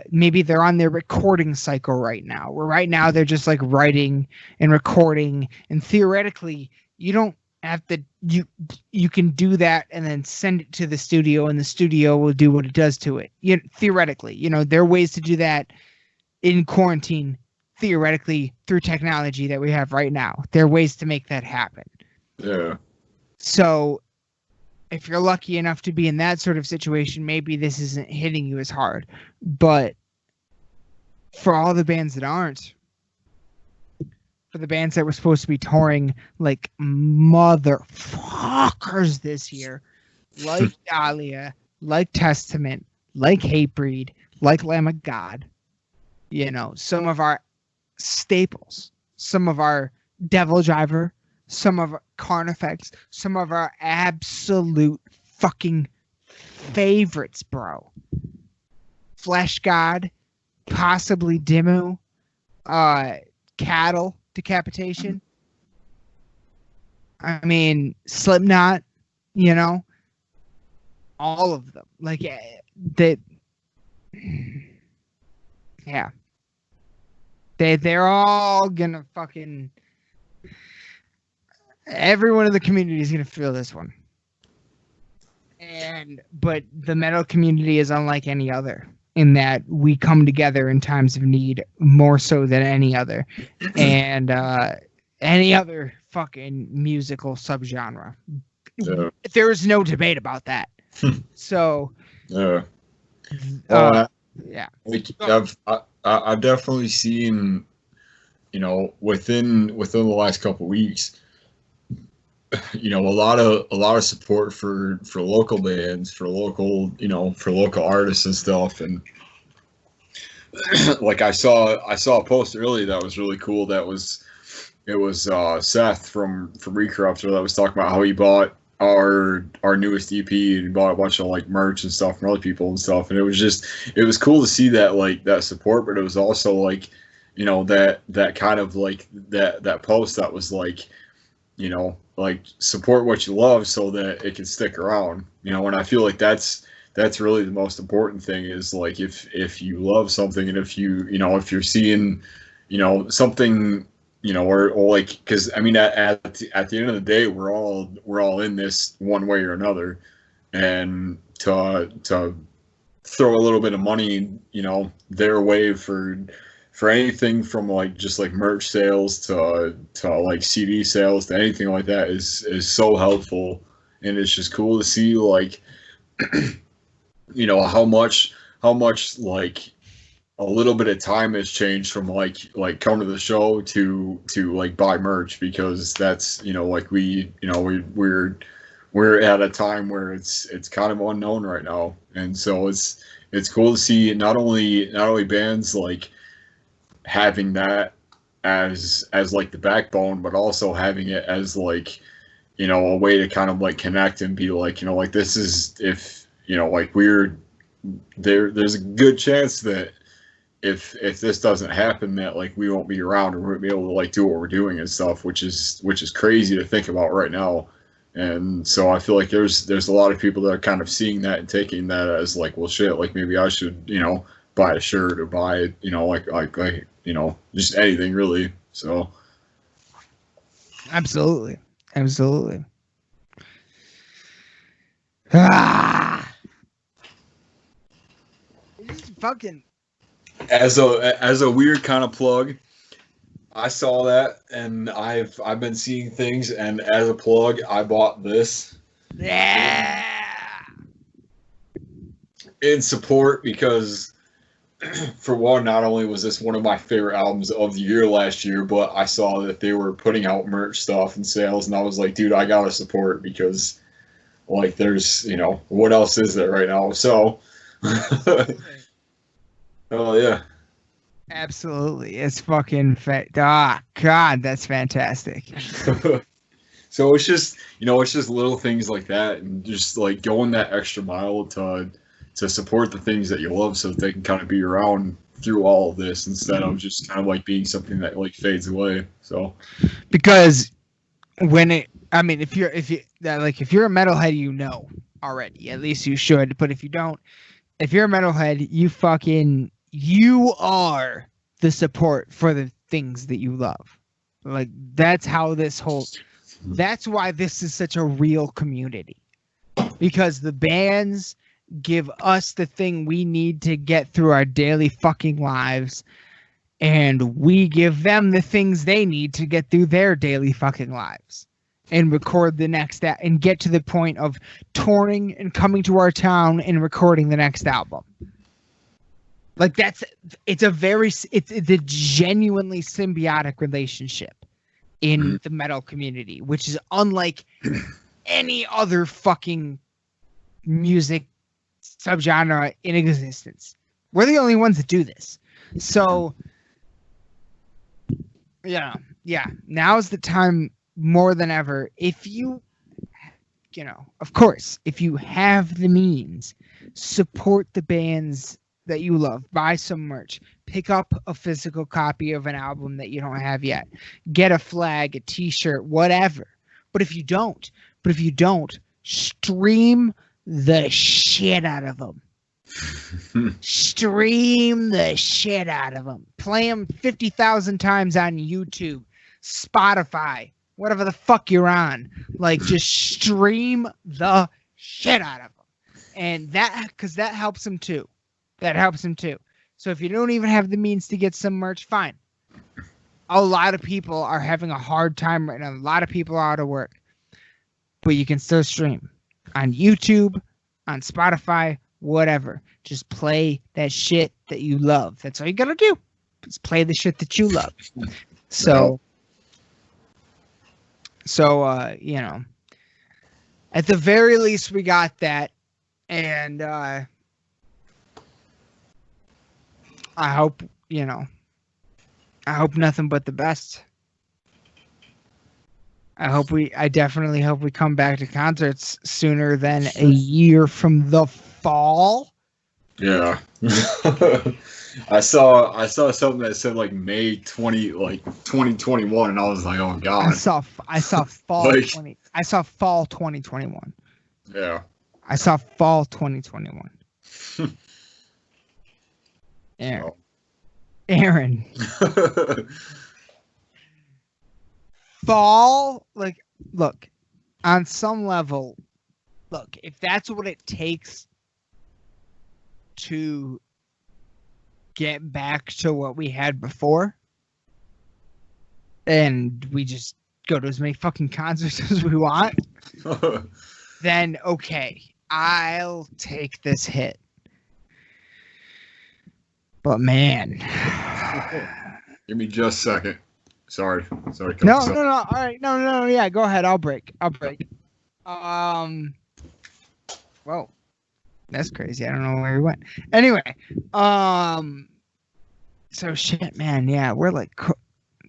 maybe they're on their recording cycle right now, where right now they're just like writing and recording, and theoretically you don't have to, you can do that and then send it to the studio and the studio will do what it does to it. Theoretically, there are ways to do that in quarantine. Theoretically, through technology that we have right now, there are ways to make that happen. Yeah. So if you're lucky enough to be in that sort of situation, maybe this isn't hitting you as hard. But for all the bands that aren't, for the bands that were supposed to be touring like motherfuckers this year, like Dahlia, like Testament, like Hatebreed, like Lamb of God, some of our staples, some of our Devil Driver, some of Carnifex, some of our absolute fucking favorites, bro. Flesh God, possibly Dimmu, Cattle Decapitation. I mean, Slipknot, you know, all of them. Like, that, yeah. They're all gonna fucking, everyone in the community is gonna feel this one. But the metal community is unlike any other in that we come together in times of need more so than any other. And any other fucking musical subgenre. There is no debate about that. So, yeah. Yeah. Like, I've definitely seen, you know, within the last couple of weeks, you know, a lot of support for local bands, for local artists and stuff. And like I saw a post earlier that was really cool. It was Seth from Recorruptor that was talking about how he bought our newest EP and bought a bunch of like merch and stuff from other people and stuff. And it was cool to see that, like, that support, but it was also like, you know, that kind of like that post that was like, you know, like, support what you love so that it can stick around, you know. And I feel like that's really the most important thing is, like, if you love something and if you're seeing, you know, something, you know, or like, because I mean, at the end of the day, we're all in this one way or another, and to throw a little bit of money, you know, their way for anything from like just like merch sales to like CD sales to anything like that is so helpful. And it's just cool to see, like, you know, how much like a little bit of time has changed from like come to the show to like buy merch, because that's, you know, like we're at a time where it's kind of unknown right now. And so it's cool to see not only bands like having that as like the backbone, but also having it as, like, you know, a way to kind of like connect and be like, you know, like, this is, if, you know, like, there's a good chance that if this doesn't happen, that like we won't be around or we won't be able to like do what we're doing and stuff, which is crazy to think about right now. And so I feel like there's a lot of people that are kind of seeing that and taking that as like, well, shit, like, maybe I should, you know, buy a shirt or buy, you know, like you know, just anything really. So absolutely. This is fucking, as a weird kind of plug, I saw that and I've been seeing things, and as a plug, I bought this. Yeah. In support, because for one, not only was this one of my favorite albums of the year last year, but I saw that they were putting out merch stuff and sales, and I was like, dude, I gotta support, because like, there's, you know, what else is there right now? So oh yeah, absolutely, it's fucking God, that's fantastic. So it's just, you know, it's just little things like that, and just like going that extra mile to support the things that you love, so that they can kind of be around through all of this, instead of just kind of like being something that like fades away. So, because if you're a metalhead, you know already, at least you should. But if you don't, if you're a metalhead, you are the support for the things that you love. Like, that's why this is such a real community, because the bands give us the thing we need to get through our daily fucking lives, and we give them the things they need to get through their daily fucking lives and record the next and get to the point of touring and coming to our town and recording the next album. Like, it's a genuinely symbiotic relationship in the metal community, which is unlike any other fucking music subgenre in existence. We're the only ones that do this. So yeah, now's the time more than ever, if you of course, if you have the means, support the bands that you love, buy some merch, pick up a physical copy of an album that you don't have yet, get a flag, a t-shirt, whatever. But if you don't, stream the shit out of them. Stream the shit out of them. Play them 50,000 times on YouTube, Spotify, whatever the fuck you're on. Like, just stream the shit out of them. And because that helps them too. That helps them too. So if you don't even have the means to get some merch, fine. A lot of people are having a hard time right now. A lot of people are out of work. But you can still stream on YouTube, on Spotify, whatever. Just play that shit that you love. That's all you gotta do. Just play the shit that you love. So, at the very least, we got that. And I hope, I hope nothing but the best. I definitely hope we come back to concerts sooner than a year from the fall. Yeah. I saw something that said like May 2021, and I was like, oh god. I saw fall I saw fall 2021. Yeah. I saw fall 2021. Aaron. Fall, like, look, on some level, look, if that's what it takes to get back to what we had before, and we just go to as many fucking concerts as we want, then okay, I'll take this hit. But man, give me just a second. Sorry. No. All right, no. Yeah, go ahead. I'll break. Whoa, that's crazy. I don't know where he went. Anyway, so shit, man. Yeah, we're like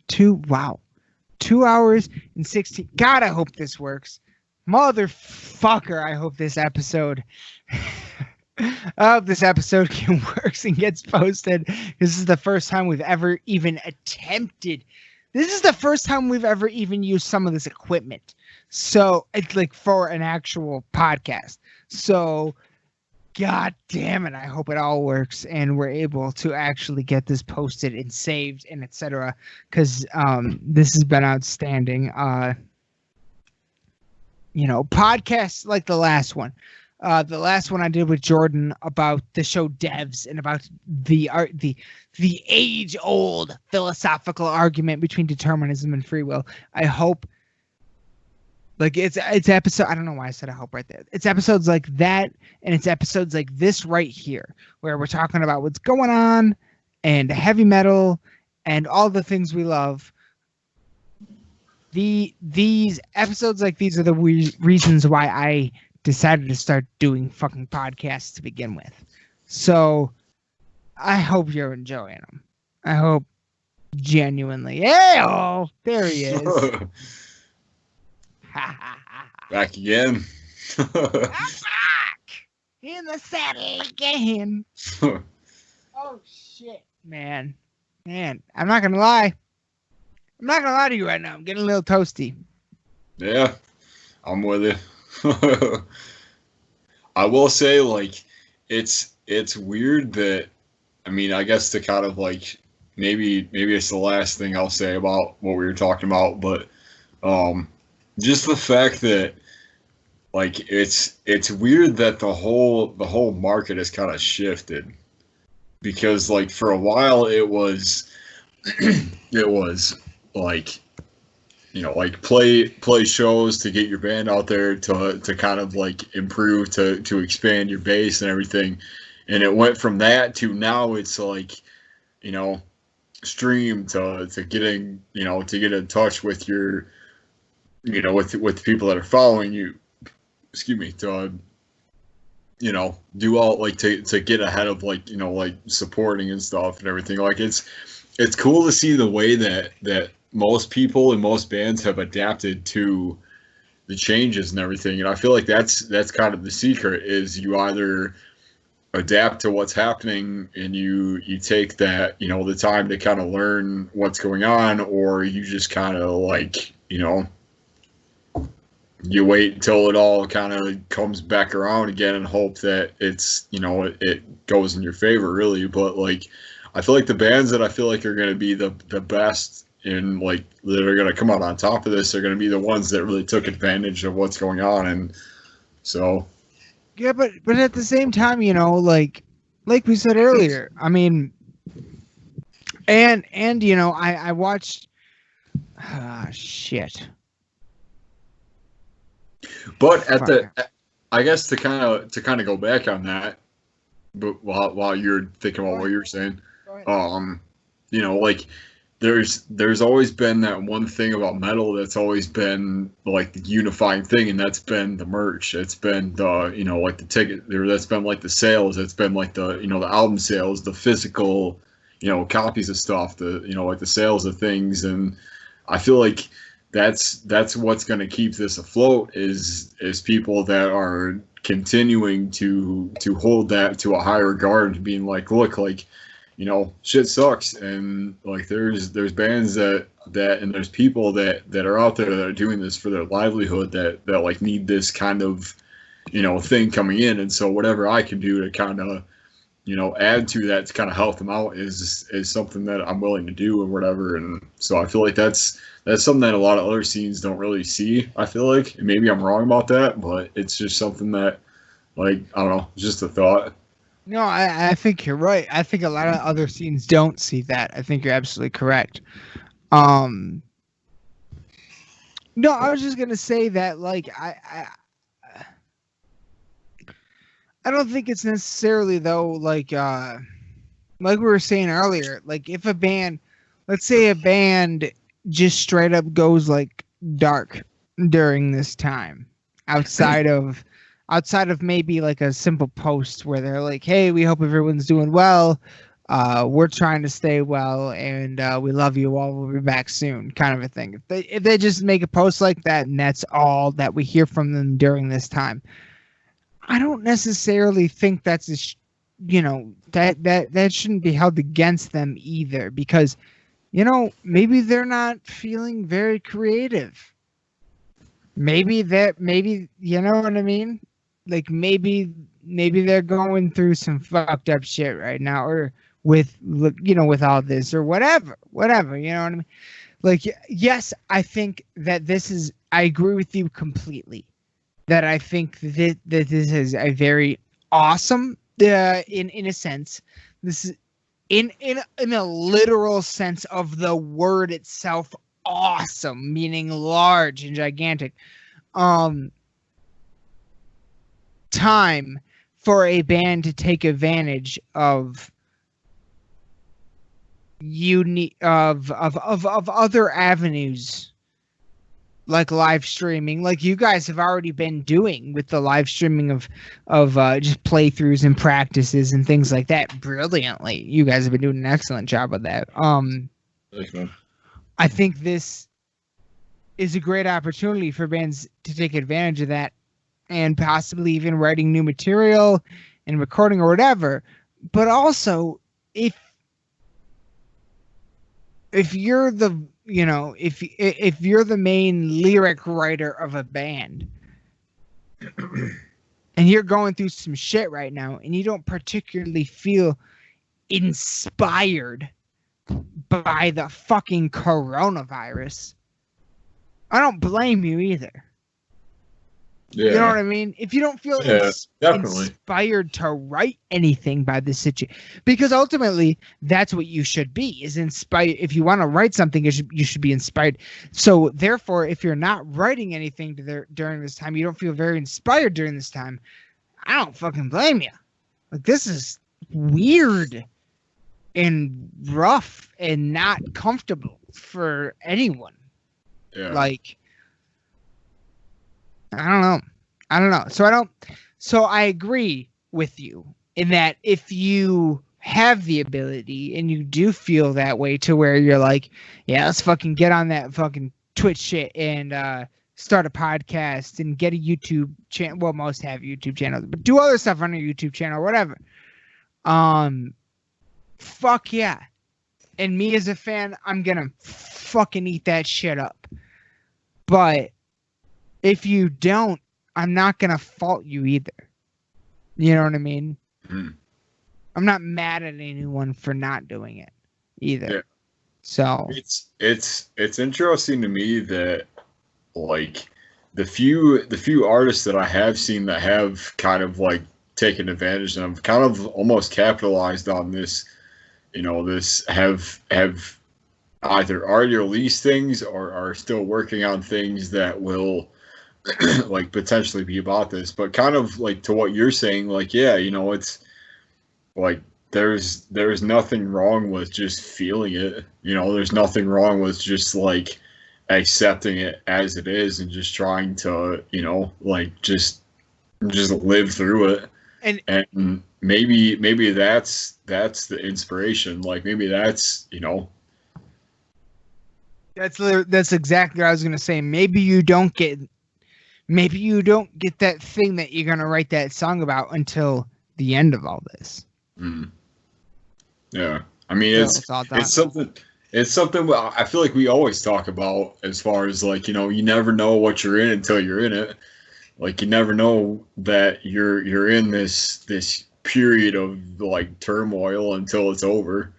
2 hours and 16. God, I hope this works. Motherfucker, I hope this episode. I hope this episode works and gets posted. This is the first time we've ever even attempted. This is the first time we've ever even used some of this equipment. So it's like for an actual podcast. So god damn it, I hope it all works and we're able to actually get this posted and saved and etc. Because this has been outstanding. Podcasts like the last one. The last one I did with Jordan about the show Devs and about the age-old philosophical argument between determinism and free will. I hope, like, it's episode. I don't know why I said I hope right there. It's episodes like that, and it's episodes like this right here, where we're talking about what's going on and heavy metal and all the things we love. These episodes like these are the reasons why I decided to start doing fucking podcasts to begin with. So I hope you're enjoying them. I hope genuinely. Hey, there he is. Back again. I'm back in the saddle again. Oh shit, man. I'm not gonna lie to you right now. I'm getting a little toasty. Yeah, I'm with you. I will say, like, it's weird that, I mean, I guess to kind of like maybe it's the last thing I'll say about what we were talking about, but just the fact that, like, it's weird that the whole market has kind of shifted, because like for a while it was like, like play shows to get your band out there to kind of like improve, to expand your base and everything. And it went from that to now it's like, stream to getting, to get in touch with your, with people that are following you, to, do all, like, to get ahead of, like, like supporting and stuff and everything. Like, it's cool to see the way that most people and most bands have adapted to the changes and everything. And I feel like that's kind of the secret is you either adapt to what's happening and you take that, you know, the time to kind of learn what's going on, or you just kind of like, you know, you wait until it all kind of comes back around again and hope that it's, you know, it goes in your favor, really. But like, I feel like the bands that I feel like are going to be the best and like that are going to come out on top of this are going to be the ones that really took advantage of what's going on. And so, yeah, but at the same time, you know, like we said earlier, I mean, and you know, I watched, shit. But at the, I guess to kind of go back on that, but while you're thinking about what you're saying, you know, like there's always been that one thing about metal that's always been like the unifying thing, and that's been the merch. It's been the, you know, like the ticket, that's been like the sales. It's been like the, you know, the album sales, the physical, you know, copies of stuff, the, you know, like the sales of things. And I feel like that's what's going to keep this afloat is people that are continuing to hold that to a higher regard, being like, look, like, you know, shit sucks, and like there's bands that and there's people that are out there that are doing this for their livelihood that like need this kind of, you know, thing coming in. And so whatever I can do to kind of, you know, add to that to kind of help them out is something that I'm willing to do or whatever. And so I feel like that's something that a lot of other scenes don't really see. I feel like, and maybe I'm wrong about that, but it's just something that, like, I don't know, it's just a thought. No, I think you're right. I think a lot of other scenes don't see that. I think you're absolutely correct. No, I was just gonna say that, like, I don't think it's necessarily, though, like we were saying earlier, like if a band, let's say a band just straight up goes like dark during this time, outside of maybe like a simple post where they're like, hey, we hope everyone's doing well. We're trying to stay well, and we love you all. We'll be back soon, kind of a thing. If they just make a post like that, and that's all that we hear from them during this time, I don't necessarily think that's you know, that shouldn't be held against them either, because, you know, maybe they're not feeling very creative. Maybe you know what I mean? Like maybe they're going through some fucked up shit right now, or with, you know, with all this or whatever, you know what I mean? Like, yes, I think that I agree with you completely, that I think that this is a very awesome, in a sense, this is in a literal sense of the word itself, awesome, meaning large and gigantic, time for a band to take advantage of other avenues, like live streaming, like you guys have already been doing with the live streaming of just playthroughs and practices and things like that brilliantly. You guys have been doing an excellent job of that. Thanks, man. I think this is a great opportunity for bands to take advantage of that, and possibly even writing new material and recording or whatever. But also, if you're the, you know, if you're the main lyric writer of a band and you're going through some shit right now and you don't particularly feel inspired by the fucking coronavirus, I don't blame you either. Yeah. You know what I mean? If you don't feel inspired to write anything by this situation, because ultimately that's what you should be, is inspired. If you want to write something, you should be inspired. So therefore, if you're not writing anything during this time, you don't feel very inspired during this time, I don't fucking blame you. Like, this is weird and rough and not comfortable for anyone. Yeah. Like, I don't know. So I agree with you in that if you have the ability and you do feel that way to where you're like, yeah, let's fucking get on that fucking Twitch shit and start a podcast and get a YouTube channel. Well, most have YouTube channels, but do other stuff on a YouTube channel or whatever. Fuck yeah. And me as a fan, I'm gonna fucking eat that shit up. But if you don't, I'm not gonna fault you either. You know what I mean? Mm. I'm not mad at anyone for not doing it either. Yeah. So it's interesting to me that like the few artists that I have seen that have kind of like taken advantage and have kind of almost capitalized on this, you know, this have either already released things or are still working on things that will like potentially be about this. But kind of like to what you're saying, like, yeah, you know, it's like there's nothing wrong with just feeling it. You know, there's nothing wrong with just like accepting it as it is and just trying to, you know, like just live through it. And maybe that's the inspiration. Like maybe that's, you know, that's exactly what I was gonna say. Maybe you don't get that thing that you're gonna write that song about until the end of all this. Mm. Yeah, I mean it's something I feel like we always talk about as far as like, you know, you never know what you're in until you're in it. Like you never know that you're in this period of like turmoil until it's over.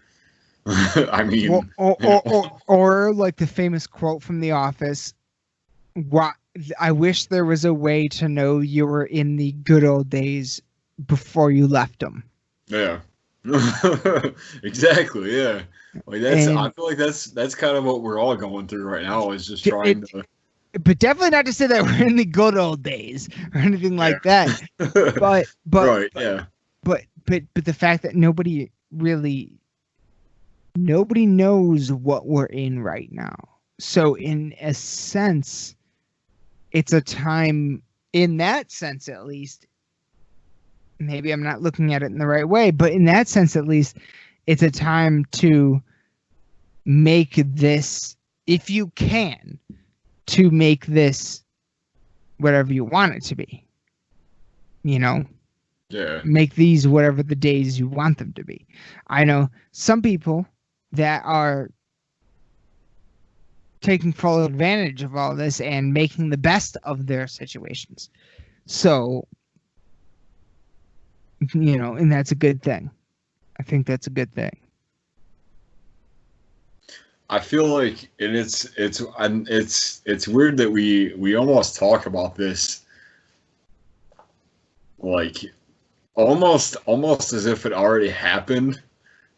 I mean, or like the famous quote from The Office, I wish there was a way to know you were in the good old days before you left them. Yeah. Exactly, yeah. Like I feel like that's kind of what we're all going through right now, is just trying to, but definitely not to say that we're in the good old days or anything like that. But right, yeah. But the fact that nobody knows what we're in right now. So in a sense, it's a time, in that sense at least, maybe I'm not looking at it in the right way, but in that sense at least, it's a time to make this, if you can, to make this whatever you want it to be. You know? Yeah. Make these whatever the days you want them to be. I know some people that are taking full advantage of all this and making the best of their situations. So, you know, and that's a good thing. I think that's a good thing. I feel like it's weird that we almost talk about this like almost as if it already happened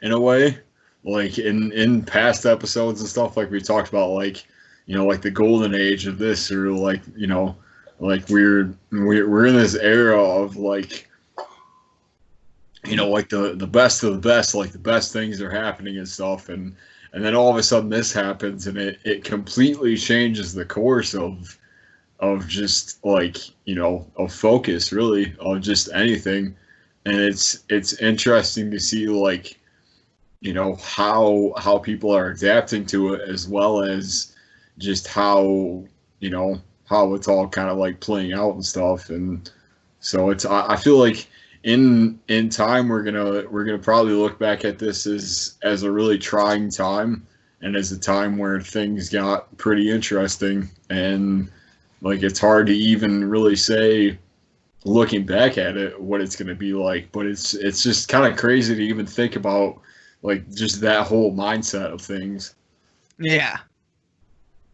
in a way. Like in past episodes and stuff, like we talked about, like, you know, like the golden age of this, or like, you know, like we're in this era of like, you know, like the best of the best, like the best things are happening and stuff, and then all of a sudden this happens and it completely changes the course of just like, you know, of focus really of just anything. And it's interesting to see, like, you know, how people are adapting to it, as well as just how, you know, how it's all kind of like playing out and stuff. And so I feel like in time we're gonna probably look back at this as a really trying time, and as a time where things got pretty interesting, and like it's hard to even really say, looking back at it, what it's gonna be like. But it's just kind of crazy to even think about, like, just that whole mindset of things. Yeah.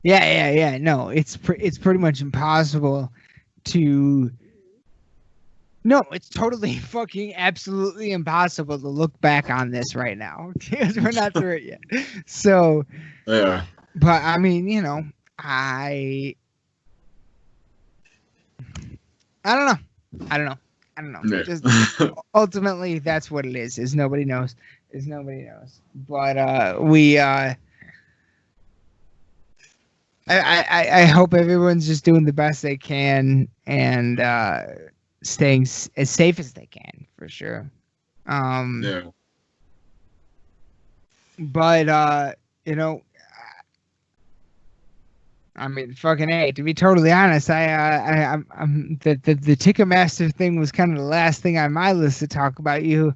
No, it's pretty much impossible to. No, it's totally fucking absolutely impossible to look back on this right now because we're not through it yet. So, yeah. But I mean, you know, I don't know. Yeah. Just, ultimately, that's what it is nobody knows. But I hope everyone's just doing the best they can and staying as safe as they can, for sure. Yeah. But you know, I mean, fucking A. To be totally honest, I'm the Ticketmaster thing was kind of the last thing on my list to talk about. You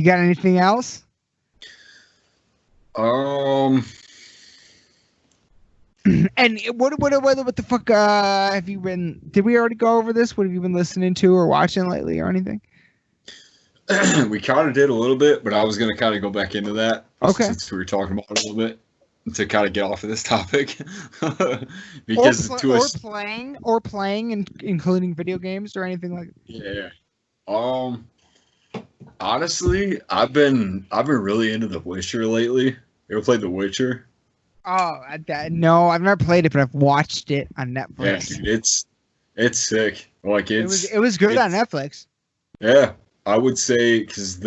got anything else? And what the fuck have you been? Did we already go over this? What have you been listening to or watching lately or anything? We kind of did a little bit, but I was gonna kind of go back into that. Okay. Since we were talking about it a little bit to kind of get off of this topic, because playing, and including video games or anything like. Yeah. Honestly, I've been really into The Witcher lately. You ever played The Witcher? Oh, no, I've never played it, but I've watched it on Netflix. Yeah, dude, it's sick. Like it was good on Netflix. Yeah, I would say because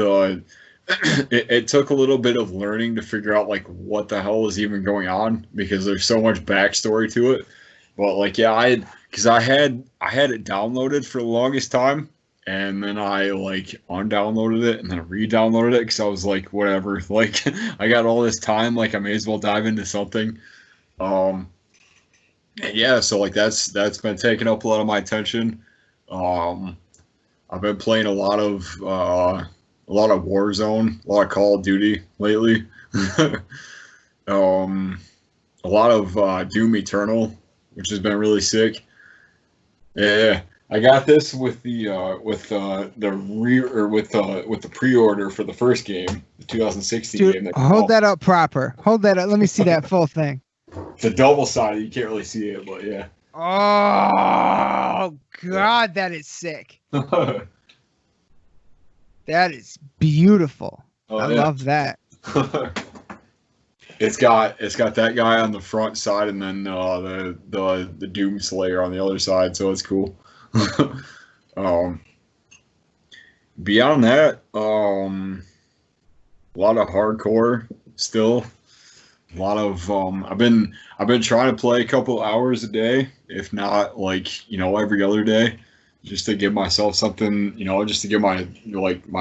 it took a little bit of learning to figure out like what the hell is even going on because there's so much backstory to it. But like, yeah, I had it downloaded for the longest time. And then I like undownloaded it and then re-downloaded it because I was like, whatever. Like, I got all this time. Like, I may as well dive into something. Yeah. So like that's been taking up a lot of my attention. I've been playing a lot of Warzone, a lot of Call of Duty lately. A lot of Doom Eternal, which has been really sick. Yeah. I got this with the pre-order for the first game, the 2016 game. Hold that up proper. Hold that up. Let me see that full thing. It's a double-sided. You can't really see it, but yeah. Oh God, that is sick. That is beautiful. I love that. It's got that guy on the front side and then the Doom Slayer on the other side, so it's cool. Beyond that, a lot of hardcore still. A lot of I've been trying to play a couple hours a day, if not like every other day, just to give myself something, just to give my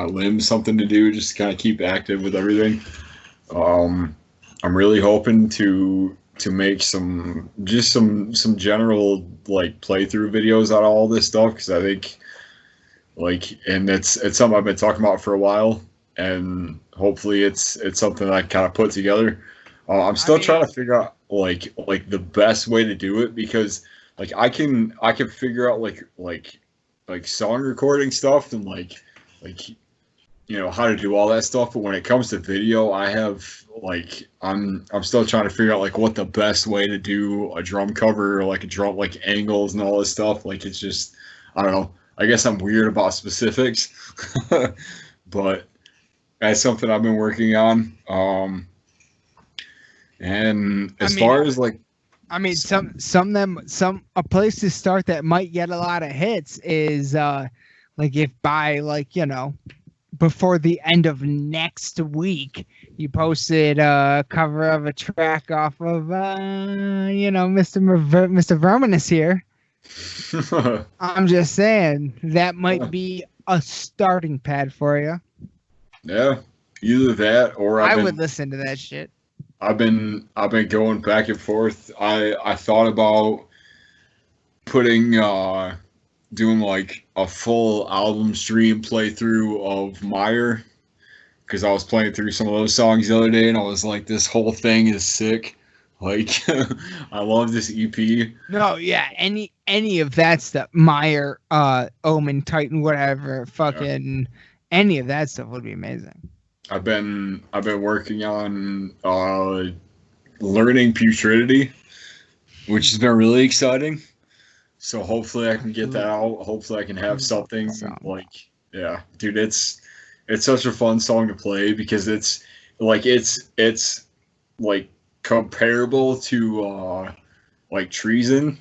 limbs something to do, just to kind of keep active with everything. I'm really hoping to make some general like playthrough videos on all this stuff because I think and it's something I've been talking about for a while and hopefully it's something that I kind of put together. I'm still trying to figure out like the best way to do it because like I can figure out like song recording stuff and like how to do all that stuff, but when it comes to video, I have I'm still trying to figure out like what the best way to do a drum cover or like a drum like angles and all this stuff. Like it's just I don't know. I guess I'm weird about specifics, but that's something I've been working on. And as far as like, I mean, a place to start that might get a lot of hits is like if by before the end of next week, you posted a cover of a track off of, Mr. Verminous here. I'm just saying that might be a starting pad for you. Yeah, either that or I would listen to that shit. I've been going back and forth. I thought about putting doing like a full album stream playthrough of Meyer because I was playing through some of those songs the other day and I was like, this whole thing is sick. Like I love this EP. No, yeah, any of that stuff, Meyer, Omen, Titan, whatever, fucking any of that stuff would be amazing. I've been working on learning Putridity, which has been really exciting. So hopefully I can get that out. Hopefully I can have something like, yeah, dude, it's such a fun song to play because it's like comparable to like Treason,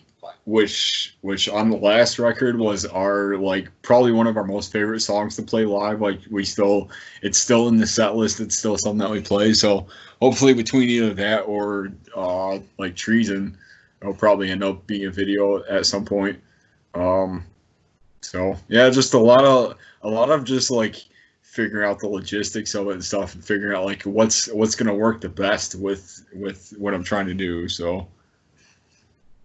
which on the last record was our probably one of our most favorite songs to play live. Like it's still in the set list. It's still something that we play. So hopefully between either that or like Treason, it'll probably end up being a video at some point. So yeah, just a lot of just like figuring out the logistics of it and stuff, and figuring out like what's gonna work the best with what I'm trying to do. So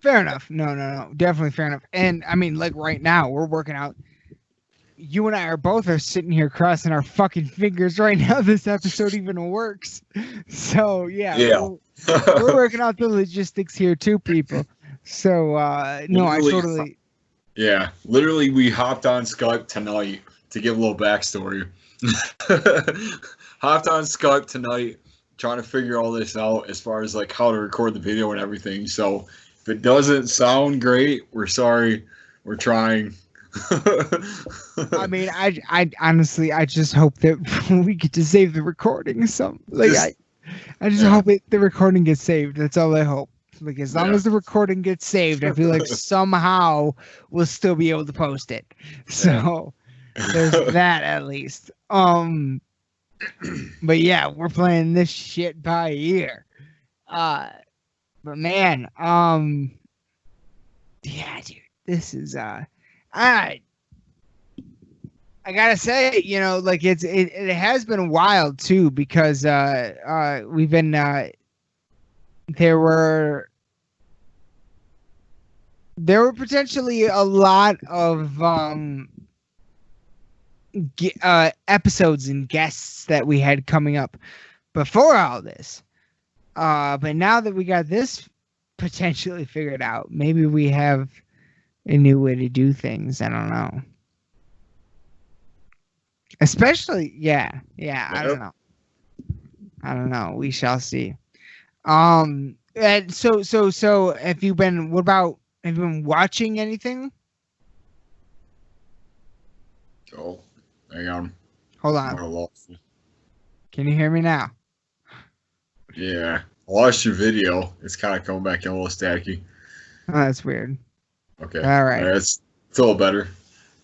Fair enough. No, definitely fair enough. And I mean, like right now, we're working out. You and I are sitting here crossing our fucking fingers right now. This episode even works. So yeah. We're working out the logistics here too, people. So no, I totally. Yeah, literally, we hopped on Skype tonight to give a little backstory. Hopped on Skype tonight, trying to figure all this out as far as like how to record the video and everything. So if it doesn't sound great, we're sorry. We're trying. I mean, I honestly, I just hope that we get to save the recording. I just hope the recording gets saved. That's all I hope. Like as long as the recording gets saved, I feel like somehow we'll still be able to post it. So there's that at least. But yeah, we're playing this shit by ear. But man, yeah, dude, this is I gotta say, you know, like it has been wild too, because we've been there were potentially a lot of episodes and guests that we had coming up before all this, but now that we got this potentially figured out, maybe we have a new way to do things. I don't know. Especially, yeah. I don't know. We shall see. And so have you been watching anything? Oh, hang on. Hold on. Can you hear me now? Yeah. I lost your video. It's kind of coming back in a little staticky. Oh, that's weird. Okay. All right. It's a little better.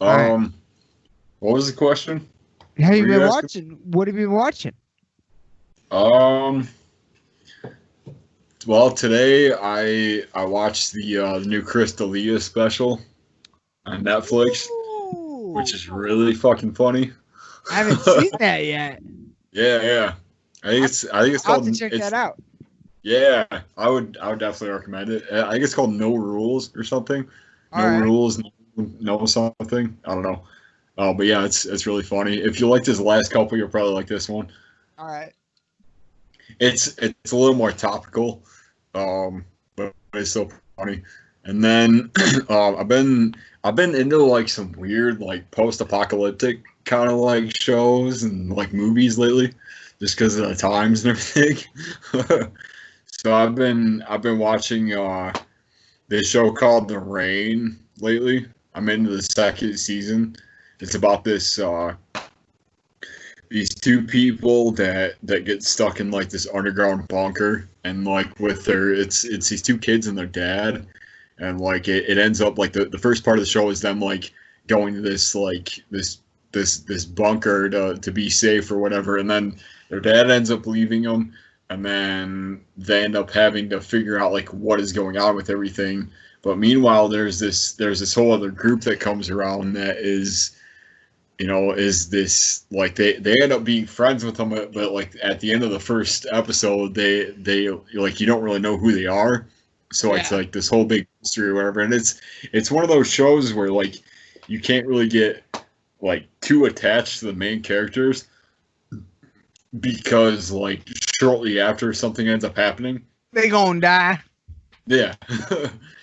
Right. What was the question? Have you been watching? What have you been watching? Well, today I watched the new Chris D'Elia special on Netflix, which is really fucking funny. I haven't seen that yet. Yeah. I think it's called. I'll have to check that out. Yeah, I would definitely recommend it. I think it's called No Rules or something. Rules, no something. I don't know. But yeah, it's really funny. If you liked his last couple, you'll probably like this one. All right. It's a little more topical, but it's so funny. And then I've been into like some weird like post-apocalyptic kind of like shows and like movies lately, just because of the times and everything. So I've been watching this show called The Rain lately. I'm into the second season. It's about this these two people that get stuck in like this underground bunker, and like with it's these two kids and their dad, and like it ends up like the first part of the show is them like going to this like this bunker to be safe or whatever, and then their dad ends up leaving them, and then they end up having to figure out like what is going on with everything. But meanwhile, there's this whole other group that comes around that is this like they end up being friends with them, but like at the end of the first episode, they like you don't really know who they are, so it's like this whole big mystery or whatever. And it's one of those shows where like you can't really get like too attached to the main characters, because like shortly after something ends up happening, they gonna die. Yeah.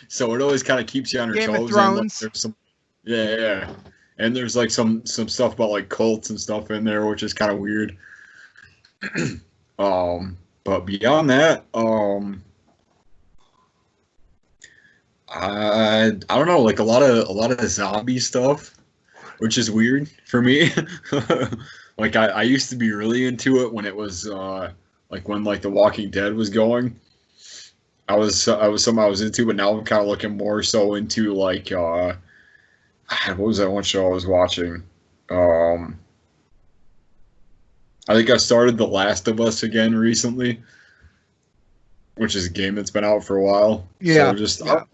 So it always kind of keeps you on your Game toes. of Thrones. And, like, there's some, yeah. And there's like some stuff about like cults and stuff in there, which is kind of weird. But beyond that, I don't know, like a lot of zombie stuff, which is weird for me. Like I used to be really into it when it was like when like The Walking Dead was going. I was something I was into, but now I'm kind of looking more so into like what was that one show I was watching? I think I started The Last of Us again recently, which is a game that's been out for a while. Yeah. So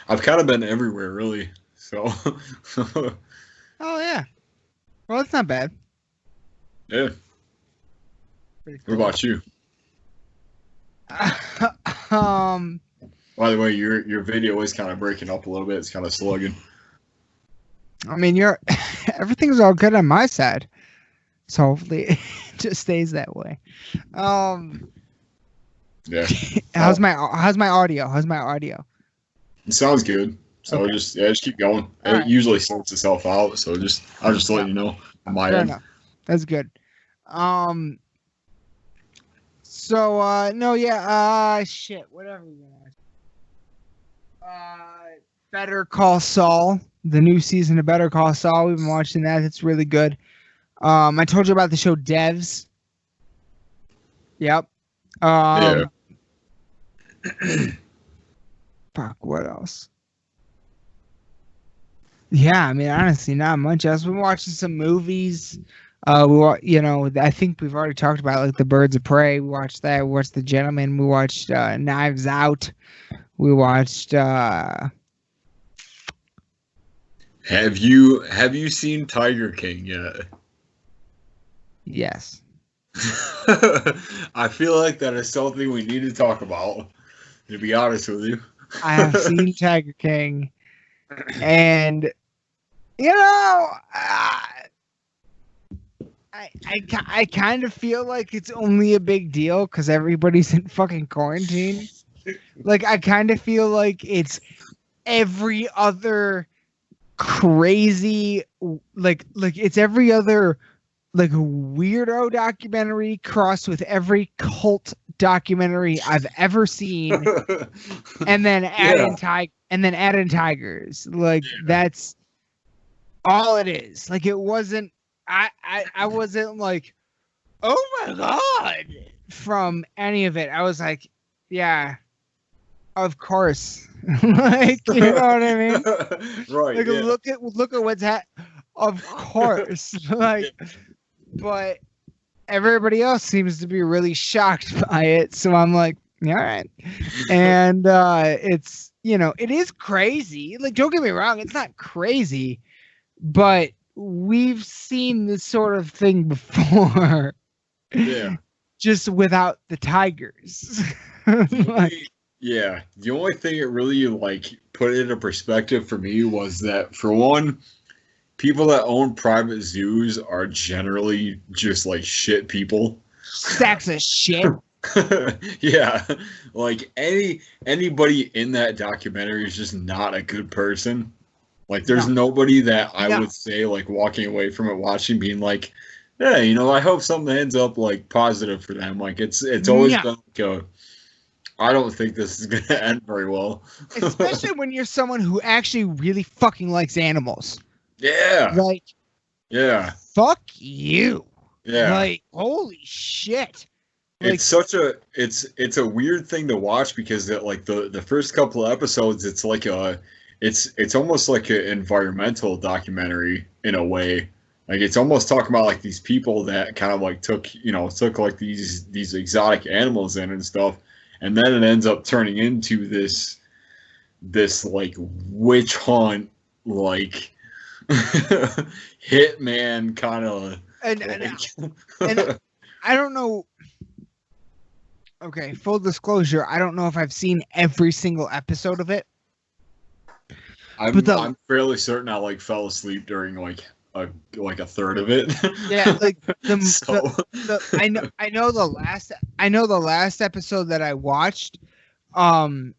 I've kind of been everywhere really. So. Oh yeah. Well, that's not bad. Yeah. Pretty What cool. about you? um, By the way, your video is kind of breaking up a little bit. It's kind of slugging. I mean, everything's all good on my side, so hopefully it just stays that way. Yeah. How's my audio? How's my audio? It sounds good. So Okay. just keep going. All It right. usually sorts itself out. So I'll just let you know on my Fair end. enough. That's good. So no, yeah, shit, whatever. Better Call Saul, the new season of Better Call Saul. We've been watching that. It's really good. I told you about the show Devs. Yep. Yeah. Fuck, what else? Yeah, I mean, honestly, not much else. We've been watching some movies. I think we've already talked about like the Birds of Prey. We watched that. We watched The Gentleman. We watched Knives Out. We watched. Have you seen Tiger King yet? Yes. I feel like that is something we need to talk about. To be honest with you, I have seen Tiger King, and I kind of feel like it's only a big deal because everybody's in fucking quarantine. Like I kind of feel like it's every other crazy like it's every other like weirdo documentary crossed with every cult documentary I've ever seen, and then add in tigers. Like that's all it is. Like it wasn't. I wasn't like, oh my god, from any of it. I was like, yeah, of course. Like you know what I mean? Right. Like Yeah. look at what's of course. Like, but everybody else seems to be really shocked by it. So I'm like, all right. And it's it is crazy. Like don't get me wrong, it's not crazy, but we've seen this sort of thing before. Yeah. Just without the tigers. Yeah. The only thing it really like put into perspective for me was that for one, people that own private zoos are generally just like shit people. Sacks of shit. Yeah. Like anybody in that documentary is just not a good person. Like there's nobody that I would say like walking away from it watching being like, yeah, I hope something ends up like positive for them. Like it's always been like I don't think this is gonna end very well. Especially when you're someone who actually really fucking likes animals. Yeah. Like yeah. Fuck you. Yeah. Like holy shit. Like, It's such a it's a weird thing to watch because like the first couple of episodes it's like it's almost like an environmental documentary in a way. Like it's almost talking about like these people that kind of like took like these exotic animals in and stuff, and then it ends up turning into this like witch hunt like hitman kind of. And I don't know. Okay, full disclosure, I don't know if I've seen every single episode of it. I'm fairly certain I like fell asleep during like a third of it. Yeah, like I know the last episode that I watched. I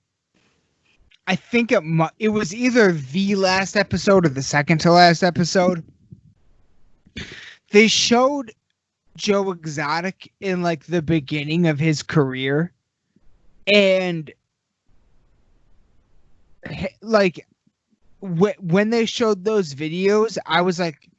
think it was either the last episode or the second to last episode. They showed Joe Exotic in like the beginning of his career, and like when they showed those videos, I was like,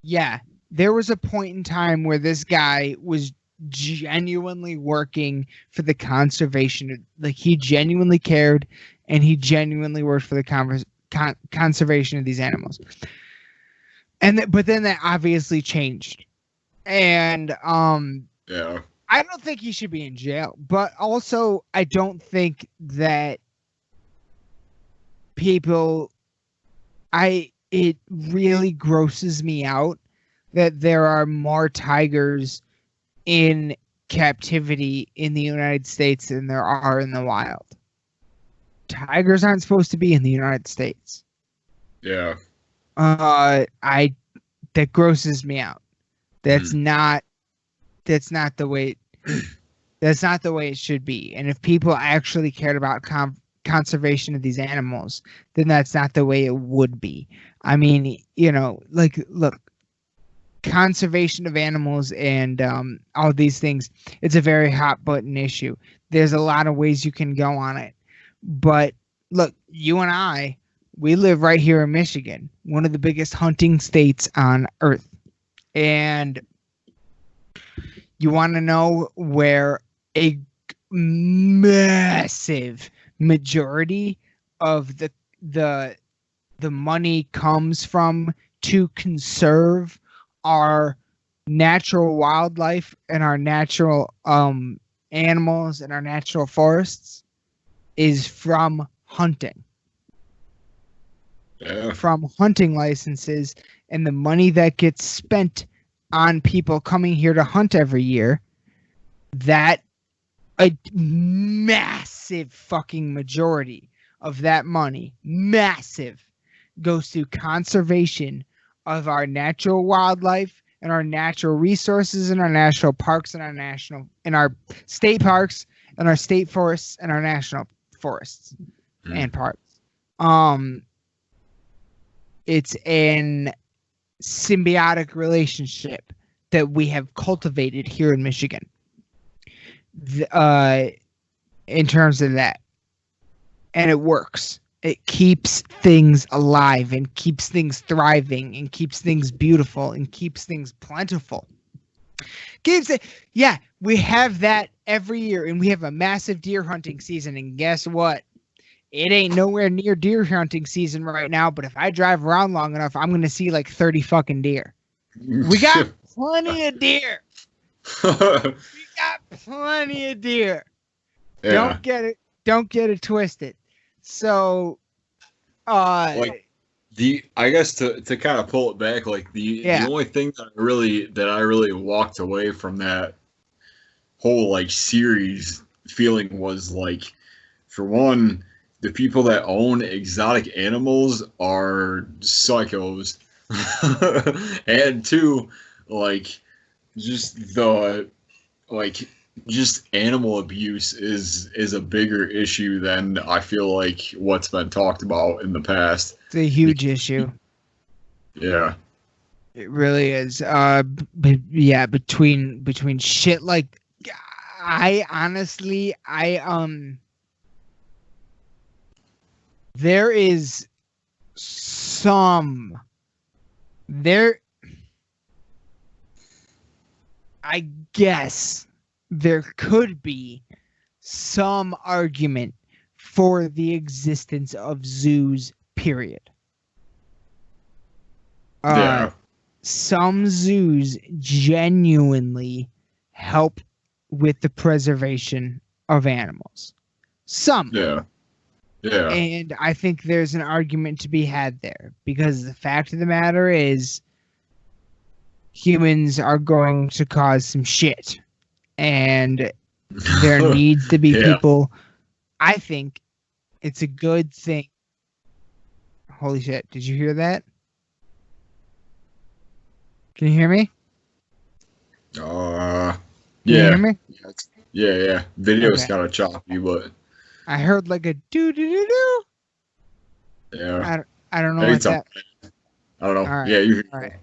yeah, there was a point in time where this guy was genuinely working for the conservation. Like he genuinely cared, and he genuinely worked for the conservation of these animals. But then that obviously changed. And yeah, I don't think he should be in jail, but also I don't think that it really grosses me out that there are more tigers in captivity in the United States than there are in the wild. Tigers aren't supposed to be in the United States. Yeah. That grosses me out. That's not the way it should be. And if people actually cared about conservation of these animals, then that's not the way it would be. I mean, look, conservation of animals and all these things, it's a very hot button issue. There's a lot of ways you can go on it. But look, you and I, we live right here in Michigan, one of the biggest hunting states on earth. And you want to know where a massive majority of the money comes from to conserve our natural wildlife and our natural animals and our natural forests is from hunting. Yeah. From hunting licenses, and the money that gets spent on people coming here to hunt every year, that a massive fucking majority of that money, massive, goes to conservation of our natural wildlife and our natural resources and our national parks and our state parks and our state forests and our national forests and parks. It's an symbiotic relationship that we have cultivated here in Michigan. In terms of that, and it works. It keeps things alive and keeps things thriving and keeps things beautiful and keeps things plentiful. We have that every year, and we have a massive deer hunting season. And guess what? It ain't nowhere near deer hunting season right now, but if I drive around long enough, I'm going to see like 30 fucking deer. We got plenty of deer. We got plenty of deer. Yeah. Don't get it twisted. So, I guess to kind of pull it back, like the only thing that I really walked away from that whole like series feeling was like, for one, the people that own exotic animals are psychos, and two, like just animal abuse is a bigger issue than I feel like what's been talked about in the past. It's a huge issue. Yeah. It really is. But yeah, between shit like, I honestly, there is some there. I guess there could be some argument for the existence of zoos, period. Some zoos genuinely help with the preservation of animals. Some. Yeah. Yeah. And I think there's an argument to be had there, because the fact of the matter is humans are going to cause some shit. And there needs to be people. I think it's a good thing. Holy shit. Did you hear that? Can you hear me? Yeah. Can you hear me? Yeah. Video's kind of choppy, but I heard like a do. Yeah. I don't know what that. I don't know. All right. Yeah, you. All right.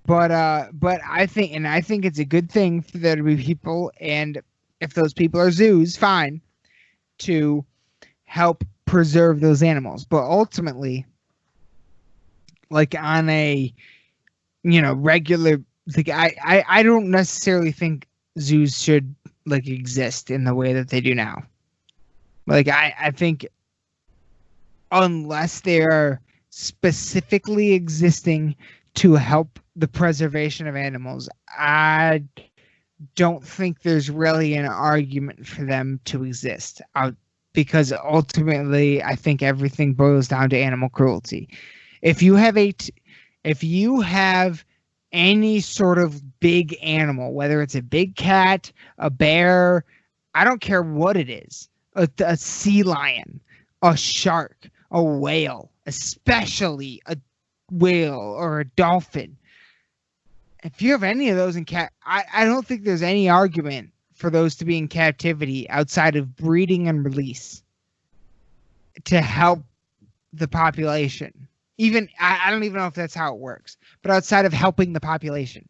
But I think it's a good thing for there to be people, and if those people are zoos, fine, to help preserve those animals. But ultimately, like on a regular, like I don't necessarily think zoos should like exist in the way that they do now. Like I think unless they are specifically existing to help the preservation of animals, I don't think there's really an argument for them to exist. Because ultimately, I think everything boils down to animal cruelty. If you have any sort of big animal, whether it's a big cat, a bear, I don't care what it is, a sea lion, a shark, a whale, especially a whale or a dolphin. If you have any of those in I don't think there's any argument for those to be in captivity outside of breeding and release to help the population. Even I don't even know if that's how it works, but outside of helping the population,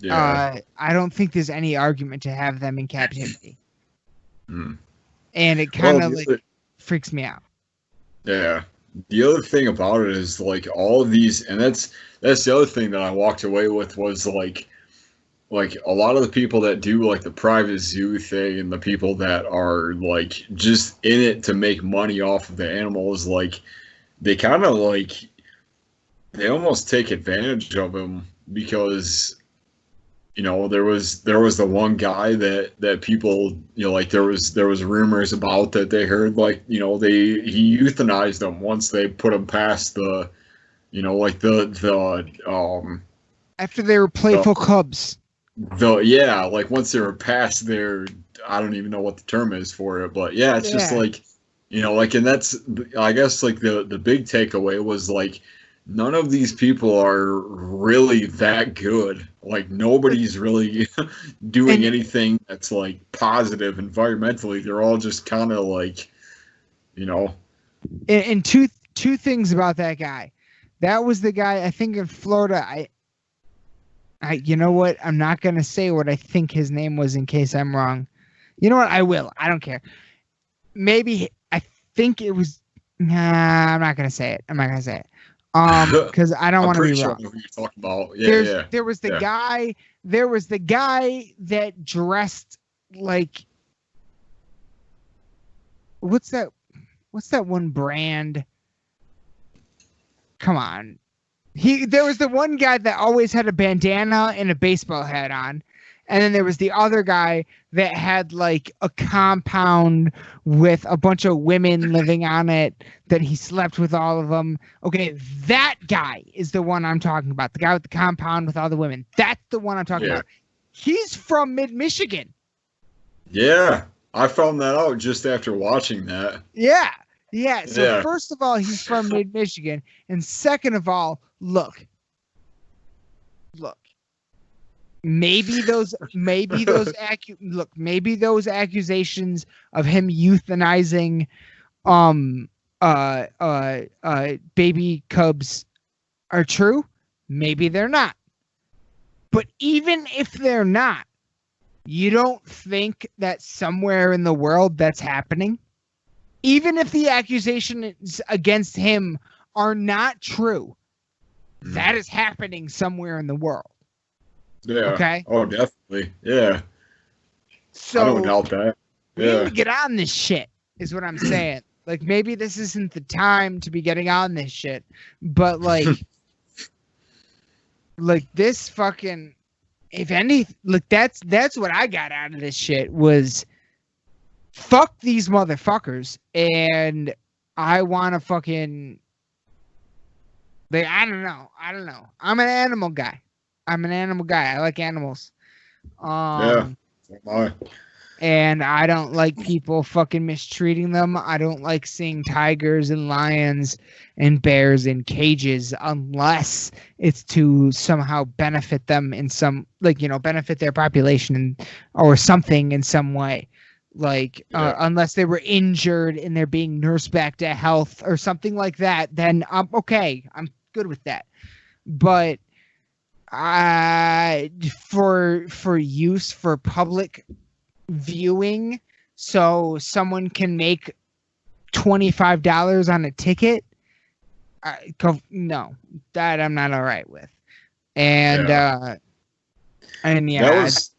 I don't think there's any argument to have them in captivity. And it kind of freaks me out. Yeah. The other thing about it is like all of these, and that's the other thing that I walked away with was like a lot of the people that do like the private zoo thing and the people that are like just in it to make money off of the animals, like they kind of like they almost take advantage of him because there was the one guy that people like there was rumors about that they heard like he euthanized them once they put him past the like the after they were playful cubs. Like once they were past their, I don't even know what the term is for it, but yeah, it's just like, like, and that's, I guess like the big takeaway was like, none of these people are really that good. Like nobody's really doing anything that's like positive environmentally. They're all just kind of like, And two things about that guy. That was the guy, I think in Florida. You know what? I'm not going to say what I think his name was in case I'm wrong. You know what? I will. I don't care. Maybe I think it was. Nah, I'm not going to say it. Because I don't want to be wrong. I know who you're talking about. Yeah, There was the guy. There was the guy that dressed like. What's that one brand? Come on. There was the one guy that always had a bandana and a baseball hat on. And then there was the other guy that had like a compound with a bunch of women living on it that he slept with all of them. Okay, that guy is the one I'm talking about. The guy with the compound with all the women. That's the one I'm talking about. He's from mid-Michigan. Yeah, I found that out just after watching that. Yeah. So first of all, he's from mid-Michigan. And second of all, look. Maybe those accusations of him euthanizing baby cubs are true. Maybe they're not. But even if they're not, you don't think that somewhere in the world that's happening? Even if the accusations against him are not true, that is happening somewhere in the world. Yeah. Okay. Oh, definitely. Yeah. So I don't doubt that. We need to get on this shit, is what I'm saying. Like, maybe this isn't the time to be getting on this shit, but like, like this fucking, if any, like that's what I got out of this shit was, fuck these motherfuckers, and I want to fucking, like, I don't know. I'm an animal guy. I like animals. And I don't like people fucking mistreating them. I don't like seeing tigers and lions and bears in cages unless it's to somehow benefit them in some, like, benefit their population or something in some way. Like, unless they were injured and they're being nursed back to health or something like that, then I'm okay. I'm good with that. But for use for public viewing, so someone can make $25 on a ticket, no, that I'm not all right with. And that was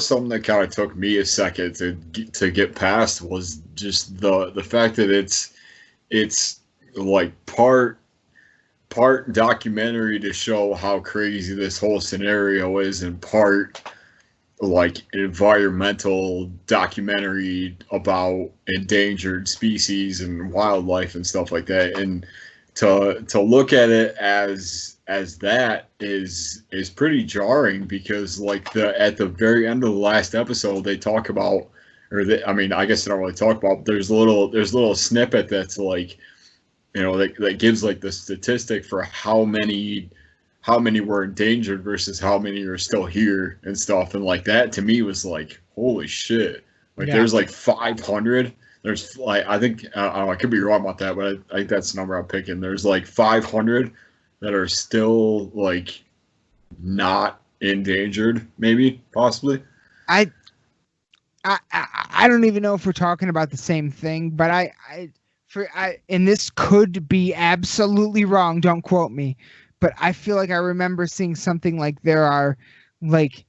something that kind of took me a second to get past, was just the fact that it's like part documentary to show how crazy this whole scenario is, and part like environmental documentary about endangered species and wildlife and stuff like that. And to look at it as that is pretty jarring, because like at the very end of the last episode they talk about, I mean, I guess they don't really talk about, there's a little snippet that's like, that gives like the statistic for how many were endangered versus how many are still here and stuff. And like that to me was like, holy shit. Like there's like 500. There's like, I think, I don't know, I could be wrong about that, but I think that's the number I'm picking. There's like 500 that are still like not endangered, maybe, possibly. I don't even know if we're talking about the same thing, but and this could be absolutely wrong, don't quote me, but I feel like I remember seeing something like there are like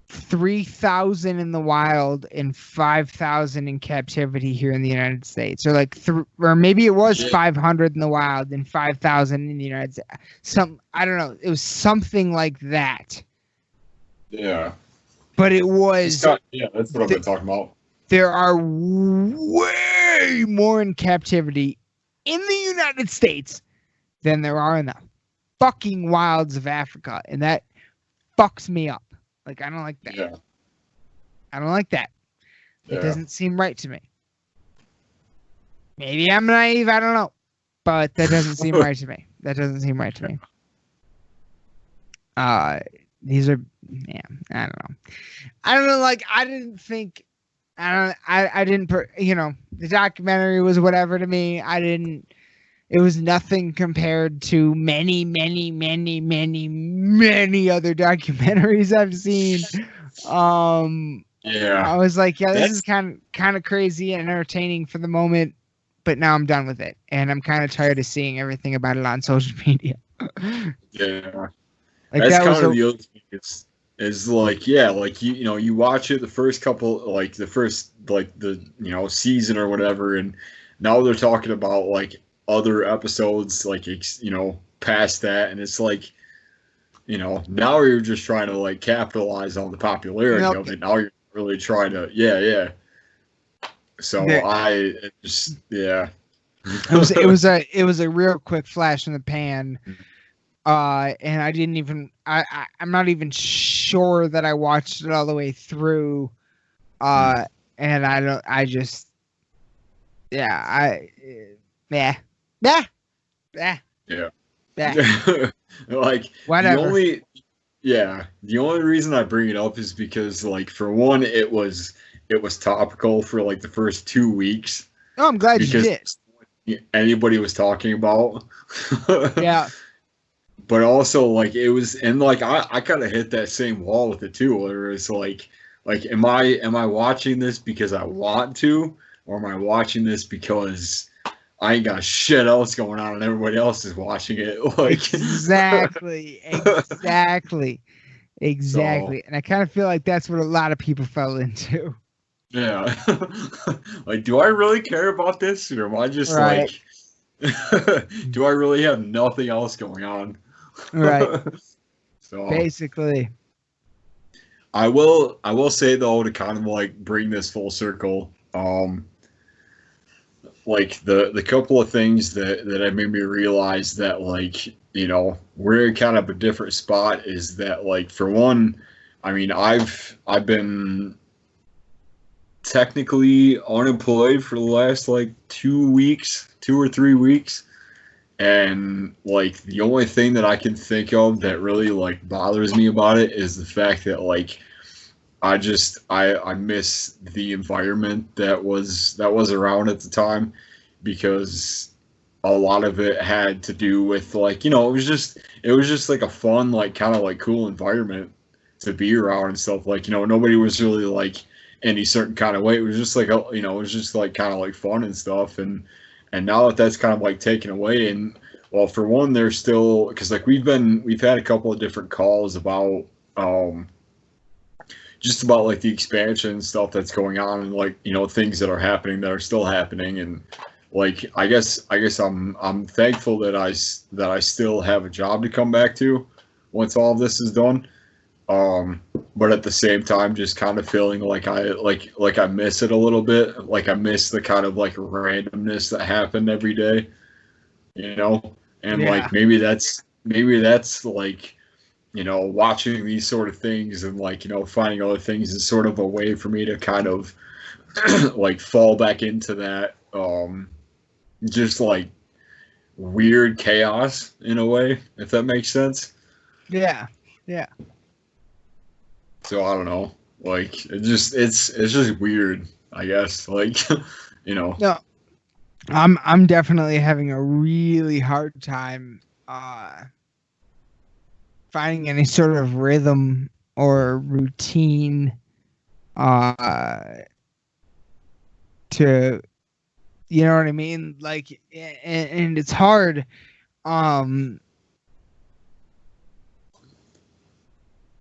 3,000 in the wild and 5,000 in captivity here in the United States, or like or maybe it was 500 in the wild and 5,000 in the United States. I don't know. It was something like that. Yeah. But it was. Yeah, that's what I've been talking about. There are way more in captivity in the United States than there are in the fucking wilds of Africa, and that fucks me up. Like, I don't like that. Yeah. I don't like that. It doesn't seem right to me. Maybe I'm naive, I don't know. But that doesn't seem right to me. That doesn't seem right to me. These are, yeah, I don't know. I don't know, like, I didn't, the documentary was whatever to me. It was nothing compared to many, many, many, many, many other documentaries I've seen. Yeah. I was like, yeah, this is kind of crazy and entertaining for the moment, but now I'm done with it, and I'm kind of tired of seeing everything about it on social media. Yeah. Like, that's that kind was of the other thing is like, yeah, like you watch it the first couple, like the first, like the season or whatever, and now they're talking about like other episodes, like past that, and it's like, now you're just trying to like capitalize on the popularity of it. Now you're really trying to, yeah. So it was a real quick flash in the pan. And I didn't even, I'm not even sure that I watched it all the way through. And like, whatever. The only reason I bring it up is because, like, for one, it was topical for like the first 2 weeks. Oh, I'm glad you did. Anybody was talking about. Yeah. But also, like, it was, and like I kind of hit that same wall with it too, where it's like am I watching this because I want to, or am I watching this because I ain't got shit else going on and everybody else is watching it? Like, exactly. So, and I kind of feel like that's what a lot of people fell into. Yeah. Like, do I really care about this, or am I just like, do I really have nothing else going on? Right. So basically, I will say though, to kind of like bring this full circle, like the couple of things that have made me realize that, like, we're in kind of a different spot is that, like, for one, I mean, I've been technically unemployed for the last like 2 or 3 weeks. And like the only thing that I can think of that really like bothers me about it is the fact that, like, I miss the environment that was around at the time, because a lot of it had to do with, like, it was just like a fun, like, kind of like cool environment to be around and stuff. Like, nobody was really like any certain kind of way. It was just like it was just like kind of like fun and stuff. And now that that's kind of like taken away, and well, for one, there's still, because like we've had a couple of different calls about just about like the expansion and stuff that's going on, and like things that are happening that are still happening, and like I guess I'm thankful that I still have a job to come back to once all of this is done. But at the same time, just kind of feeling like I miss it a little bit. Like I miss the kind of like randomness that happened every day. you know, and Yeah. like maybe that's like, you know, watching these sort of things and like, you know, finding other things is sort of a way for me to kind of like fall back into that just like weird chaos in a way, if that makes sense. Yeah. Yeah. So I don't know. Like it's just weird, I guess. Like you know. No, I'm definitely having a really hard time finding any sort of rhythm or routine uh to, you know what I mean? Like, and it's hard. Um,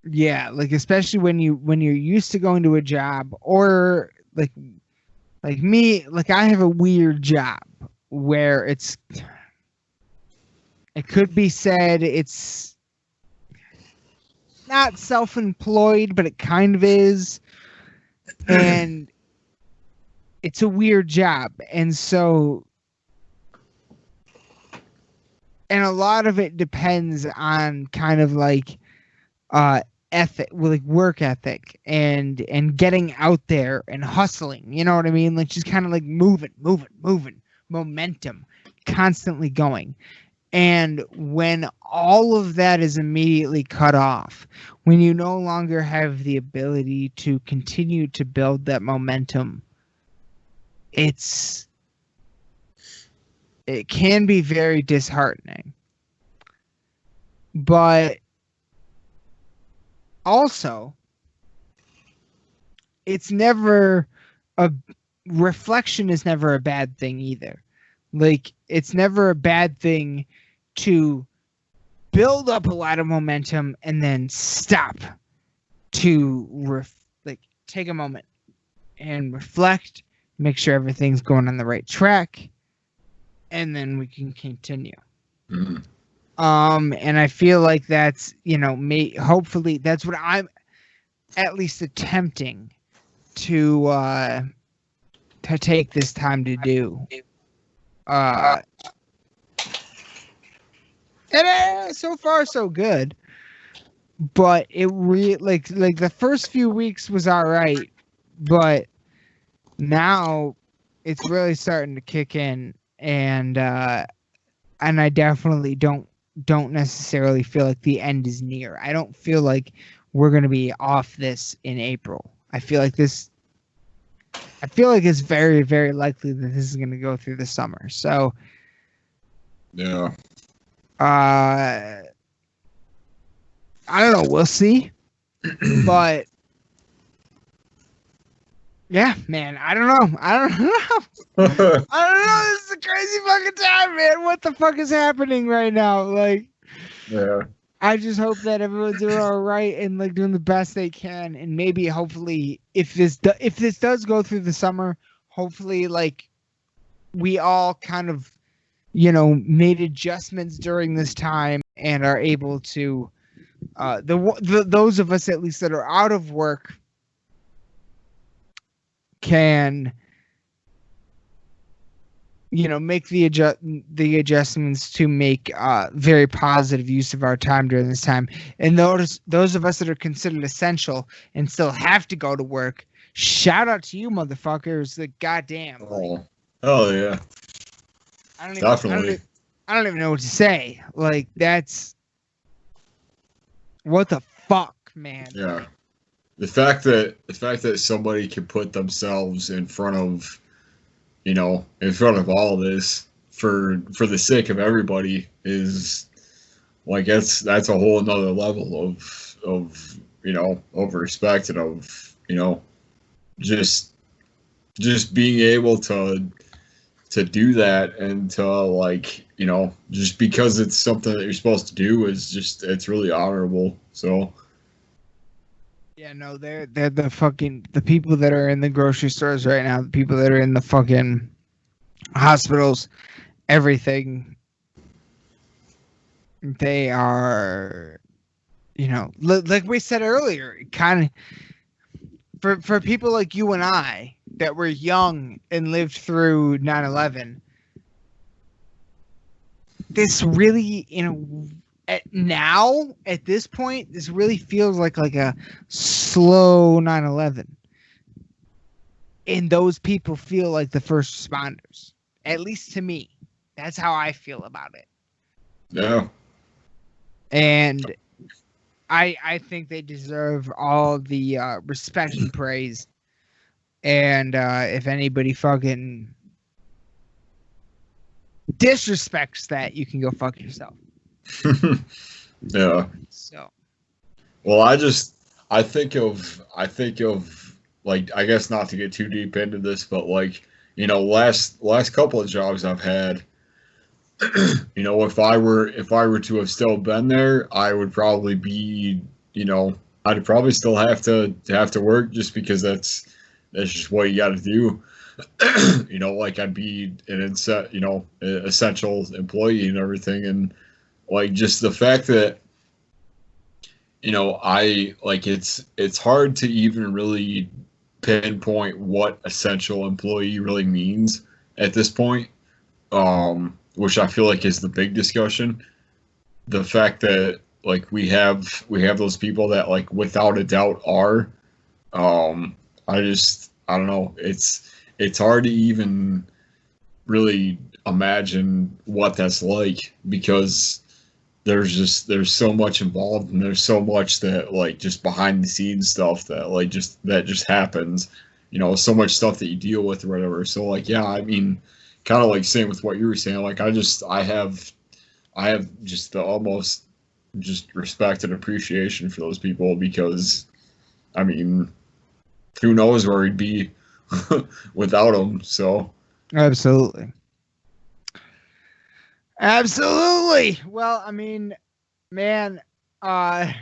yeah, like especially when you're used to going to a job, or like me, like I have a weird job where it could be said it's not self-employed, but it kind of is, and it's a weird job, and so, and a lot of it depends on kind of like uh ethic, like work ethic, and getting out there and hustling, you know what I mean? Like just kind of like moving, momentum, constantly going. And when all of that is immediately cut off, when you no longer have the ability to continue to build that momentum, it can be very disheartening. But also, it's never a reflection is never a bad thing either. Like it's never a bad thing to build up a lot of momentum and then stop to like take a moment and reflect, make sure everything's going on the right track, and then we can continue. Mm-hmm. And I feel like that's, you know, hopefully that's what I'm at least attempting to take this time to do. And so far so good. But it like the first few weeks was all right, but now it's really starting to kick in, and I definitely don't necessarily feel like the end is near. I don't feel like we're going to be off this in April. I feel like it's very, very likely that this is going to go through the summer. So, yeah. I don't know. We'll see. But yeah, man, I don't know. I don't know. This is a crazy fucking time, man. What the fuck is happening right now? Like, yeah. I just hope that everyone's doing all right and like doing the best they can, and maybe hopefully if this does go through the summer, hopefully like we all kind of, you know, made adjustments during this time and are able to those of us at least that are out of work can, you know, make the adjustments to make very positive use of our time during this time. And those of us that are considered essential and still have to go to work, shout out to you motherfuckers. Like, goddamn. Oh yeah. I don't even know what to say. Like, that's what the fuck, man. Yeah. The fact that somebody can put themselves in front of, you know, in front of all this for the sake of everybody is like that's a whole another level of you know, of respect and of, you know, just being able to do that and to like, you know, just because it's something that you're supposed to do is just, it's really honorable. So yeah, no, they're the people that are in the grocery stores right now, the people that are in the fucking hospitals, everything. They are, you know, like we said earlier, kind of for people like you and I that were young and lived through 9/11. this really, now at this point, this really feels like a slow 9/11, and those people feel like the first responders. At least to me, that's how I feel about it. Yeah. And I think they deserve all the respect and praise. And if anybody fucking disrespects that, you can go fuck yourself. Yeah. So. Well, I think of like, I guess not to get too deep into this, but like, last couple of jobs I've had, if I were to have still been there, I would probably be, I'd probably still have to work, just because that's just what you got to do. Like, I'd be an essential employee and everything, and like, just the fact that, I like, it's hard to even really pinpoint what essential employee really means at this point, which I feel like is the big discussion. The fact that, like, we have those people that, like, without a doubt are, I don't know, it's hard to even really imagine what that's like, because there's so much involved, and there's so much that, like, just behind the scenes stuff that, like, that just happens, so much stuff that you deal with or whatever. So, like, yeah, I mean, kind of like same with what you were saying, like, I have just the almost just respect and appreciation for those people, because, I mean, who knows where we'd be without them. So Absolutely. Well, I mean, man, I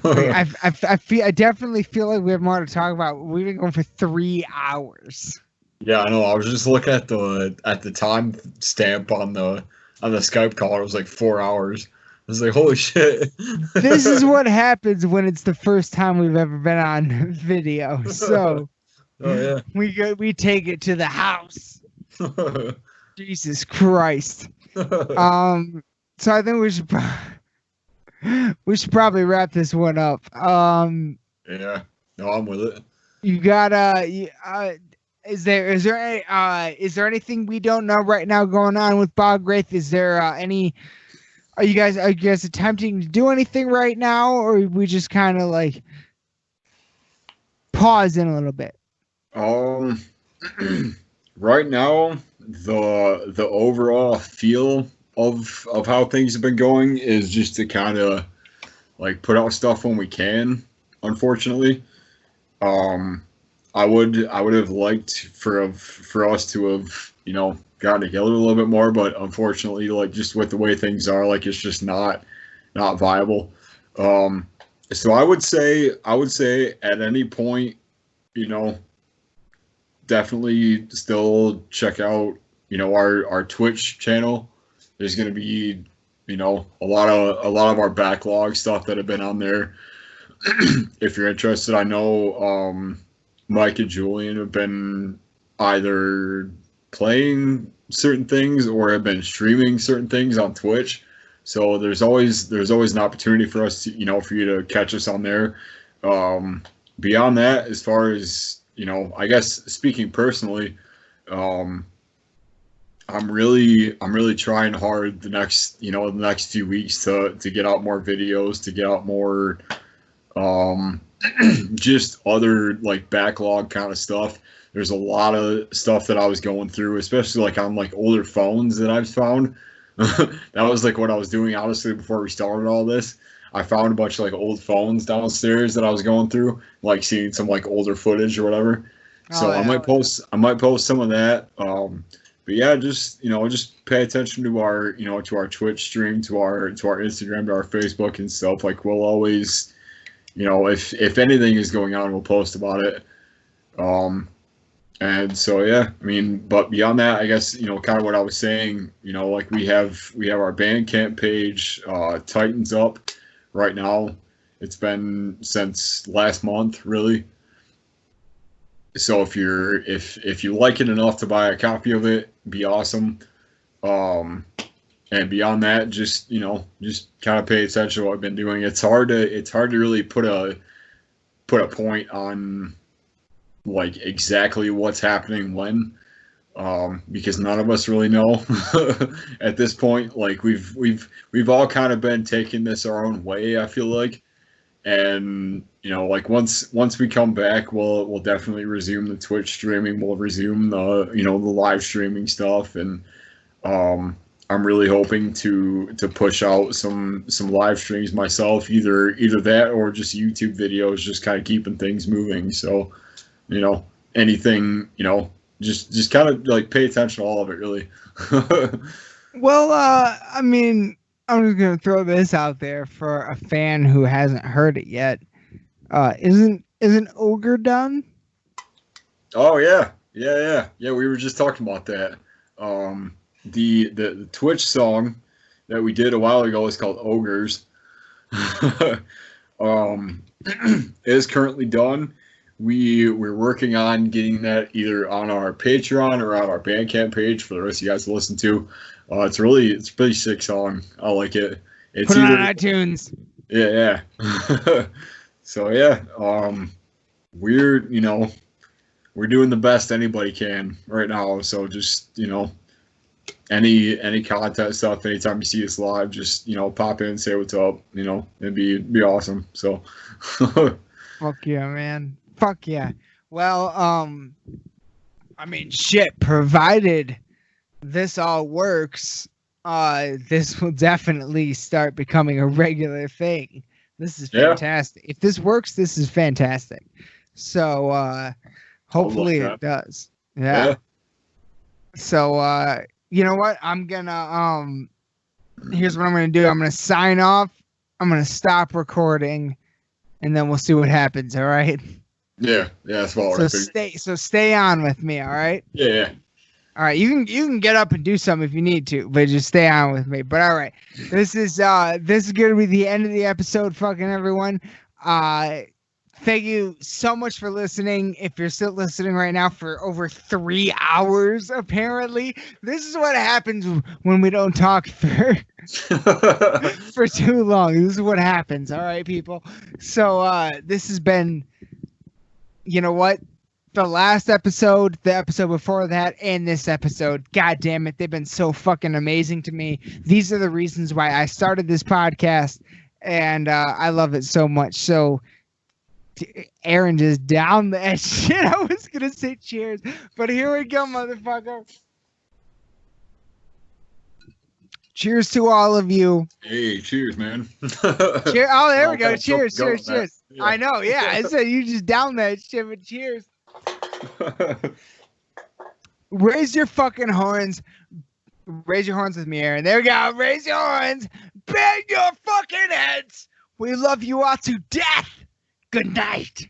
definitely feel like we have more to talk about. We've been going for 3 hours. Yeah, I know. I was just looking at the time stamp on the Skype call. It was like 4 hours. I was like, holy shit. This is what happens when it's the first time we've ever been on video. So oh yeah, we take it to the house. Jesus Christ. So I think we should probably wrap this one up. Yeah. No, I'm with it. You gotta. Is there anything we don't know right now going on with Bog Wraith? Is there any? Are you guys attempting to do anything right now, or are we just kind of like pause in a little bit? Right now, the overall feel of how things have been going is just to kind of, like, put out stuff when we can. Unfortunately, I would have liked for us to have, gotten together a little bit more, but unfortunately, like, just with the way things are, like, it's just not viable. So I would say at any point, definitely still check out, our Twitch channel. There's going to be, a lot of our backlog stuff that have been on there. If you're interested, I know Mike and Julian have been either playing certain things or have been streaming certain things on Twitch. So there's always an opportunity for us to, for you to catch us on there. Beyond that, as far as, I guess, speaking personally, I'm really trying hard the next few weeks to get out more videos, to get out more just other, like, backlog kind of stuff. There's a lot of stuff that I was going through, especially, like, on, like, older phones that I've found. That was, like, what I was doing, honestly, before we started all this. I found a bunch of, like, old phones downstairs that I was going through, like, seeing some, like, older footage or whatever. So yeah. I might post some of that. But yeah, just pay attention to our to our Twitch stream, to our Instagram, to our Facebook and stuff. Like, we'll always, if anything is going on, we'll post about it. And so yeah, I mean, but beyond that, I guess, kind of what I was saying, like, we have our Bandcamp page, Titans up right now. It's been since last month, really. So if you like it enough to buy a copy of it, be awesome. And beyond that, just kind of pay attention to what I've been doing. It's hard to really put a point on like exactly what's happening when, because none of us really know at this point. Like we've all kind of been taking this our own way, I feel like. And like once we come back, we'll definitely resume the Twitch streaming. We'll resume the the live streaming stuff, and I'm really hoping to push out some live streams myself, either that or just YouTube videos, just kind of keeping things moving. So anything, just kind of like pay attention to all of it, really. Well, I mean, I'm just gonna throw this out there for a fan who hasn't heard it yet. Isn't Ogre done? Oh yeah. We were just talking about that. The Twitch song that we did a while ago is called Ogres. Is currently done. We're working on getting that either on our Patreon or on our Bandcamp page for the rest of you guys to listen to. It's a pretty sick song. I like it. It's Put it on iTunes. Yeah. So yeah, we're doing the best anybody can right now. So just any content stuff, anytime you see us live, just pop in and say what's up. It'd be awesome. So Fuck yeah, man. Fuck yeah. Well, I mean, shit, provided this all works, this will definitely start becoming a regular thing. This is fantastic. If this works, this is fantastic. So hopefully it does. Yeah. So you know what? I'm gonna here's what I'm gonna do. I'm gonna sign off. I'm gonna stop recording, and then we'll see what happens. All right. Yeah, that's what. So stay on with me. All right. Yeah. All right, you can get up and do something if you need to, but just stay on with me. But all right, this is gonna be the end of the episode, fucking everyone. Thank you so much for listening. If you're still listening right now for over 3 hours, apparently, this is what happens when we don't talk for for too long. This is what happens. All right, people. So this has been, you know what? The last episode, the episode before that, and this episode, god damn it, they've been so fucking amazing to me. These are the reasons why I started this podcast, and I love it so much. So Aaron just down that shit. I was gonna say cheers, but here we go, motherfucker. Cheers to all of you. Hey, cheers, man. Cheers. Oh, there we go. Cheers. Yeah. I know, yeah. I said you just down that shit, but cheers. Raise your fucking horns. Raise your horns with me, Aaron. There we go. Raise your horns. Bang your fucking heads. We love you all to death. Good night.